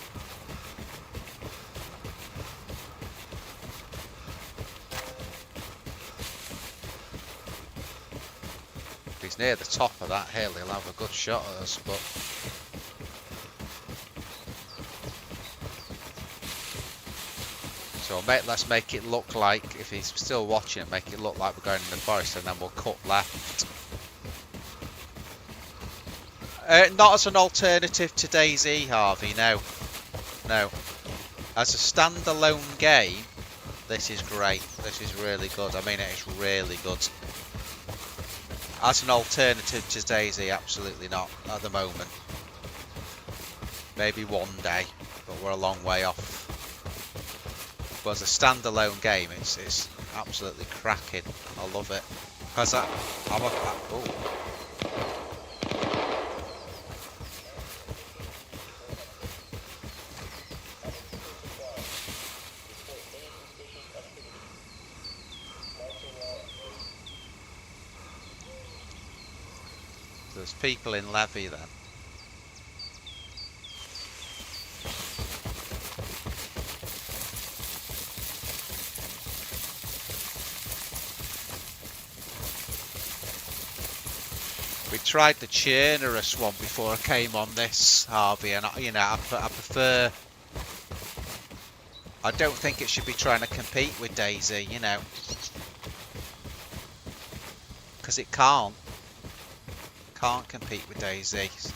If he's near the top of that hill, he'll have a good shot at us, but so let's make it look like, if he's still watching, make it look like we're going in the forest, and then we'll cut left. Not as an alternative to DayZ, Harvey, no. No. As a standalone game, this is great. This is really good. I mean, it is really good. As an alternative to DayZ, absolutely not at the moment. Maybe one day, but we're a long way off. But as a standalone game, it's absolutely cracking. I love it. Because I'm a... Oh. There's people in Levy then. We tried the Chernarus one before I came on this, Harvey, and I prefer. I don't think it should be trying to compete with DayZ, because it can't compete with DayZ.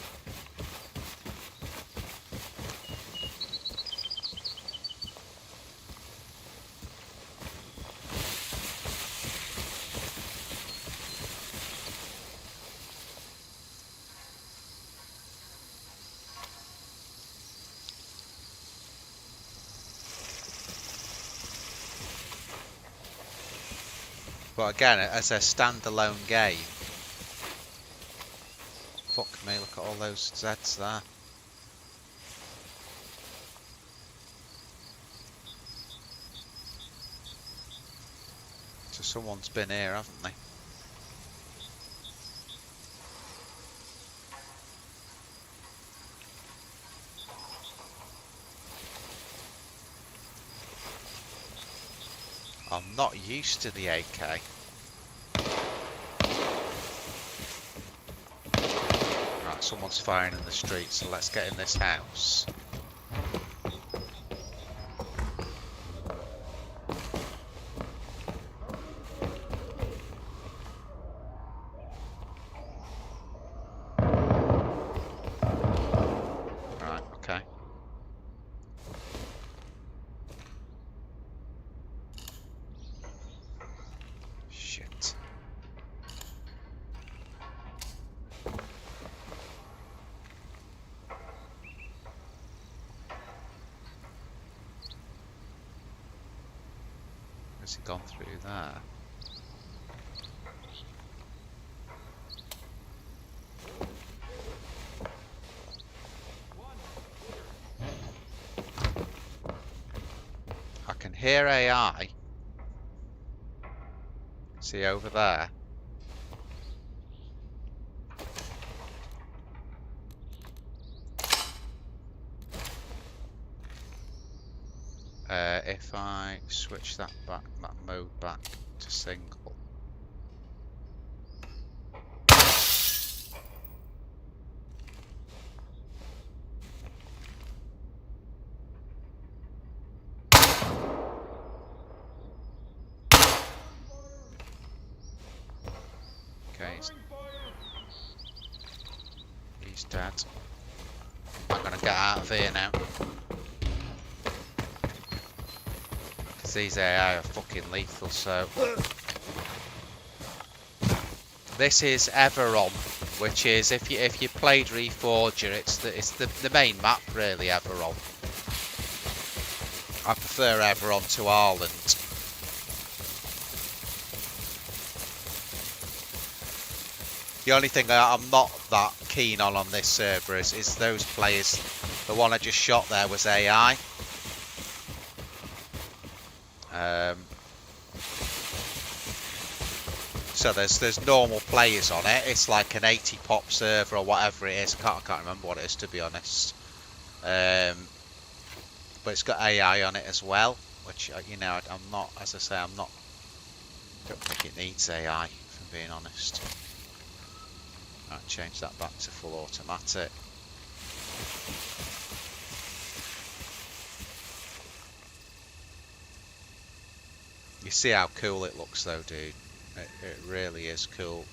But again, as a standalone game, fuck me, look at all those Zeds there. So someone's been here, haven't they? I'm not used to the AK. Right, someone's firing in the street, so let's get in this house. Right, okay. Shit. Has he gone through there? I can hear AI. See over there? If I switch that mode back to single. Okay, he's dead. I'm gonna get out of here now. Because these AI are fucking lethal, so... This is Everon, which is, if you played Reforger, it's the main map really, Everon. I prefer Everon to Ireland. The only thing I'm not that keen on this server is those players. The one I just shot there was AI. So there's normal players on it. It's like an 80 pop server or whatever it is. I can't remember what it is, to be honest. But it's got AI on it as well, which you know, I'm not. As I say, I'm not. Don't think it needs AI, if I'm being honest. I'll change that back to full automatic. You see how cool it looks though, dude. It really is cool.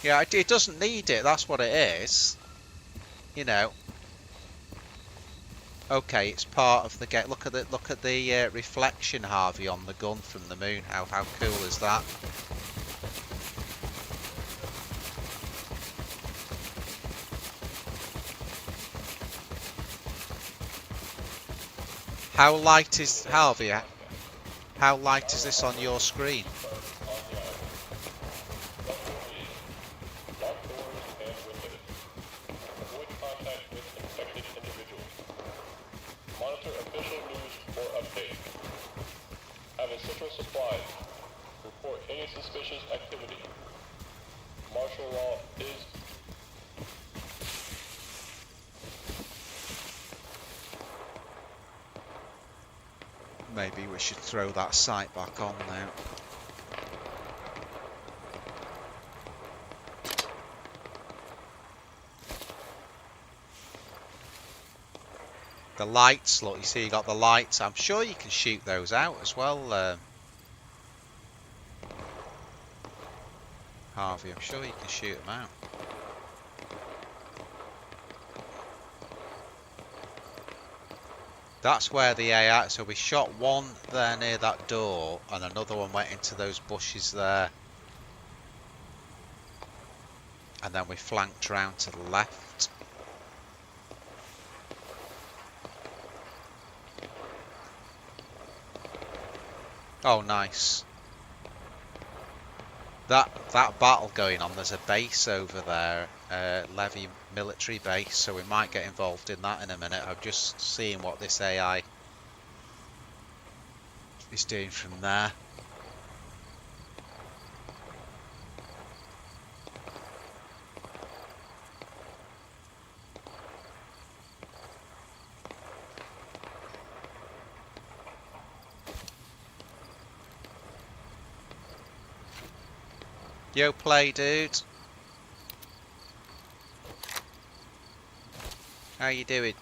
Yeah, it doesn't need it. That's what it is. You know. Okay, it's part of the game. Look at the reflection, Harvey, on the gun from the moon. How cool is that? How light is Harvey? How light is this on your screen? Monitor official news for update. Have essential supplies. Report any suspicious activity. Martial law is... Maybe we should throw that sight back on now. The lights, look, you see you got the lights. I'm sure you can shoot those out as well, Harvey. I'm sure you can shoot them out. That's where the AI, so we shot one there near that door and another one went into those bushes there. And then we flanked round to the left. Oh, nice. That battle going on, there's a base over there, Levy military base, so we might get involved in that in a minute. I'm just seeing what this AI is doing from there. Yo, play, dude. How you doing?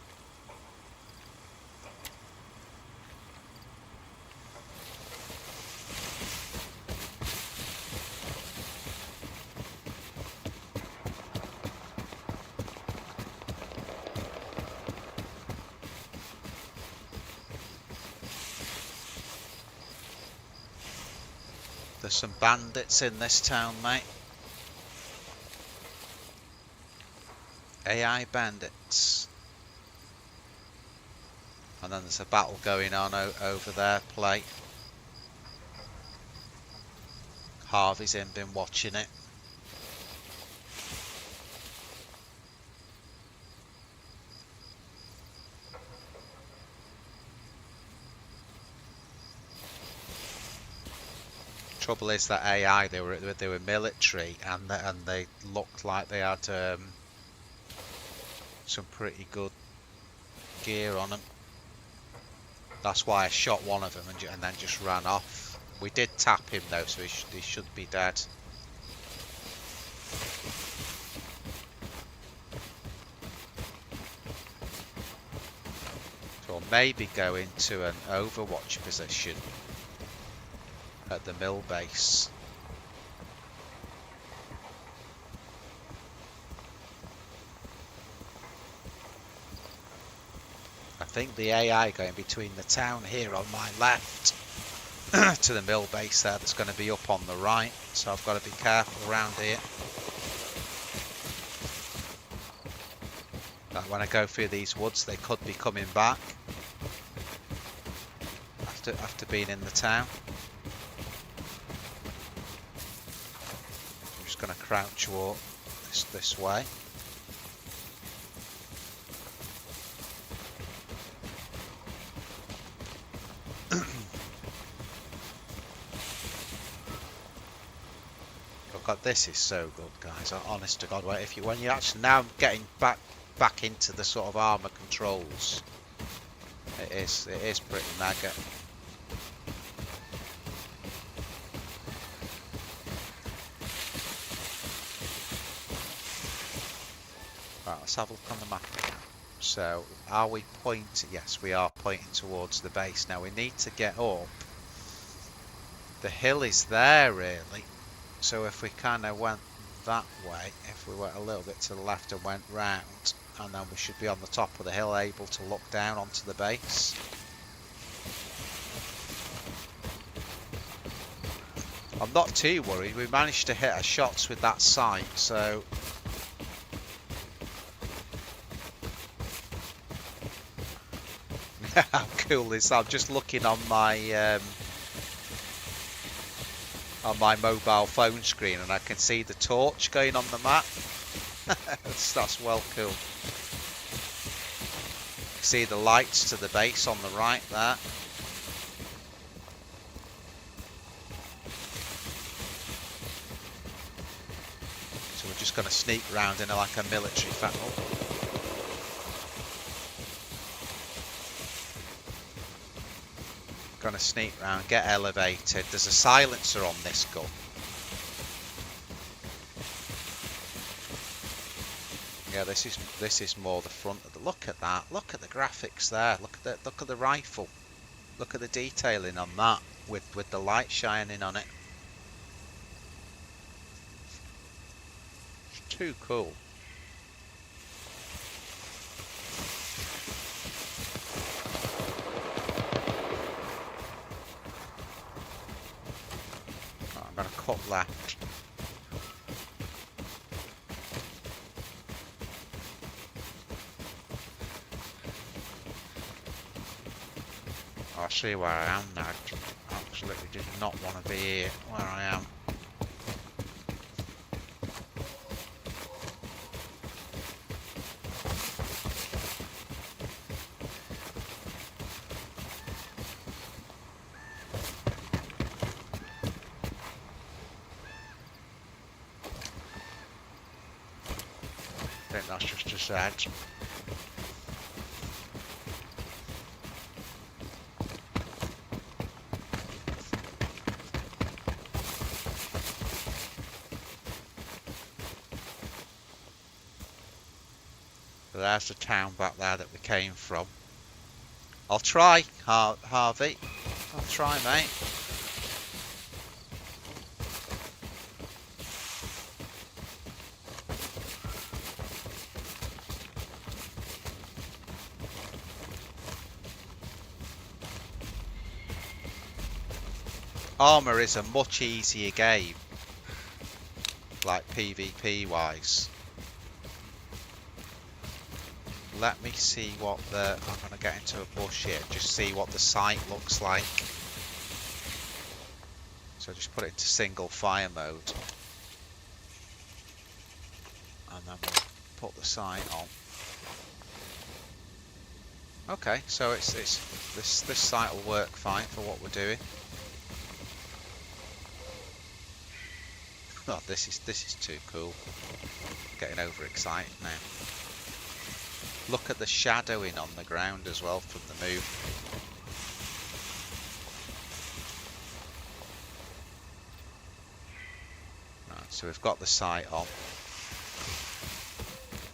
There's some bandits in this town, mate. AI bandits. And then there's a battle going on over there, play. Harvey's been watching it. Trouble is that AI, they were military and they looked like they had some pretty good gear on them. That's why I shot one of them and then just ran off. We did tap him though, so he should be dead. maybe go into an overwatch position at the mill base. I think the AI going between the town here on my left to the mill base there that's going to be up on the right, so I've got to be careful around here. Like when I go through these woods, they could be coming back after being in the town. I'm just going to crouch walk this way. God, this is so good, guys. Honest to God, when you actually now getting back into the sort of armor controls, it is pretty mega. Right, let's have a look on the map again. So, are we pointing? Yes, we are pointing towards the base. Now we need to get up. The hill is there, really. So if we kind of went that way, if we went a little bit to the left and went round, and then we should be on the top of the hill, able to look down onto the base. I'm not too worried. We managed to hit our shots with that sight, so how cool is that? I'm just looking on my mobile phone screen, and I can see the torch going on the map. that's well cool. See the lights to the base on the right there. So we're just going to sneak round in like a military battle. Gonna sneak round, get elevated. There's a silencer on this gun. Yeah, this is more the front of the. Look at that. Look at the graphics there. Look at the rifle. Look at the detailing on that with the light shining on it. It's too cool. I'm going to cut left. I see where I am now. I absolutely did not want to be here where I am. I think that's just a set. So there's the town back there that we came from. I'll try, Harvey. I'll try, mate. Armour is a much easier game, like PvP wise. Let me see what I'm going to get into a bush here, just see what the sight looks like. So just put it into single fire mode. And then we'll put the sight on. Okay, so this sight will work fine for what we're doing. Oh, this is too cool. Getting overexcited now. Look at the shadowing on the ground as well from the move. Right, so we've got the sight on.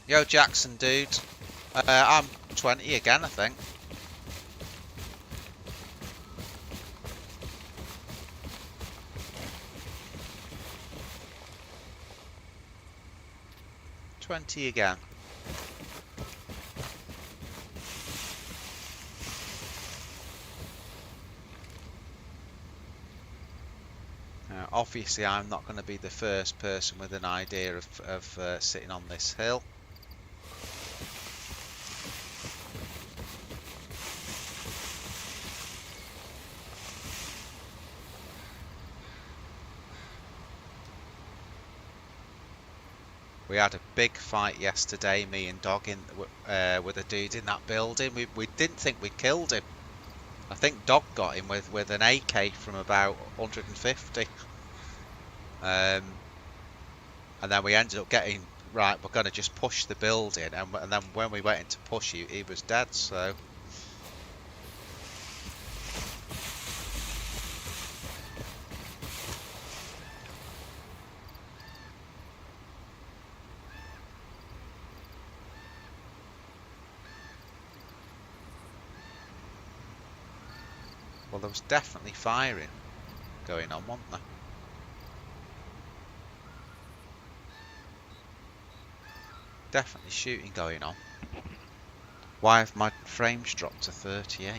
Yo, Jackson, dude. I'm 20 again, I think. 20 again. Now, obviously, I'm not going to be the first person with an idea of sitting on this hill. We had a big fight yesterday, me and Dog, with a dude in that building. We didn't think we killed him. I think Dog got him with an AK from about 150. And then we ended up getting, right, we're going to just push the building. And then when we went in to push, he was dead, so... Well, there was definitely firing going on, wasn't there? Definitely shooting going on. Why have my frames dropped to 38?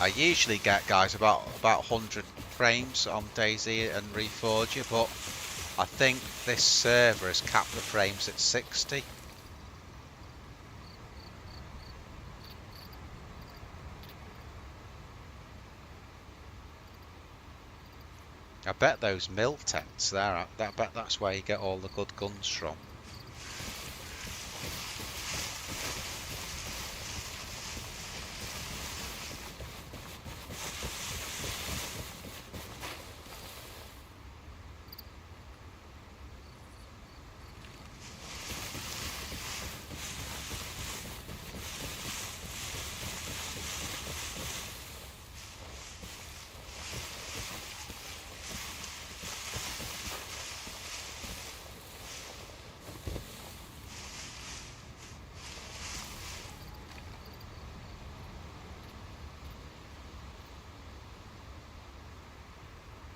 I usually get, guys, about 100 frames on DayZ and Reforger, but I think this server has capped the frames at 60. I bet those mill tents there, I bet that's where you get all the good guns from.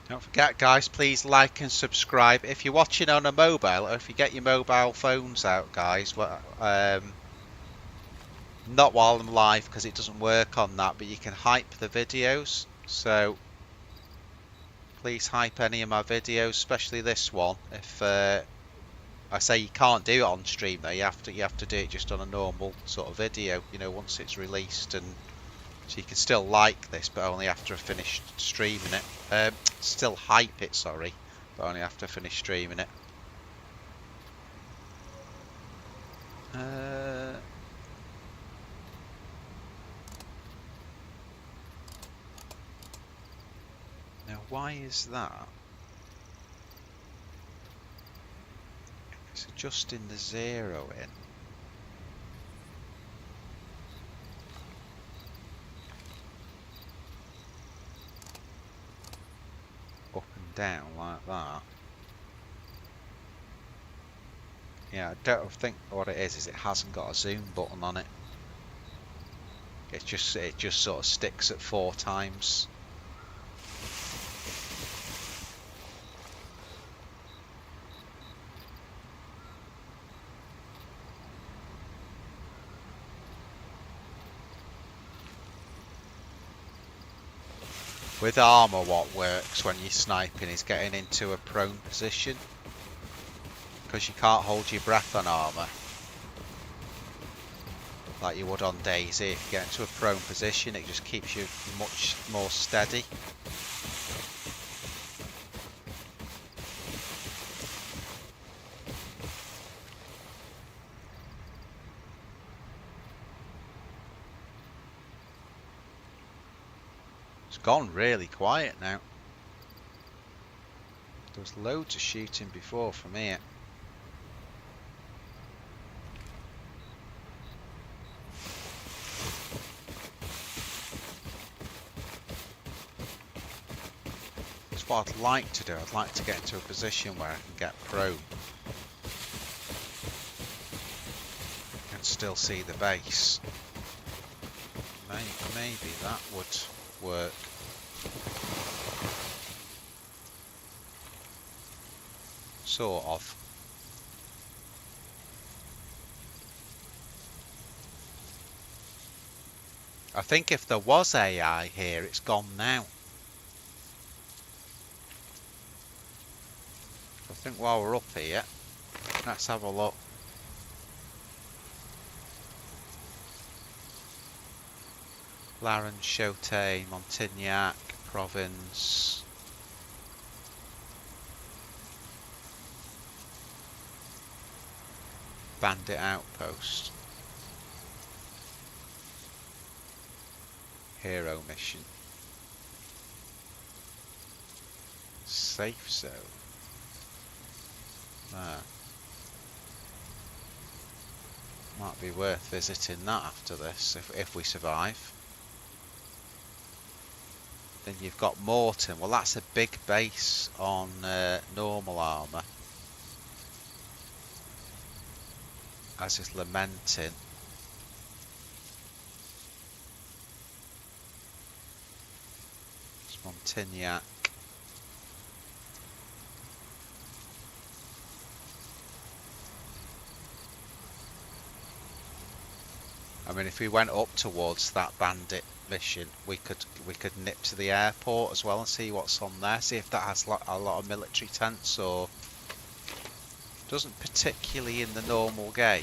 Don't forget, guys, please like and subscribe. If you're watching on a mobile, or if you get your mobile phones out, guys, not while I'm live because it doesn't work on that, but you can hype the videos. So please hype any of my videos, especially this one. If I say you can't do it on stream, though, you have to do it just on a normal sort of video. You know, once it's released, and so you can still like this, but only after I've finished streaming it. Still hype it, sorry, but only after I finish streaming it. Now, why is that? It's adjusting the zero in. Up and down like that. Yeah, I don't think what it is it hasn't got a zoom button on it. It just sort of sticks at 4 times. With armour, what works when you're sniping is getting into a prone position, because you can't hold your breath on armour like you would on DayZ. If you get into a prone position, it just keeps you much more steady. It's gone really quiet now. There was loads of shooting before from here. That's what I'd like to do. I'd like to get into a position where I can get prone and still see the base. Maybe that would work. Sort of. I think if there was AI here, it's gone now. I think while we're up here, let's have a look. Larens, Chotet, Montignac, Provence. Bandit Outpost. Hero mission. Safe zone. Ah. Might be worth visiting that after this, if we survive. Then you've got Morton. Well, that's a big base on normal armour. As is Lamentin. It's Montignac. I mean, if we went up towards that bandit mission, we could nip to the airport as well and see what's on there. See if that has a lot of military tents, or doesn't particularly in the normal game.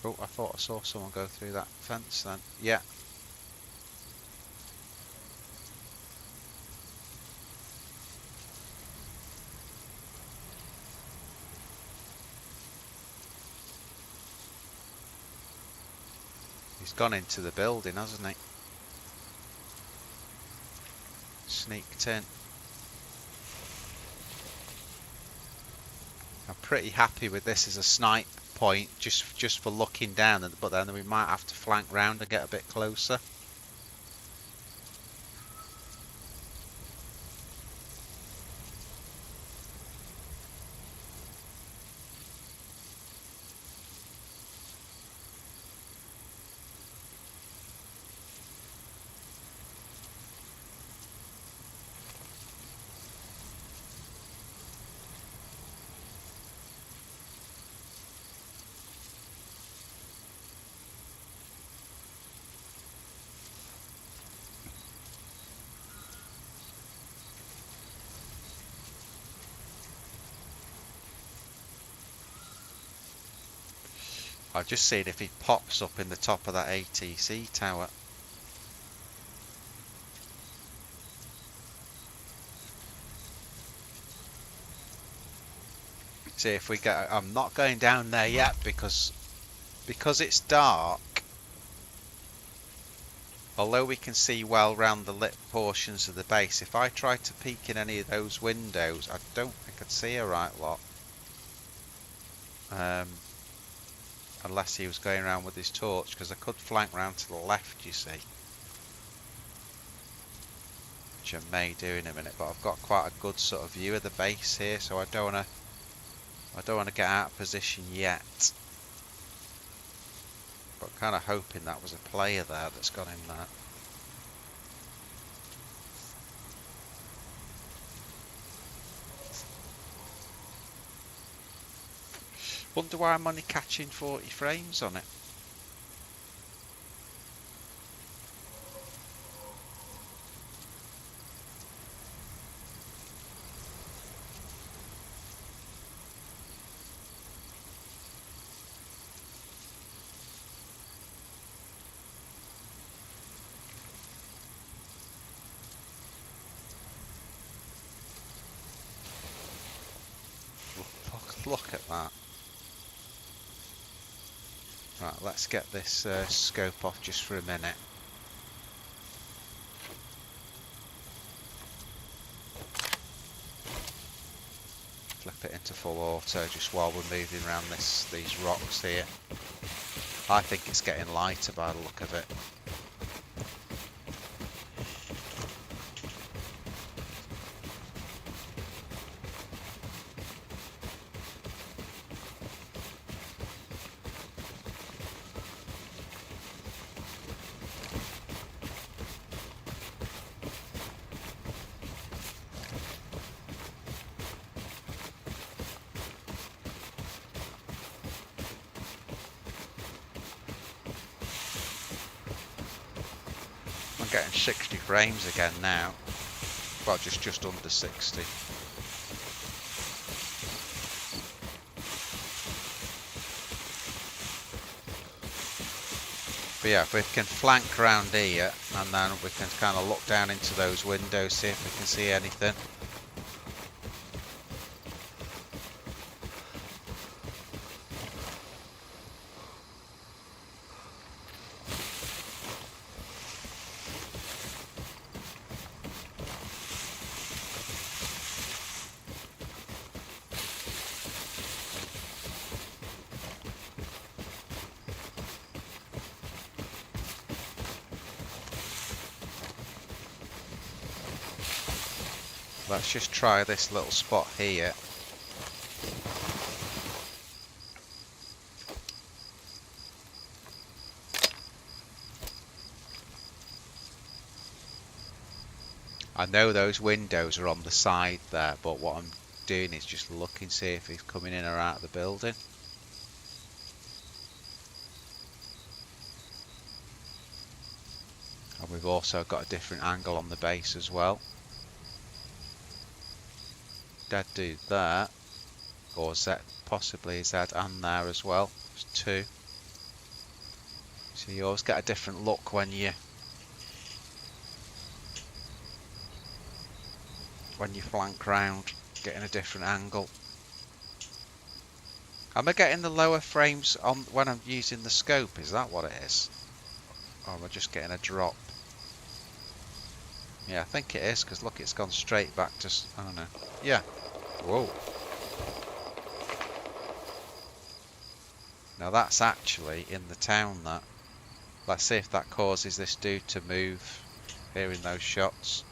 Oh, I thought I saw someone go through that fence then. Yeah. He's gone into the building, hasn't he? Sneaked in. I'm pretty happy with this as a snipe point, just for looking down, but then we might have to flank round and get a bit closer. I've just seen if he pops up in the top of that ATC tower. See if we get. I'm not going down there yet because it's dark. Although we can see well round the lit portions of the base, if I try to peek in any of those windows, I don't think I'd see a right lot. Unless he was going around with his torch, because I could flank round to the left, you see. Which I may do in a minute, but I've got quite a good sort of view of the base here, so I don't want to get out of position yet. But I'm kind of hoping that was a player there that's gone in there. Wonder why I'm only catching 40 frames on it. Look at that. Right, let's get this scope off just for a minute. Flip it into full auto just while we're moving around these rocks here. I think it's getting lighter by the look of it. getting 60 frames again now. Well, just under 60. But yeah, if we can flank around here, and then we can kind of look down into those windows, see if we can see anything. Let's just try this little spot here. I know those windows are on the side there, but what I'm doing is just looking, see if he's coming in or out of the building. And we've also got a different angle on the base as well. Dead dude there, or Z, possibly Z and there as well. There's two. So you always get a different look when you flank round, getting a different angle. Am I getting the lower frames on when I'm using the scope? Is that what it is? Or am I just getting a drop? Yeah, I think it is, because look, it's gone straight back to, I don't know. Yeah. Whoa. Now that's actually in the town, that. Let's see if that causes this dude to move, hearing those shots.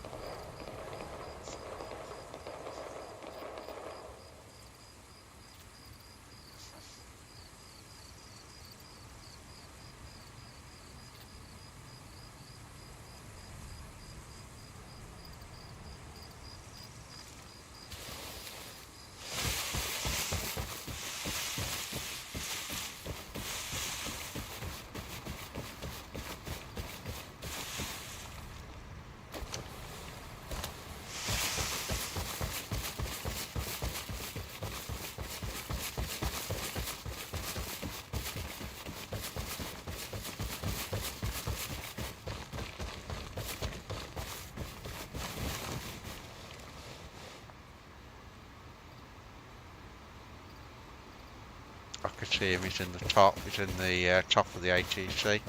I could see him, he's in the top, he's in the top of the ATC.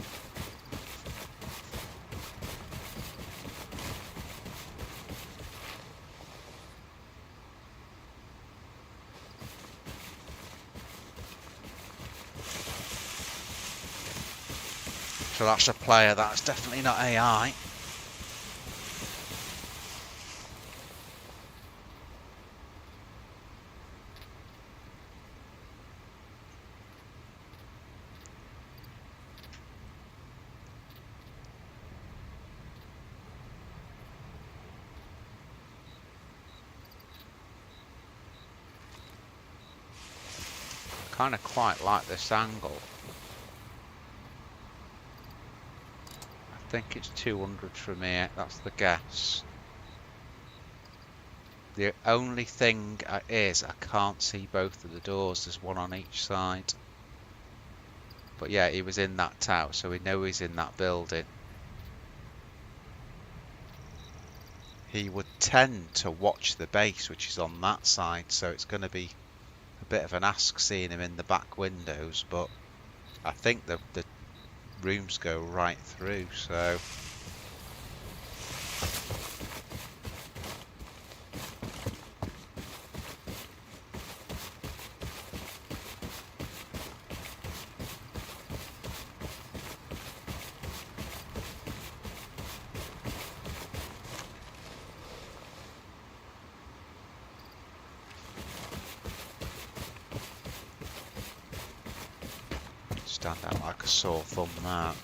So that's a player, that's definitely not AI. Kind of quite like this angle. I think it's 200 from here, that's the guess. The only thing is I can't see both of the doors, there's one on each side. But yeah, he was in that tower, so we know he's in that building. He would tend to watch the base, which is on that side, so it's going to be a bit of an ask seeing him in the back windows, but I think the rooms go right through, so stand out like a sore thumb that.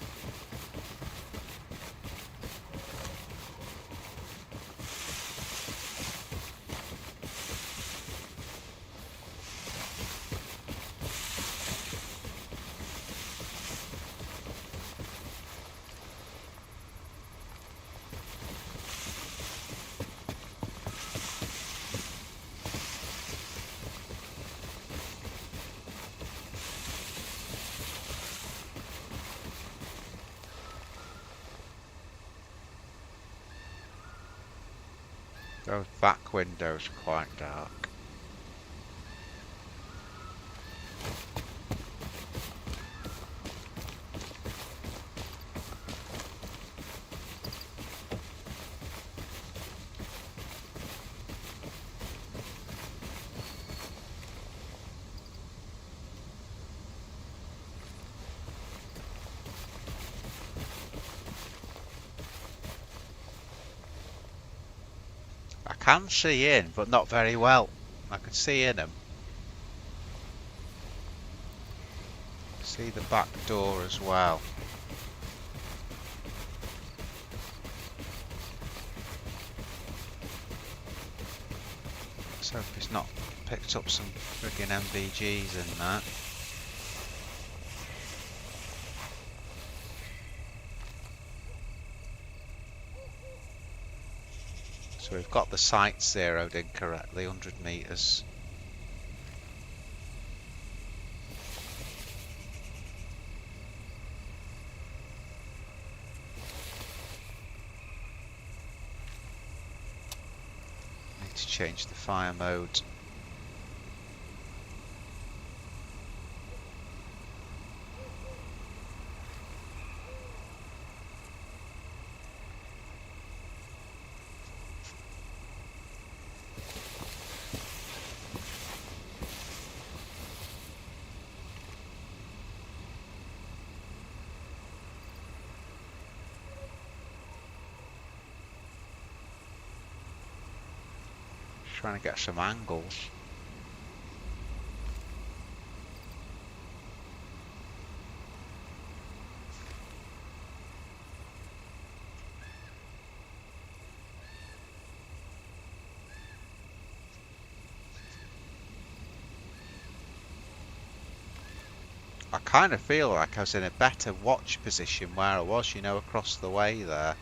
Those back windows are quite dark. I can see in, but not very well. I can see in them. See the back door as well. Let's hope he's not picked up some friggin' MVGs in that. So we've got the sight zeroed in correctly, 100 metres. Need to change the fire mode. Trying to get some angles. I kind of feel like I was in a better watch position where I was, you know, across the way there.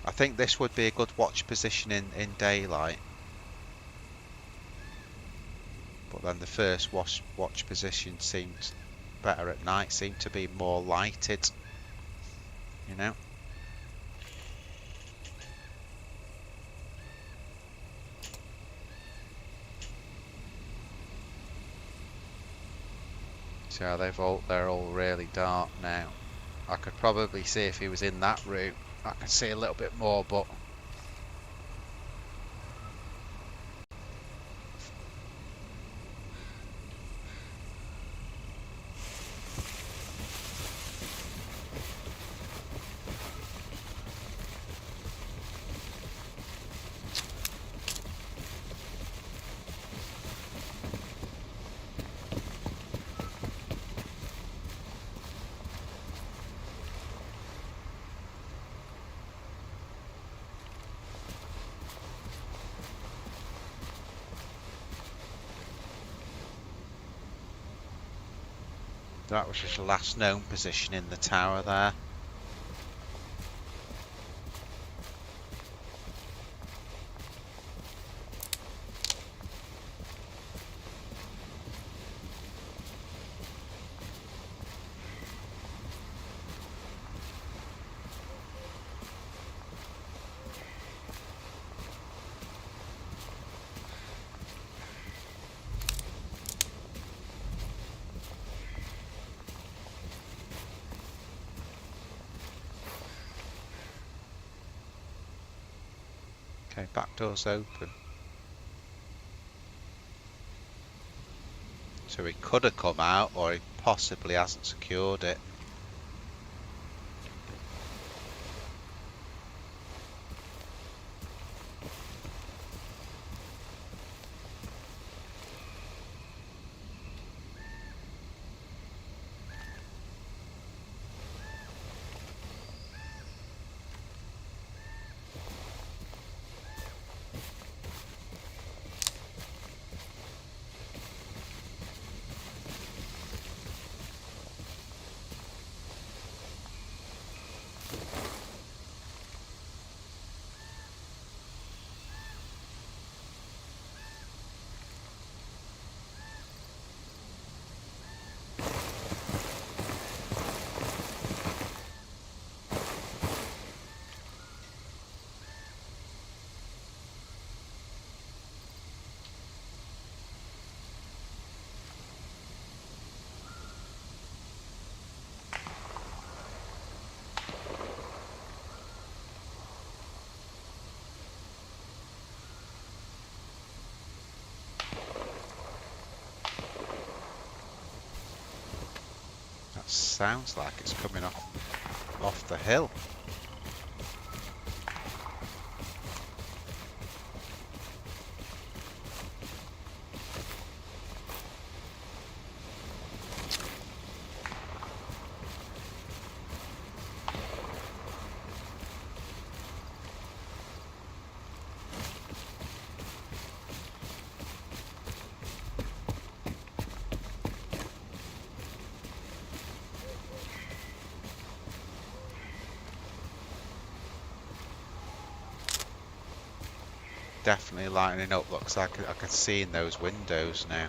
I think this would be a good watch position in daylight. But then the first watch position seemed better at night, seemed to be more lighted, you know. So they're all really dark now. I could probably see if he was in that room. I could see a little bit more, but that was his last known position in the tower there. Okay, back door's open. So he could have come out, or he possibly hasn't secured it. sounds like it's coming off the hill. Definitely lightening up. Looks like I can see in those windows now.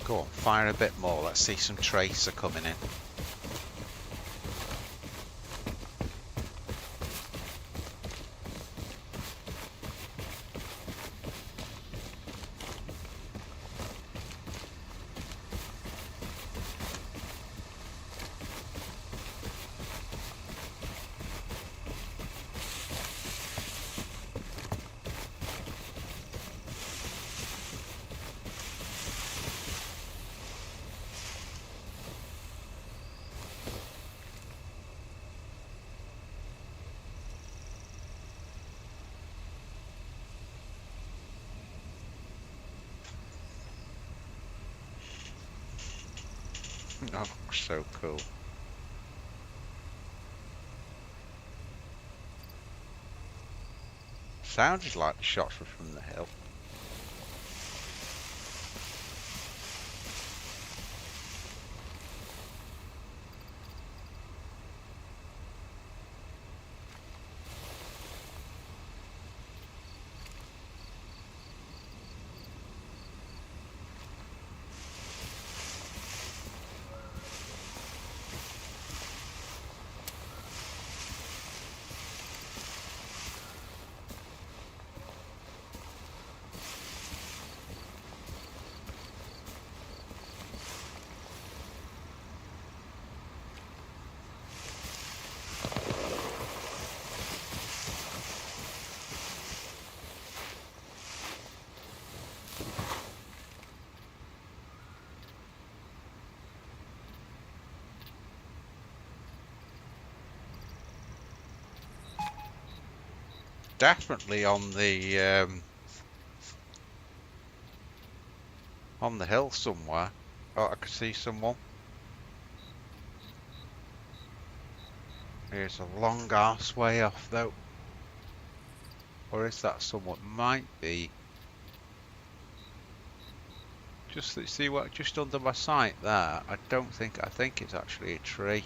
Go on, fire a bit more. Let's see some tracer coming in. Oh, so cool. Sounded like the shots were from the hill. Definitely on the hill somewhere. Oh, I can see someone. Here's a long ass way off though. Or is that someone? Might be. Just see what just under my sight there. I think it's actually a tree.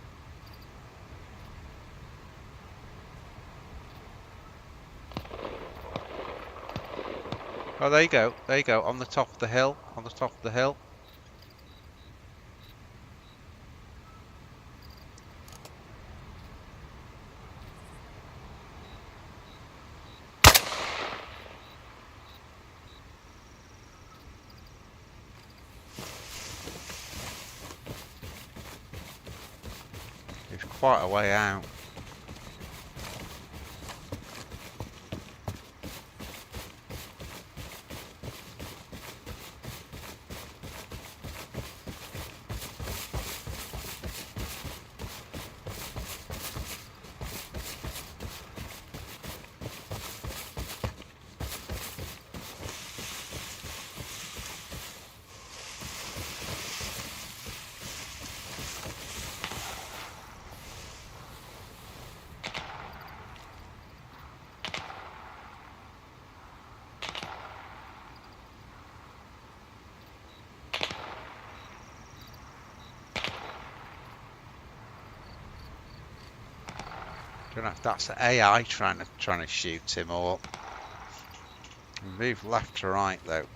Oh, there you go. There you go. On the top of the hill. On the top of the hill. It's quite a way out. Don't know if that's the AI trying to shoot him or move left to right though,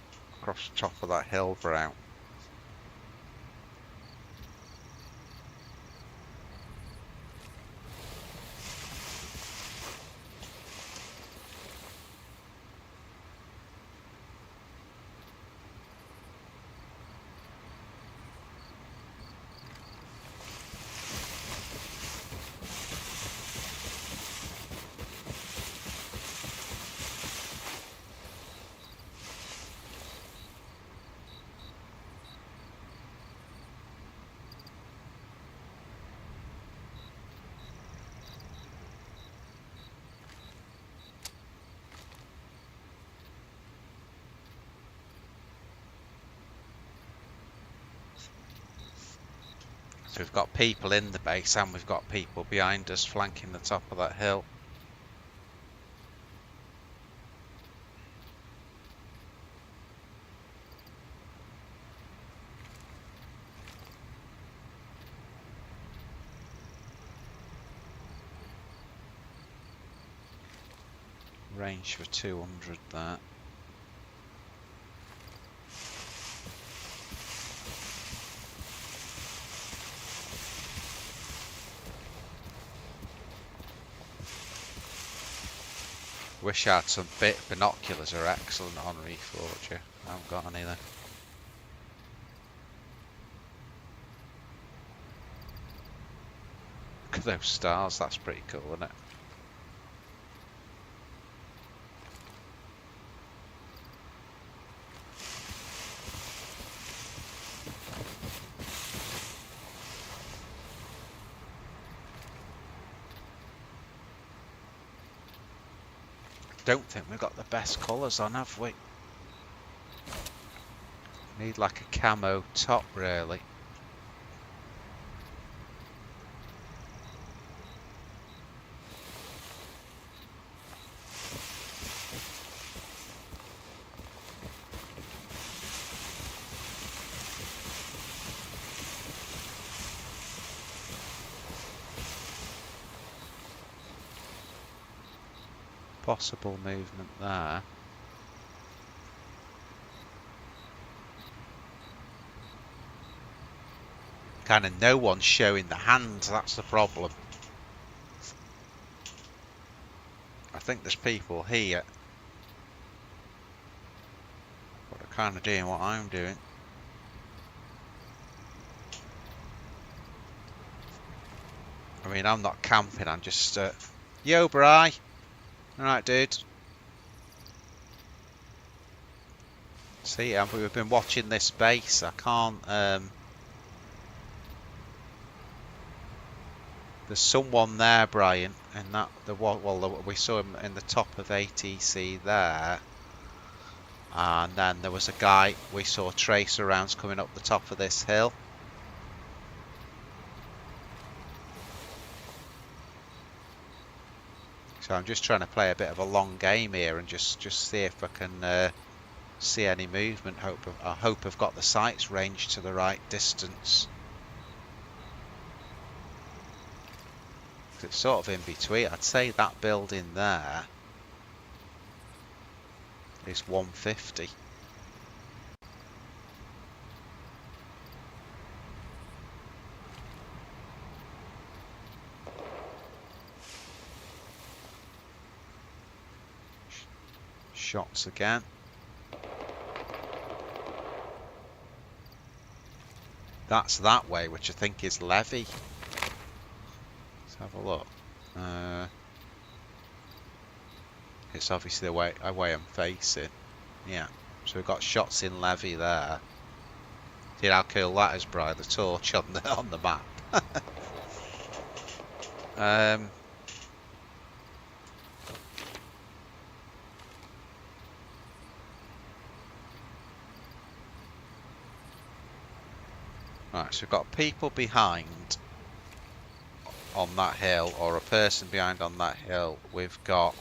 across the top of that hill brow. So we've got people in the base and we've got people behind us flanking the top of that hill. Range for 200 there. Wish I had some binoculars, are excellent on Reforger. I haven't got any there. Look at those stars, that's pretty cool, isn't it? Don't think we've got the best colours on, have we? Need like a camo top, really. Possible movement there. Kind of no one's showing the hands, that's the problem. I think there's people here. But are kind of doing what I'm doing. I mean, I'm not camping, I'm just... Yo, Bri! Alright, dude. See, we've been watching this base. I can't... There's someone there, Brian, and we saw him in the top of ATC there, and then there was a guy we saw tracer rounds coming up the top of this hill. So I'm just trying to play a bit of a long game here and just see if I can see any movement. I hope I've got the sights ranged to the right distance. It's sort of in between. I'd say that building there is 150. Shots again. That's that way, which I think is Levy. Have a look. It's obviously the way I'm facing. Yeah. So we've got shots in Levy there. See how cool that is, Brian? The torch on the map. Right. So we've got people behind on that hill, or a person behind on that hill. We've got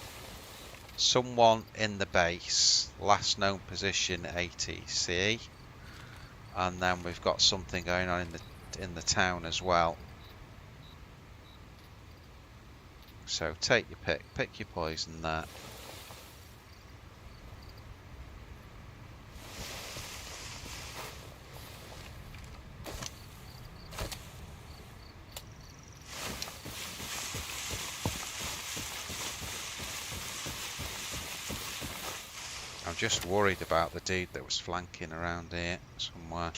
someone in the base, last known position ATC, and then we've got something going on in the town as well. So take your pick your poison there. I'm just worried about the dude that was flanking around here somewhere.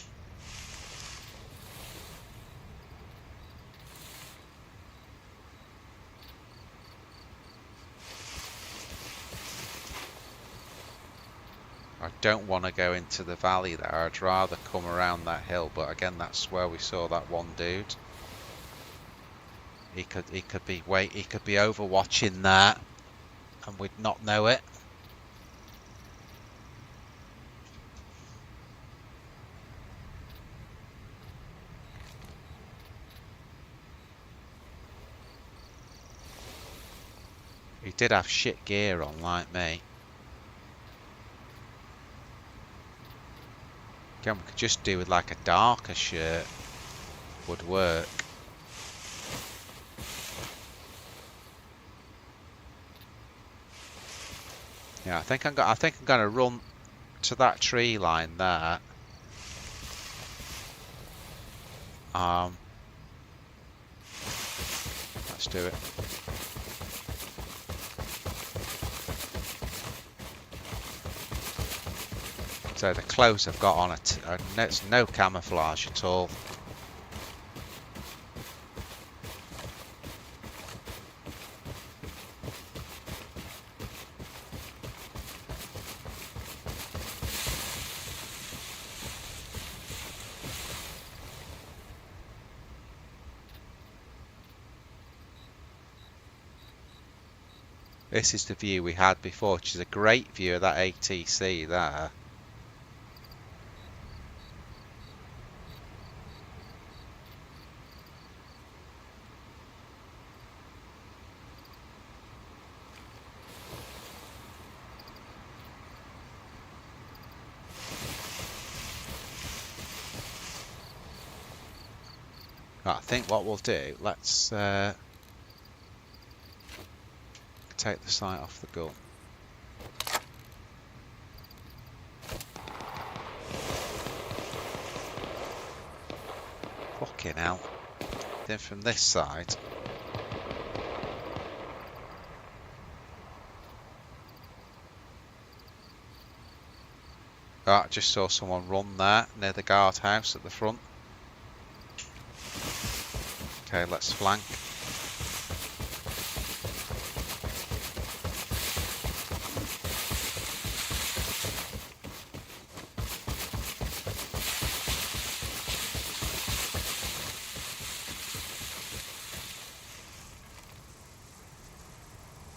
I don't want to go into the valley there. I'd rather come around that hill, but again, that's where we saw that one dude. He could be overwatching that, and we'd not know it. He did have shit gear on, like me. Again, we could just do with like a darker shirt. Would work. Yeah, I think I'm gonna run to that tree line there. Let's do it. So the clothes I've got on it, it's no camouflage at all. This is the view we had before, which is a great view of that ATC there. Right, I think what we'll do, let's take the sight off the gun. Fucking hell. Then from this side. Oh, I just saw someone run there near the guardhouse at the front. Okay, let's flank.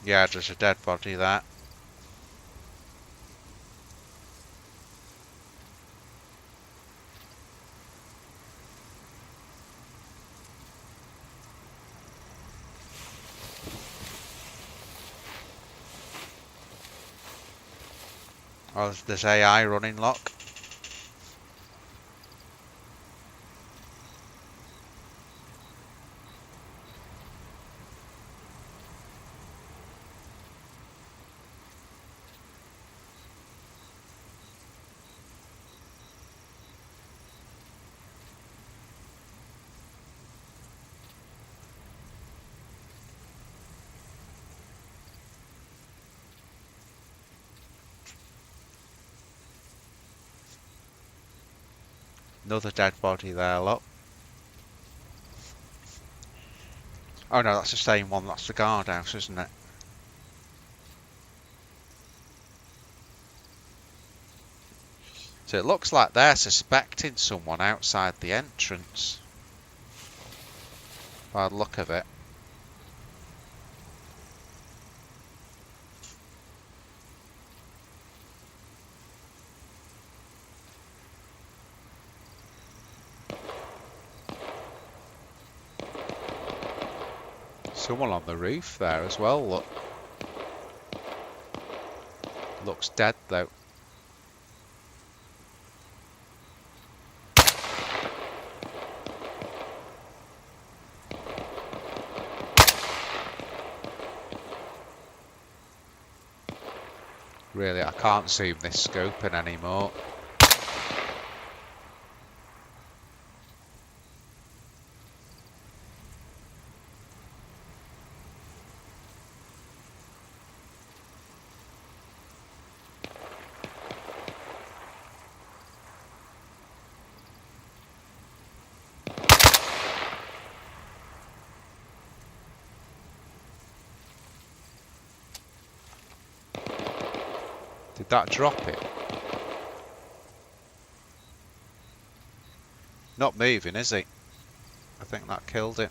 Yeah, there's a dead body there. Oh, there's AI running, lock. Another dead body there, look. Oh no, that's the same one, that's the guardhouse, isn't it? So it looks like they're suspecting someone outside the entrance. By the look of it. Someone on the roof there as well, look. Looks dead though. Really, I can't zoom this scope in anymore. Did that drop it? Not moving, is he? I think that killed it.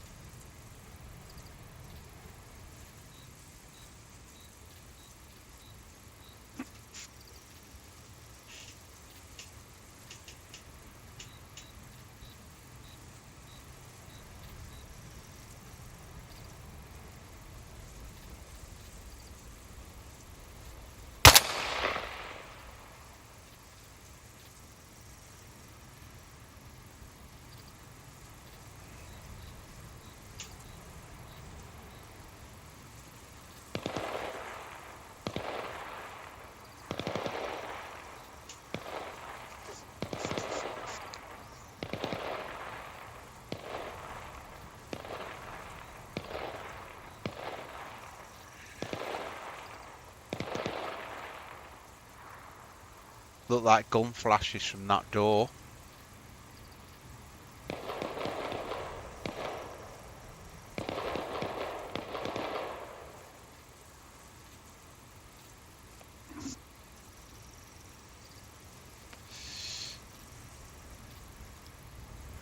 look like gun flashes from that door.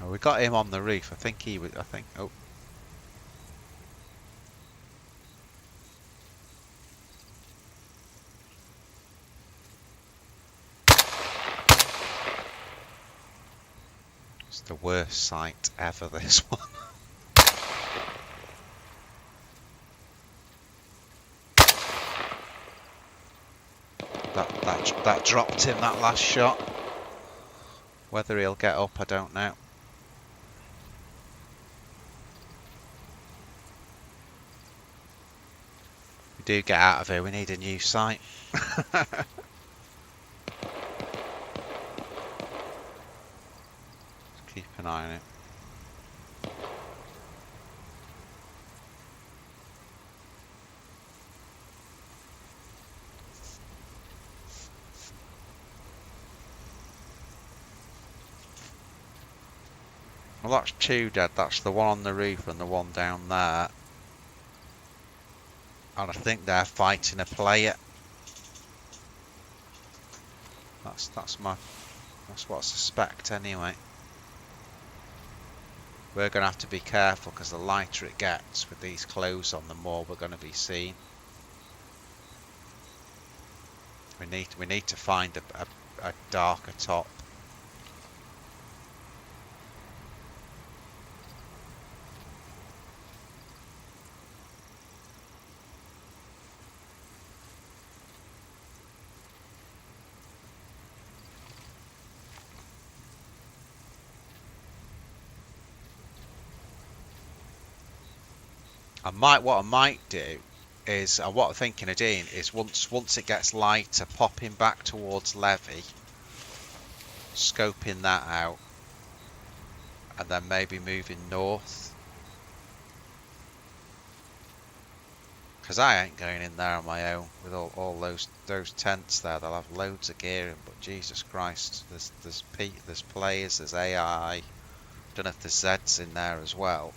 Oh, we got him on the roof. I think he was. I think. Oh. It's the worst sight ever, this one. That dropped him, that last shot. Whether he'll get up, I don't know. We do get out of here, we need a new site. Keep an eye on it. Well, that's two dead. That's the one on the roof and the one down there. And I think they're fighting a player. That's what I suspect anyway. We're gonna have to be careful because the lighter it gets with these clothes on, the more we're gonna be seen. We need to find a darker top. What I might do is, what I'm thinking of doing is once it gets lighter, popping back towards Levy, scoping that out, and then maybe moving north. Because I ain't going in there on my own with all those tents there. They'll have loads of gear in, but Jesus Christ, there's players, there's AI. Don't know if there's Zeds in there as well.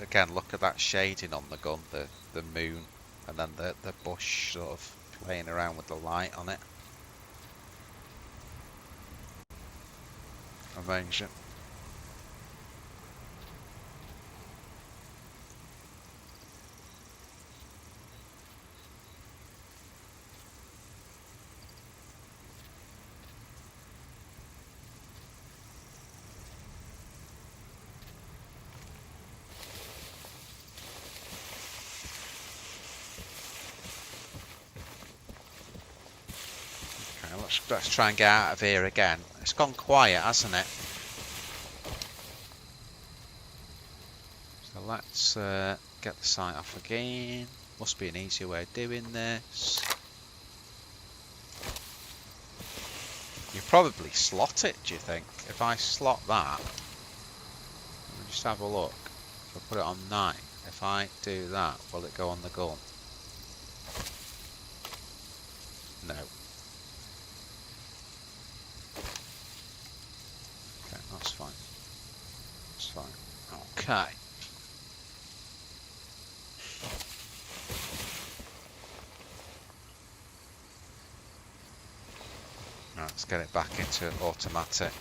Again, look at that shading on the gun, the moon, and then the bush sort of playing around with the light on it. Amazing. Let's try and get out of here again. It's gone quiet, hasn't it? So let's get the sight off again. Must be an easier way of doing this. You probably slot it, do you think? If I slot that, let me just have a look. If I put it on night, if I do that, will it go on the gun? No. That's fine. That's fine. Okay. Right, let's get it back into automatic.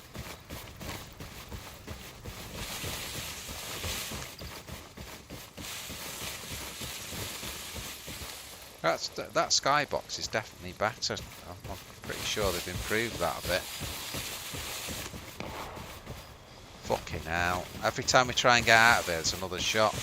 That skybox is definitely better. I'm pretty sure they've improved that a bit. Fucking hell. Every time we try and get out of there, there's another shot.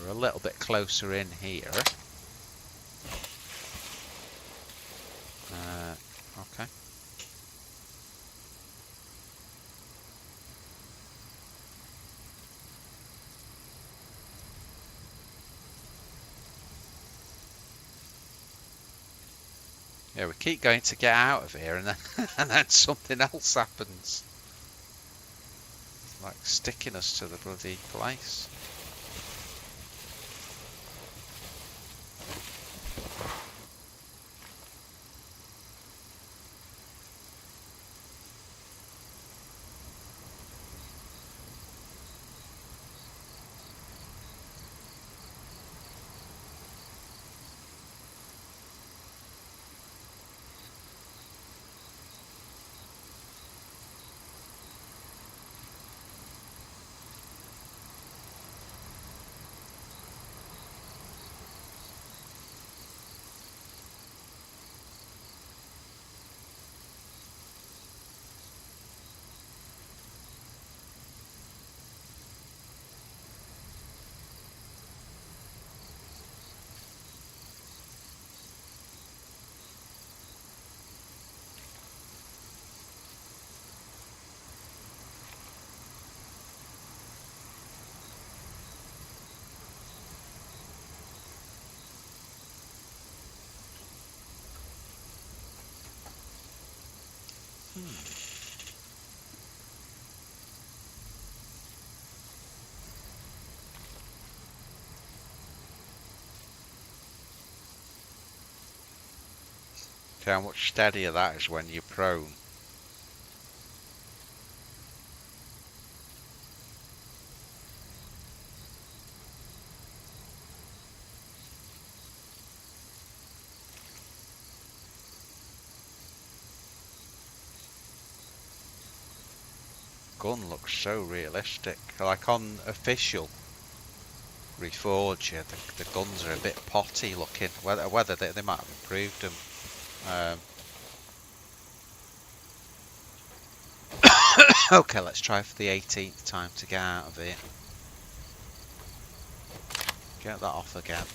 We're a little bit closer in here. Okay. Yeah, we keep going to get out of here, and then and then something else happens. It's like sticking us to the bloody place. See how much steadier that is when you're prone. Gun looks so realistic. Like on official Reforger, the guns are a bit potty looking. Whether they might have improved them. Okay, let's try for the 18th time to get out of here. Get that off again.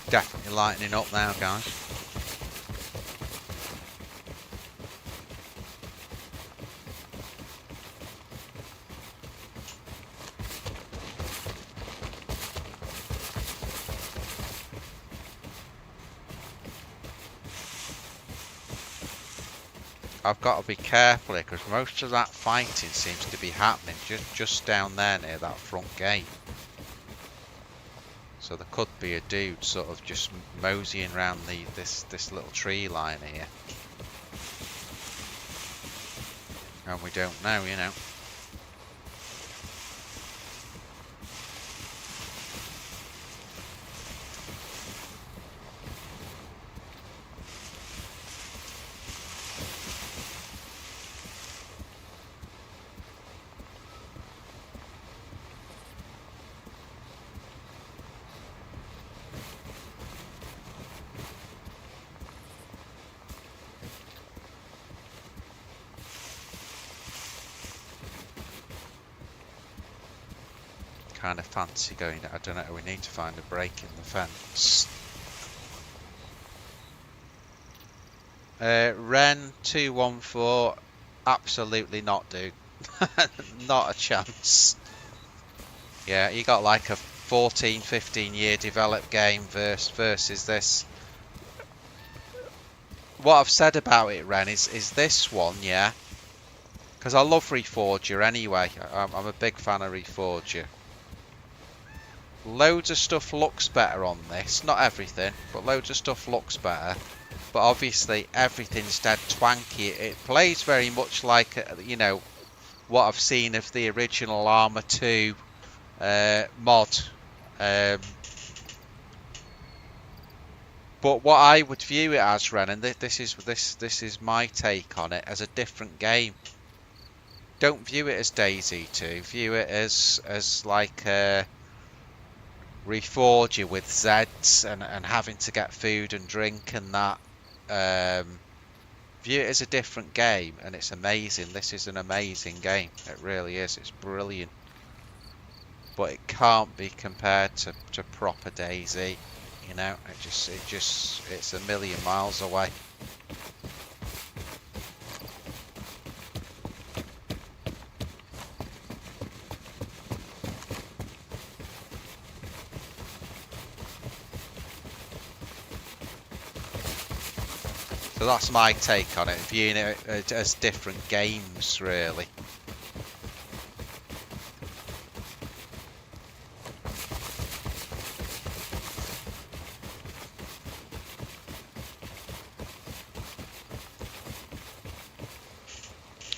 Definitely lightening up now, guys. I've got to be careful here because most of that fighting seems to be happening just down there near that front gate. So there could be a dude sort of just moseying around this little tree line here. And we don't know, you know. Kind of fancy going. I don't know. We need to find a break in the fence. Ren 214. Absolutely not, dude. Not a chance. Yeah, you got like a 14, 15 year developed game versus this. what I've said about it, Ren, is this one, yeah? Because I love Reforger anyway. I'm a big fan of Reforger. Loads of stuff looks better on this. Not everything, but loads of stuff looks better. But obviously everything's dead twanky. It plays very much like, you know, what I've seen of the original Arma 2 mod. But what I would view it as, Ren, and this is my take on it, as a different game. Don't view it as DayZ 2. View it as like Reforger with Zeds and having to get food and drink and that. View it as a different game, and it's amazing. This is an amazing game. It really is. It's brilliant. But it can't be compared to proper DayZ. You know, it's a million miles away. So that's my take on it, viewing it as different games, really.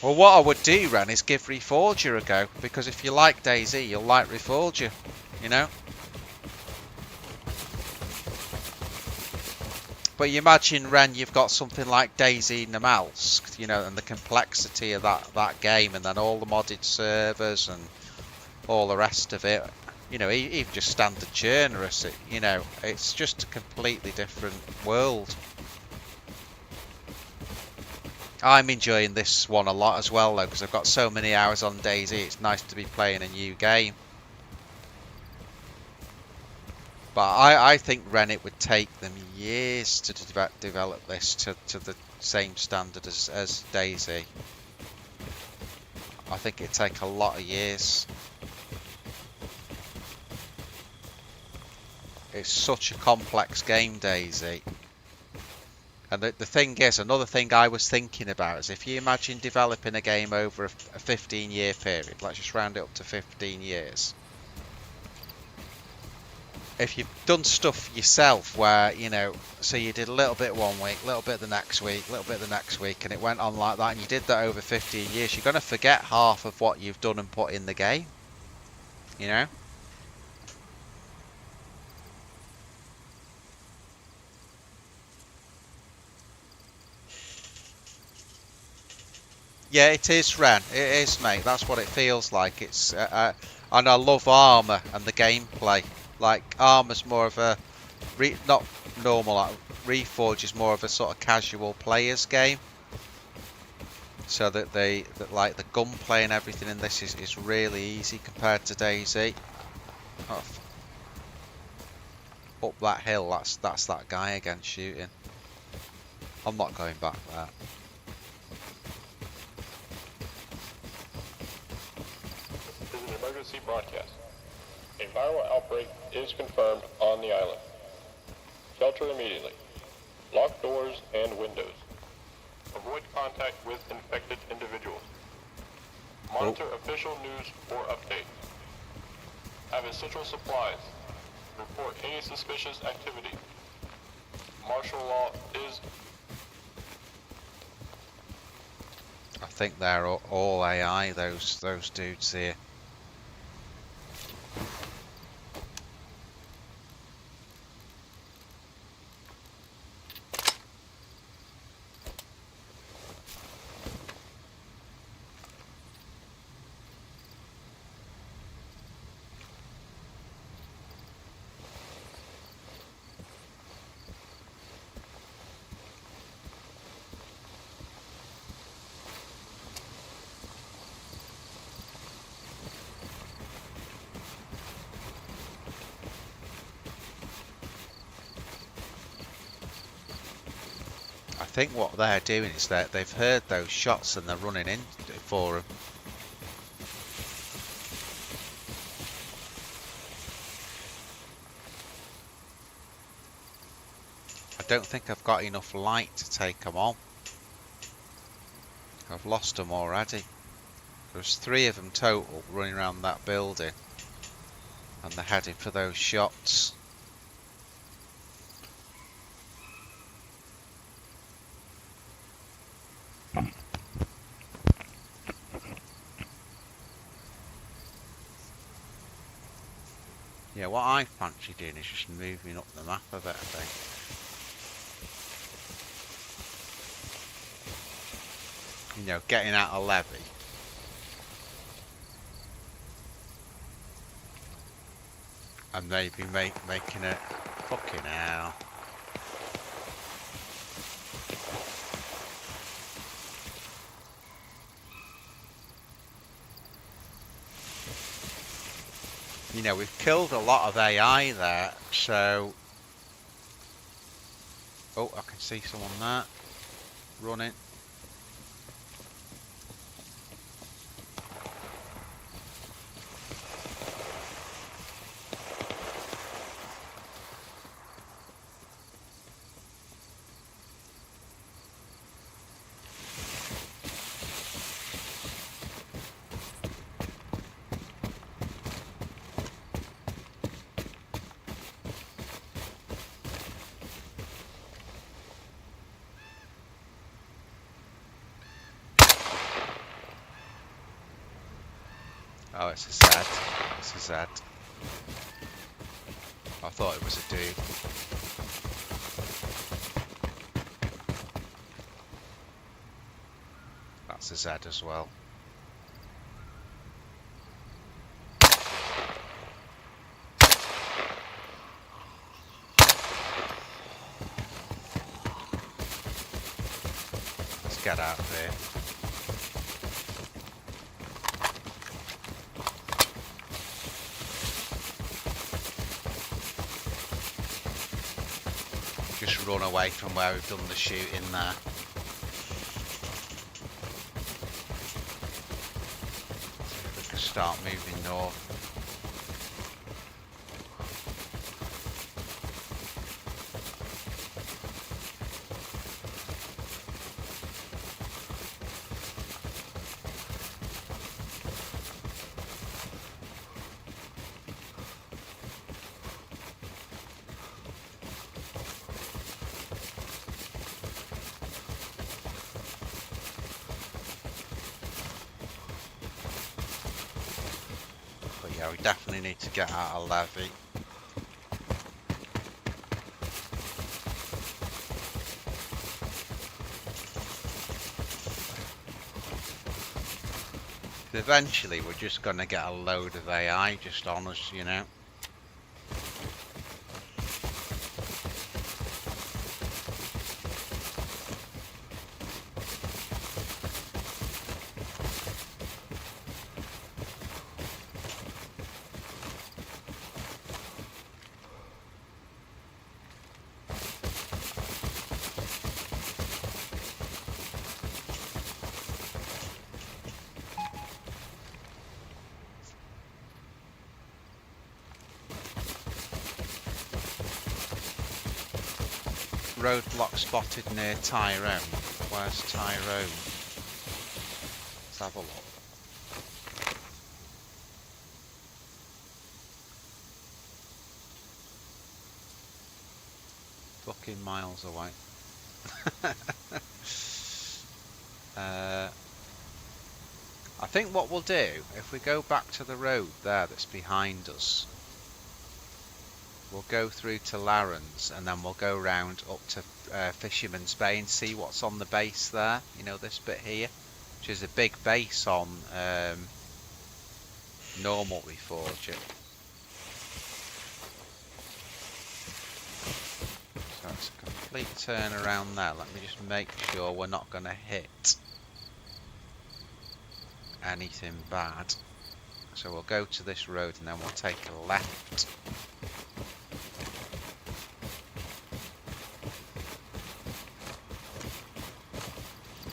Well, what I would do, Ren, is give Reforger a go, because if you like DayZ, you'll like Reforger, you know? But you imagine, Ren, you've got something like DayZ Namalsk, you know, and the complexity of that game, and then all the modded servers and all the rest of it. You know, even just standard Chernarus, you know, it's just a completely different world. I'm enjoying this one a lot as well, though, because I've got so many hours on DayZ. It's nice to be playing a new game. But I think, Ren, it would take them years to develop this to the same standard as DayZ. I think it'd take a lot of years. It's such a complex game, DayZ. And the thing is, another thing I was thinking about is if you imagine developing a game over a 15-year period, let's just round it up to 15 years. If you've done stuff yourself where, you know, so you did a little bit one week, a little bit the next week, a little bit the next week, and it went on like that, and you did that over 15 years, you're going to forget half of what you've done and put in the game, you know? Yeah, it is, Ren. It is, mate. That's what it feels like. It's and I love Arma and the gameplay. Like, Arma's more of a not normal. Like, Reforge is more of a sort of casual players game. So that like the gunplay and everything in this is really easy compared to DayZ. Oh, up that hill, that's that guy again shooting. I'm not going back there. This is an emergency broadcast. A viral outbreak is confirmed on the island. Shelter immediately. Lock doors and windows. Avoid contact with infected individuals. Monitor official news or updates. Have essential supplies. Report any suspicious activity. Martial law is... I think they're all AI, those dudes here. I think what they're doing is that they've heard those shots and they're running in for them. I don't think I've got enough light to take them on. I've lost them already. There's 3 of them total running around that building, and they're heading for those shots. Yeah, what I fancy doing is just moving up the map a bit, I think. You know, getting out a levy. And maybe making it fucking hell. You know, we've killed a lot of AI there, so... Oh, I can see someone there. Running. Oh, it's a Z. It's a Z. I thought it was a dude. That's a Z as well. Let's get out of here. Just run away from where we've done the shooting there. See if we can start moving north. Yeah, we definitely need to get out of levy. Eventually we're just going to get a load of AI just on us, you know. Roadblock spotted near Tyrone. Where's Tyrone? Let's have a look. Fucking miles away. I think what we'll do, if we go back to the road there that's behind us, we'll go through to Laren's and then we'll go round up to Fisherman's Bay and see what's on the base there. You know, this bit here, which is a big base on normal Reforger. So it's a complete turn around there. Let me just make sure we're not going to hit anything bad. So we'll go to this road and then we'll take a left.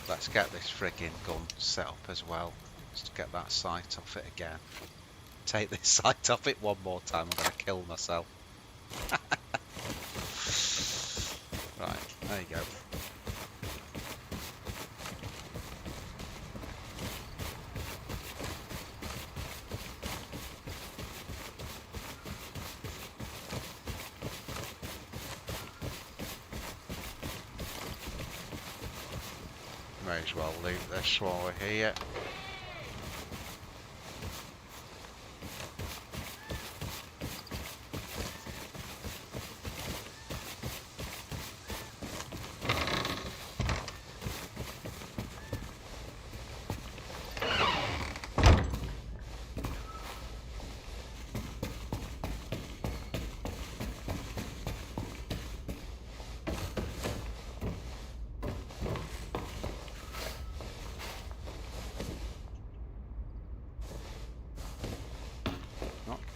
Let's get this frigging gun set up as well. Let's get that sight off it again. Take this sight off it one more time, I'm going to kill myself. Right, There you go. May as well loot this while we're here.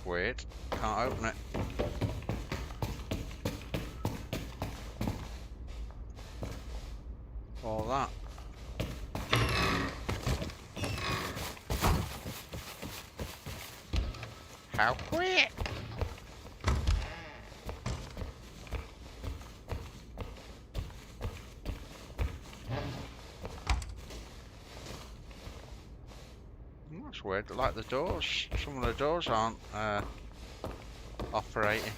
Weird. Can't open it. All that. How quick? That's weird. Like the doors. Some of the doors aren't operating.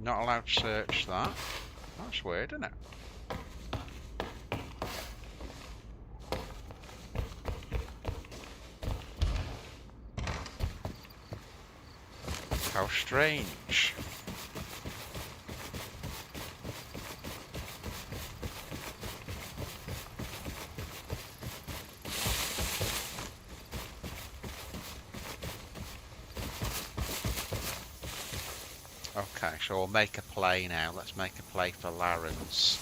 Not allowed to search that. That's weird, isn't it? How strange. Okay, so we'll make a play now. Let's make a play for Larens.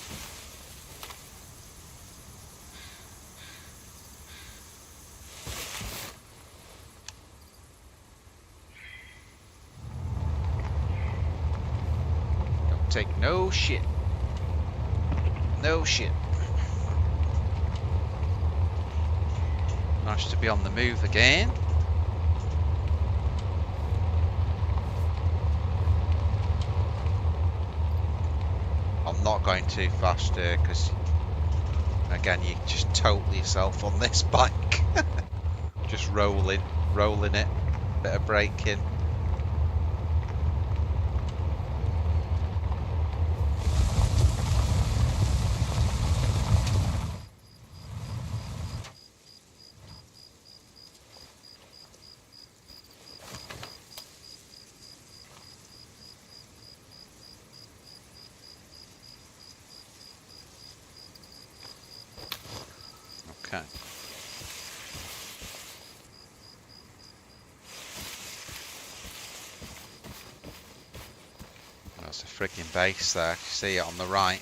Don't take no shit. No shit. Nice to be on the move again. I'm not going too fast here because, again, you just total yourself on this bike. Just rolling it, bit of braking. Okay. There's a frigging base there. You see it on the right.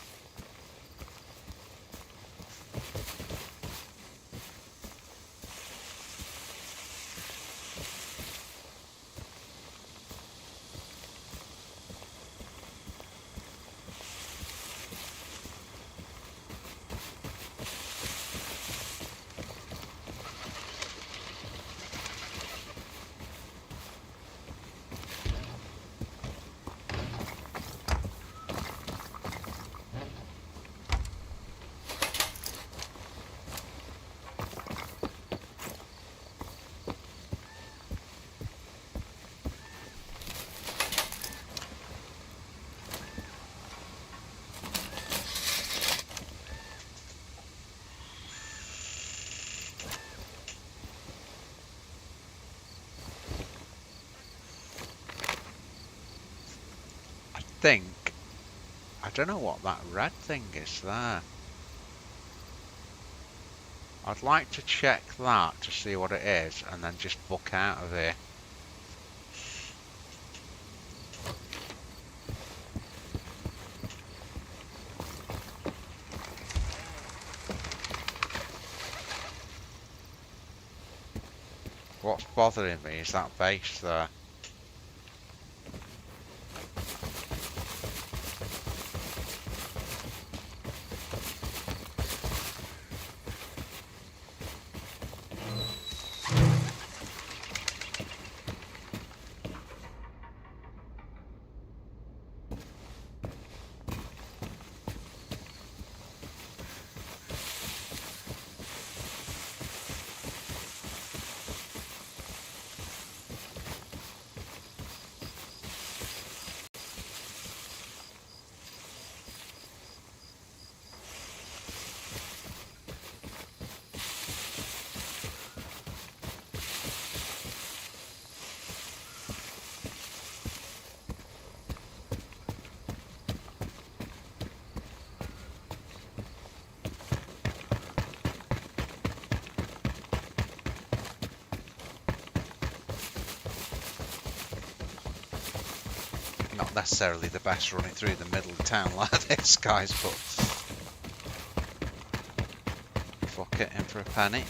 I don't know what that red thing is there. I'd like to check that to see what it is and then just book out of here. What's bothering me is that base there. Not necessarily the best running through the middle of town like this, guys, but fuck it, in for a penny.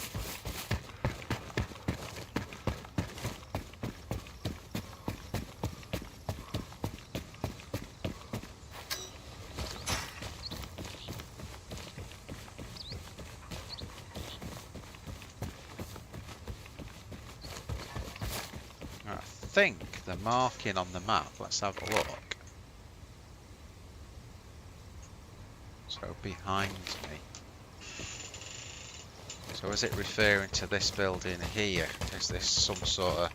I think the marking on the map, let's have a look. So behind me. So is it referring to this building here? Is this some sort of...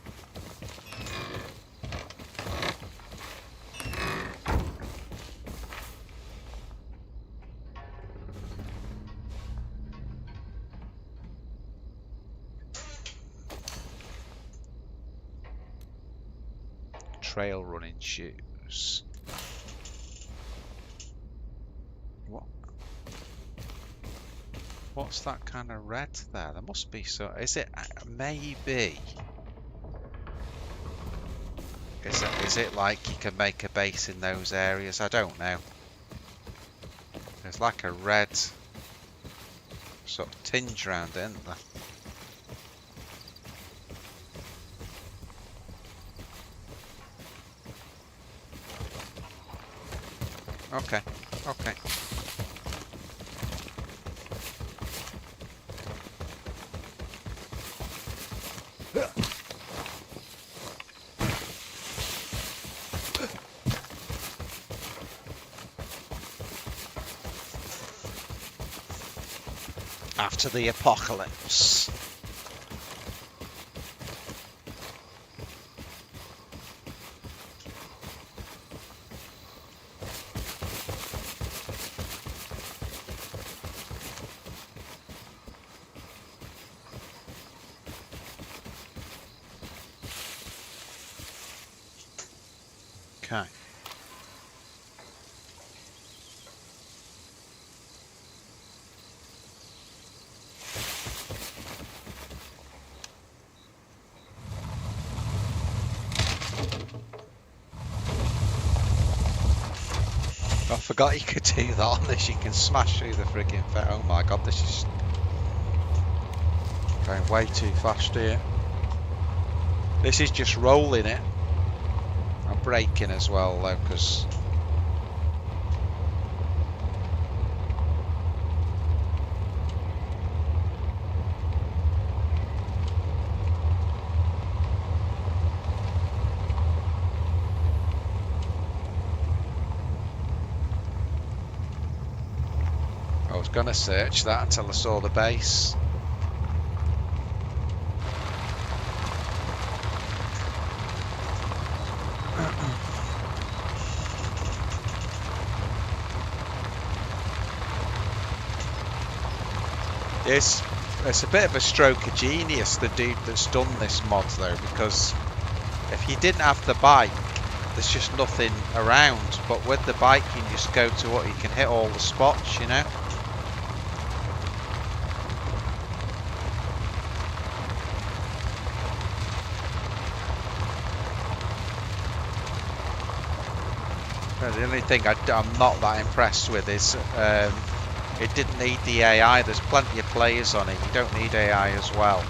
trail running shoes? What? What's that kind of red there? There must be so... Is it... maybe... Is it like you can make a base in those areas? I don't know. There's like a red sort of tinge around it, isn't there? Okay, okay. After the apocalypse. Okay. I forgot you could do that on this. You can smash through the friggin' oh my god, this is going way too fast here. This is just rolling it. I'm braking as well though, because I was gonna search that until I saw the base. It's a bit of a stroke of genius, the dude that's done this mod though, because if you didn't have the bike, there's just nothing around, but with the bike you can just go to what you can hit all the spots, you know. The only thing I'm not that impressed with is it didn't need the AI. There's plenty of players on it. You don't need AI as well.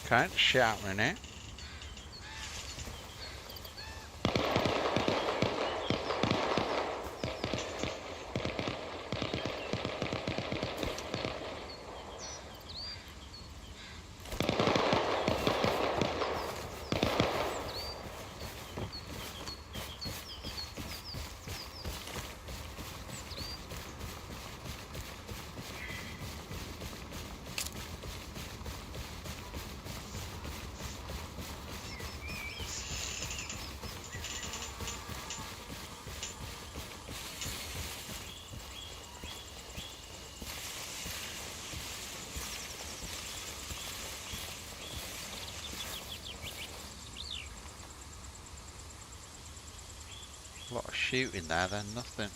Okay, shit happening here. A lot of shooting there, then nothing.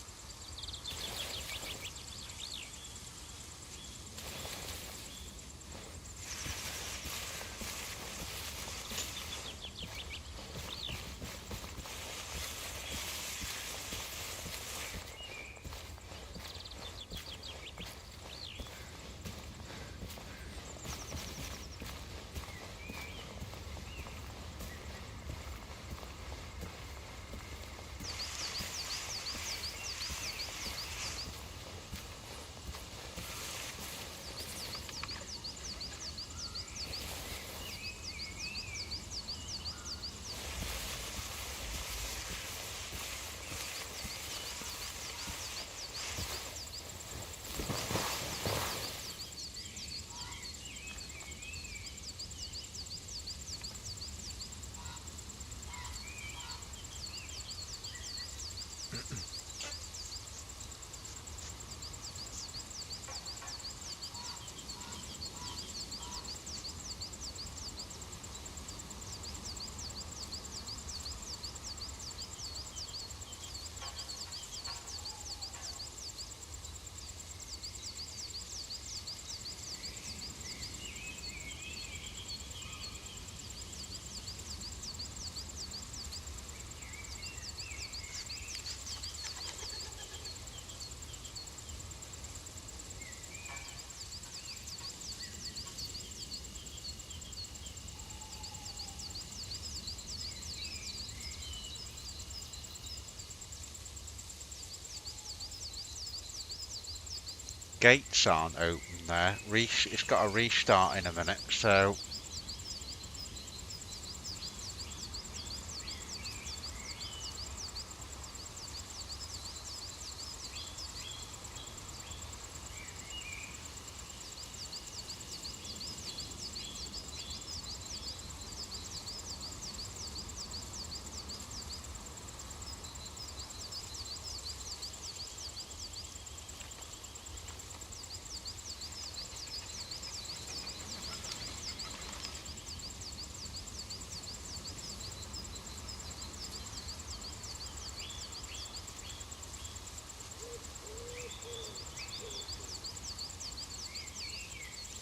Gates aren't open there. It's got a restart in a minute, so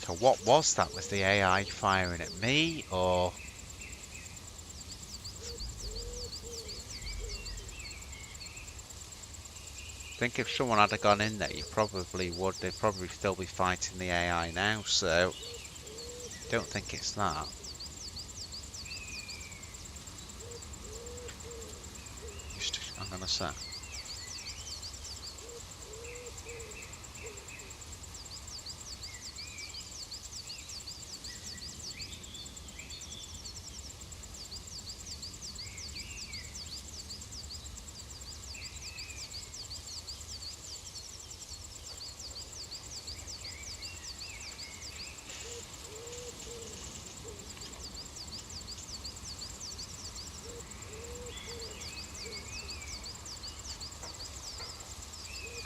so what was that? Was the AI firing at me, or I think if someone had gone in there, you probably would. They'd probably still be fighting the AI now, so don't think it's that. I'm gonna say.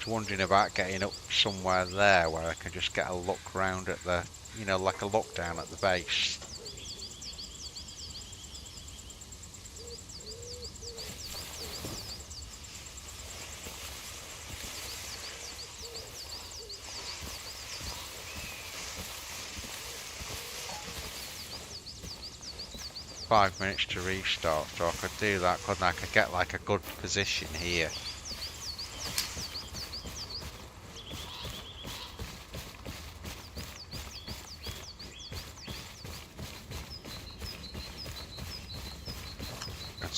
Wondering about getting up somewhere there where I can just get a look round at the, like a look down at the base. "5 minutes to restart," so I could do that, couldn't I? I could get like a good position here.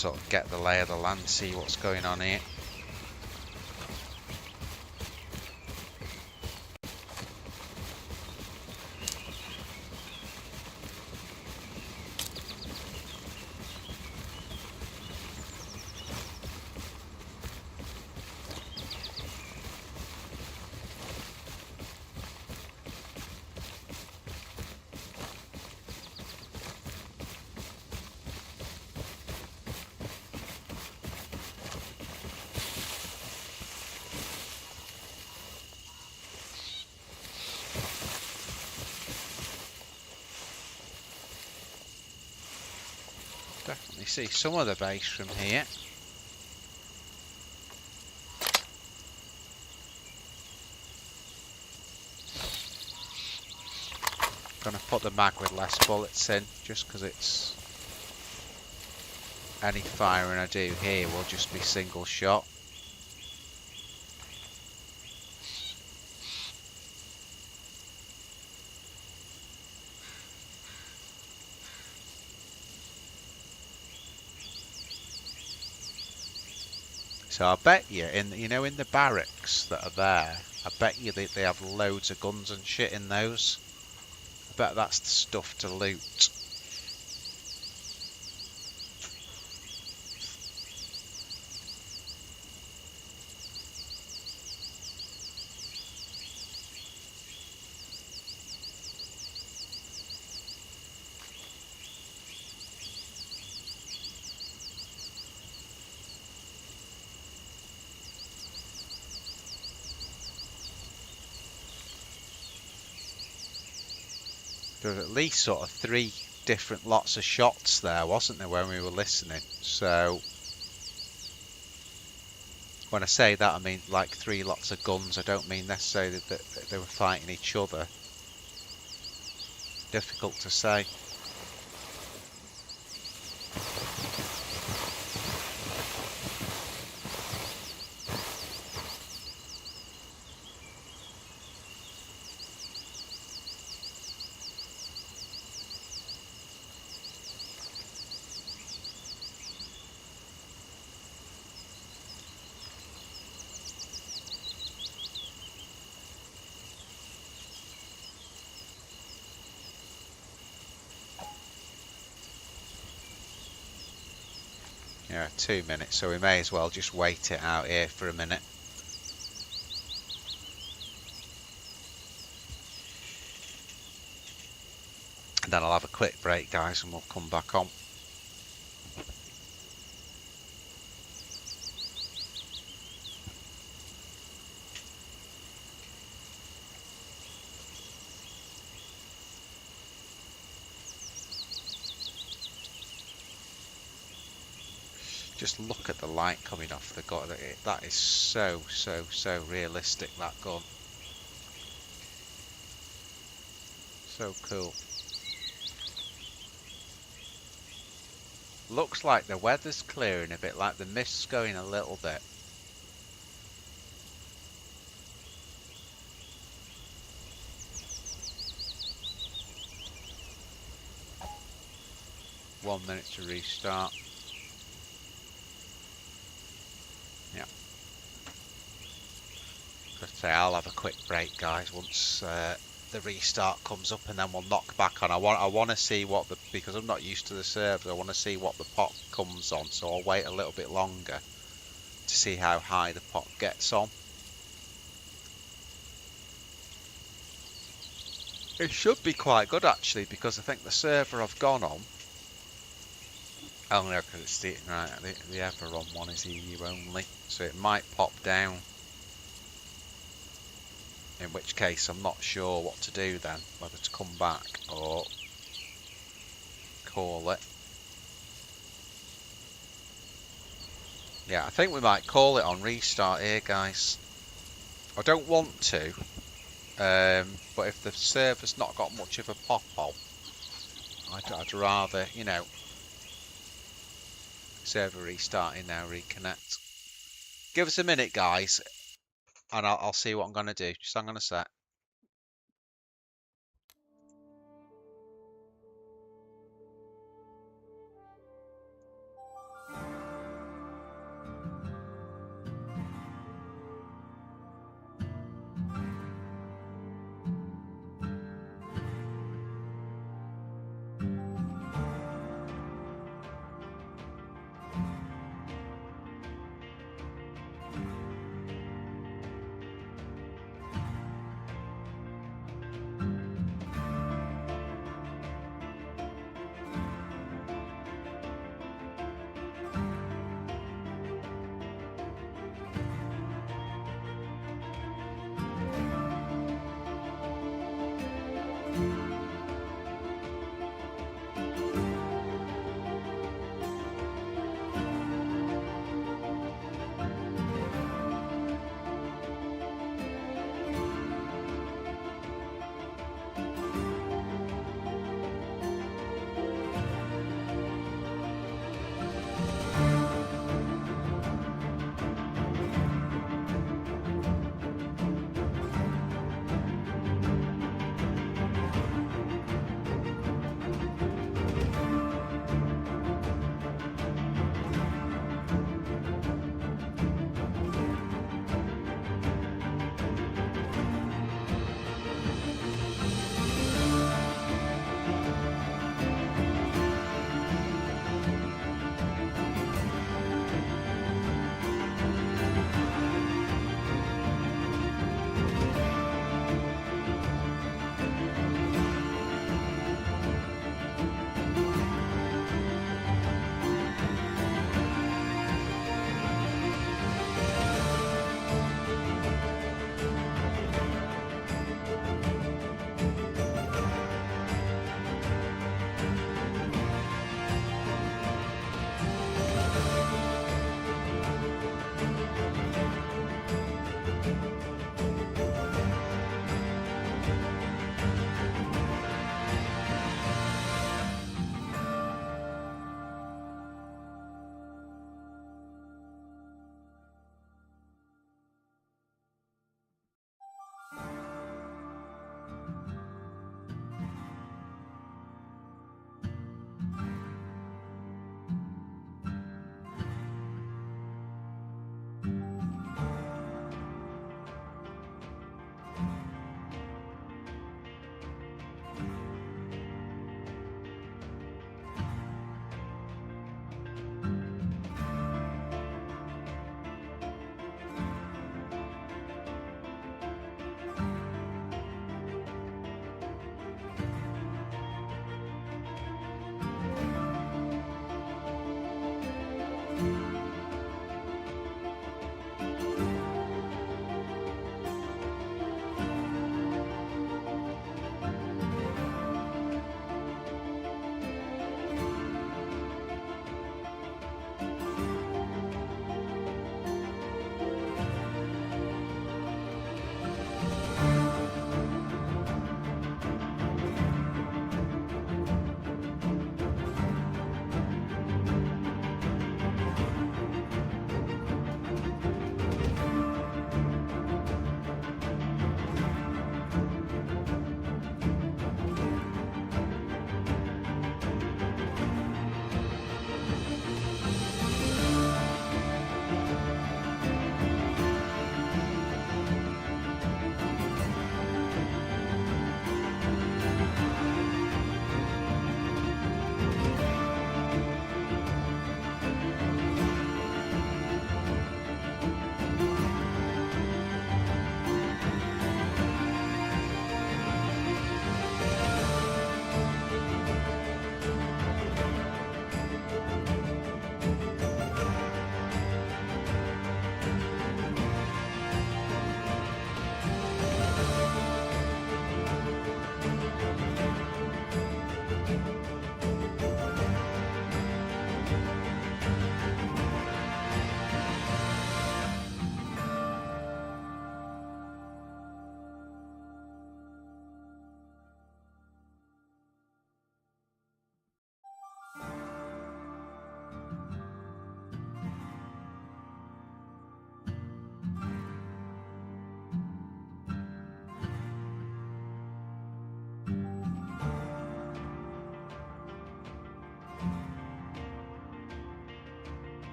sort of get the lay of the land, see what's going on here. Definitely see some of the base from here. Gonna put the mag with less bullets in, just because it's any firing I do here will just be single shot. So I bet you, in the barracks that are there, I bet you they have loads of guns and shit in those. I bet that's the stuff to loot. There was at least sort of 3 different lots of shots there, wasn't there, when we were listening? So when I say that, I mean like 3 lots of guns. I don't mean necessarily that they were fighting each other. Difficult to say. Yeah, 2 minutes, so we may as well just wait it out here for a minute. And then I'll have a quick break, guys, and we'll come back on. Just look at the light coming off the gun. That is so realistic, that gun. So cool. Looks like the weather's clearing a bit, like the mist's going a little bit. One minute to restart. Yeah. Let's say I'll have a quick break, guys, once the restart comes up, and then we'll knock back on. I want to see what because I'm not used to the server, I want to see what the pot comes on, so I'll wait a little bit longer to see how high the pot gets on. It should be quite good actually, because I think the server I've gone on, oh no, because it's the Everon one is EU only, so it might pop down. In which case I'm not sure what to do then, whether to come back or call it. Yeah, I think we might call it on restart here, guys. I don't want to, but if the server's not got much of a pop-on, I'd rather, you know, server restarting now, reconnect. Give us a minute, guys, and I'll see what I'm going to do. Just hang on a sec.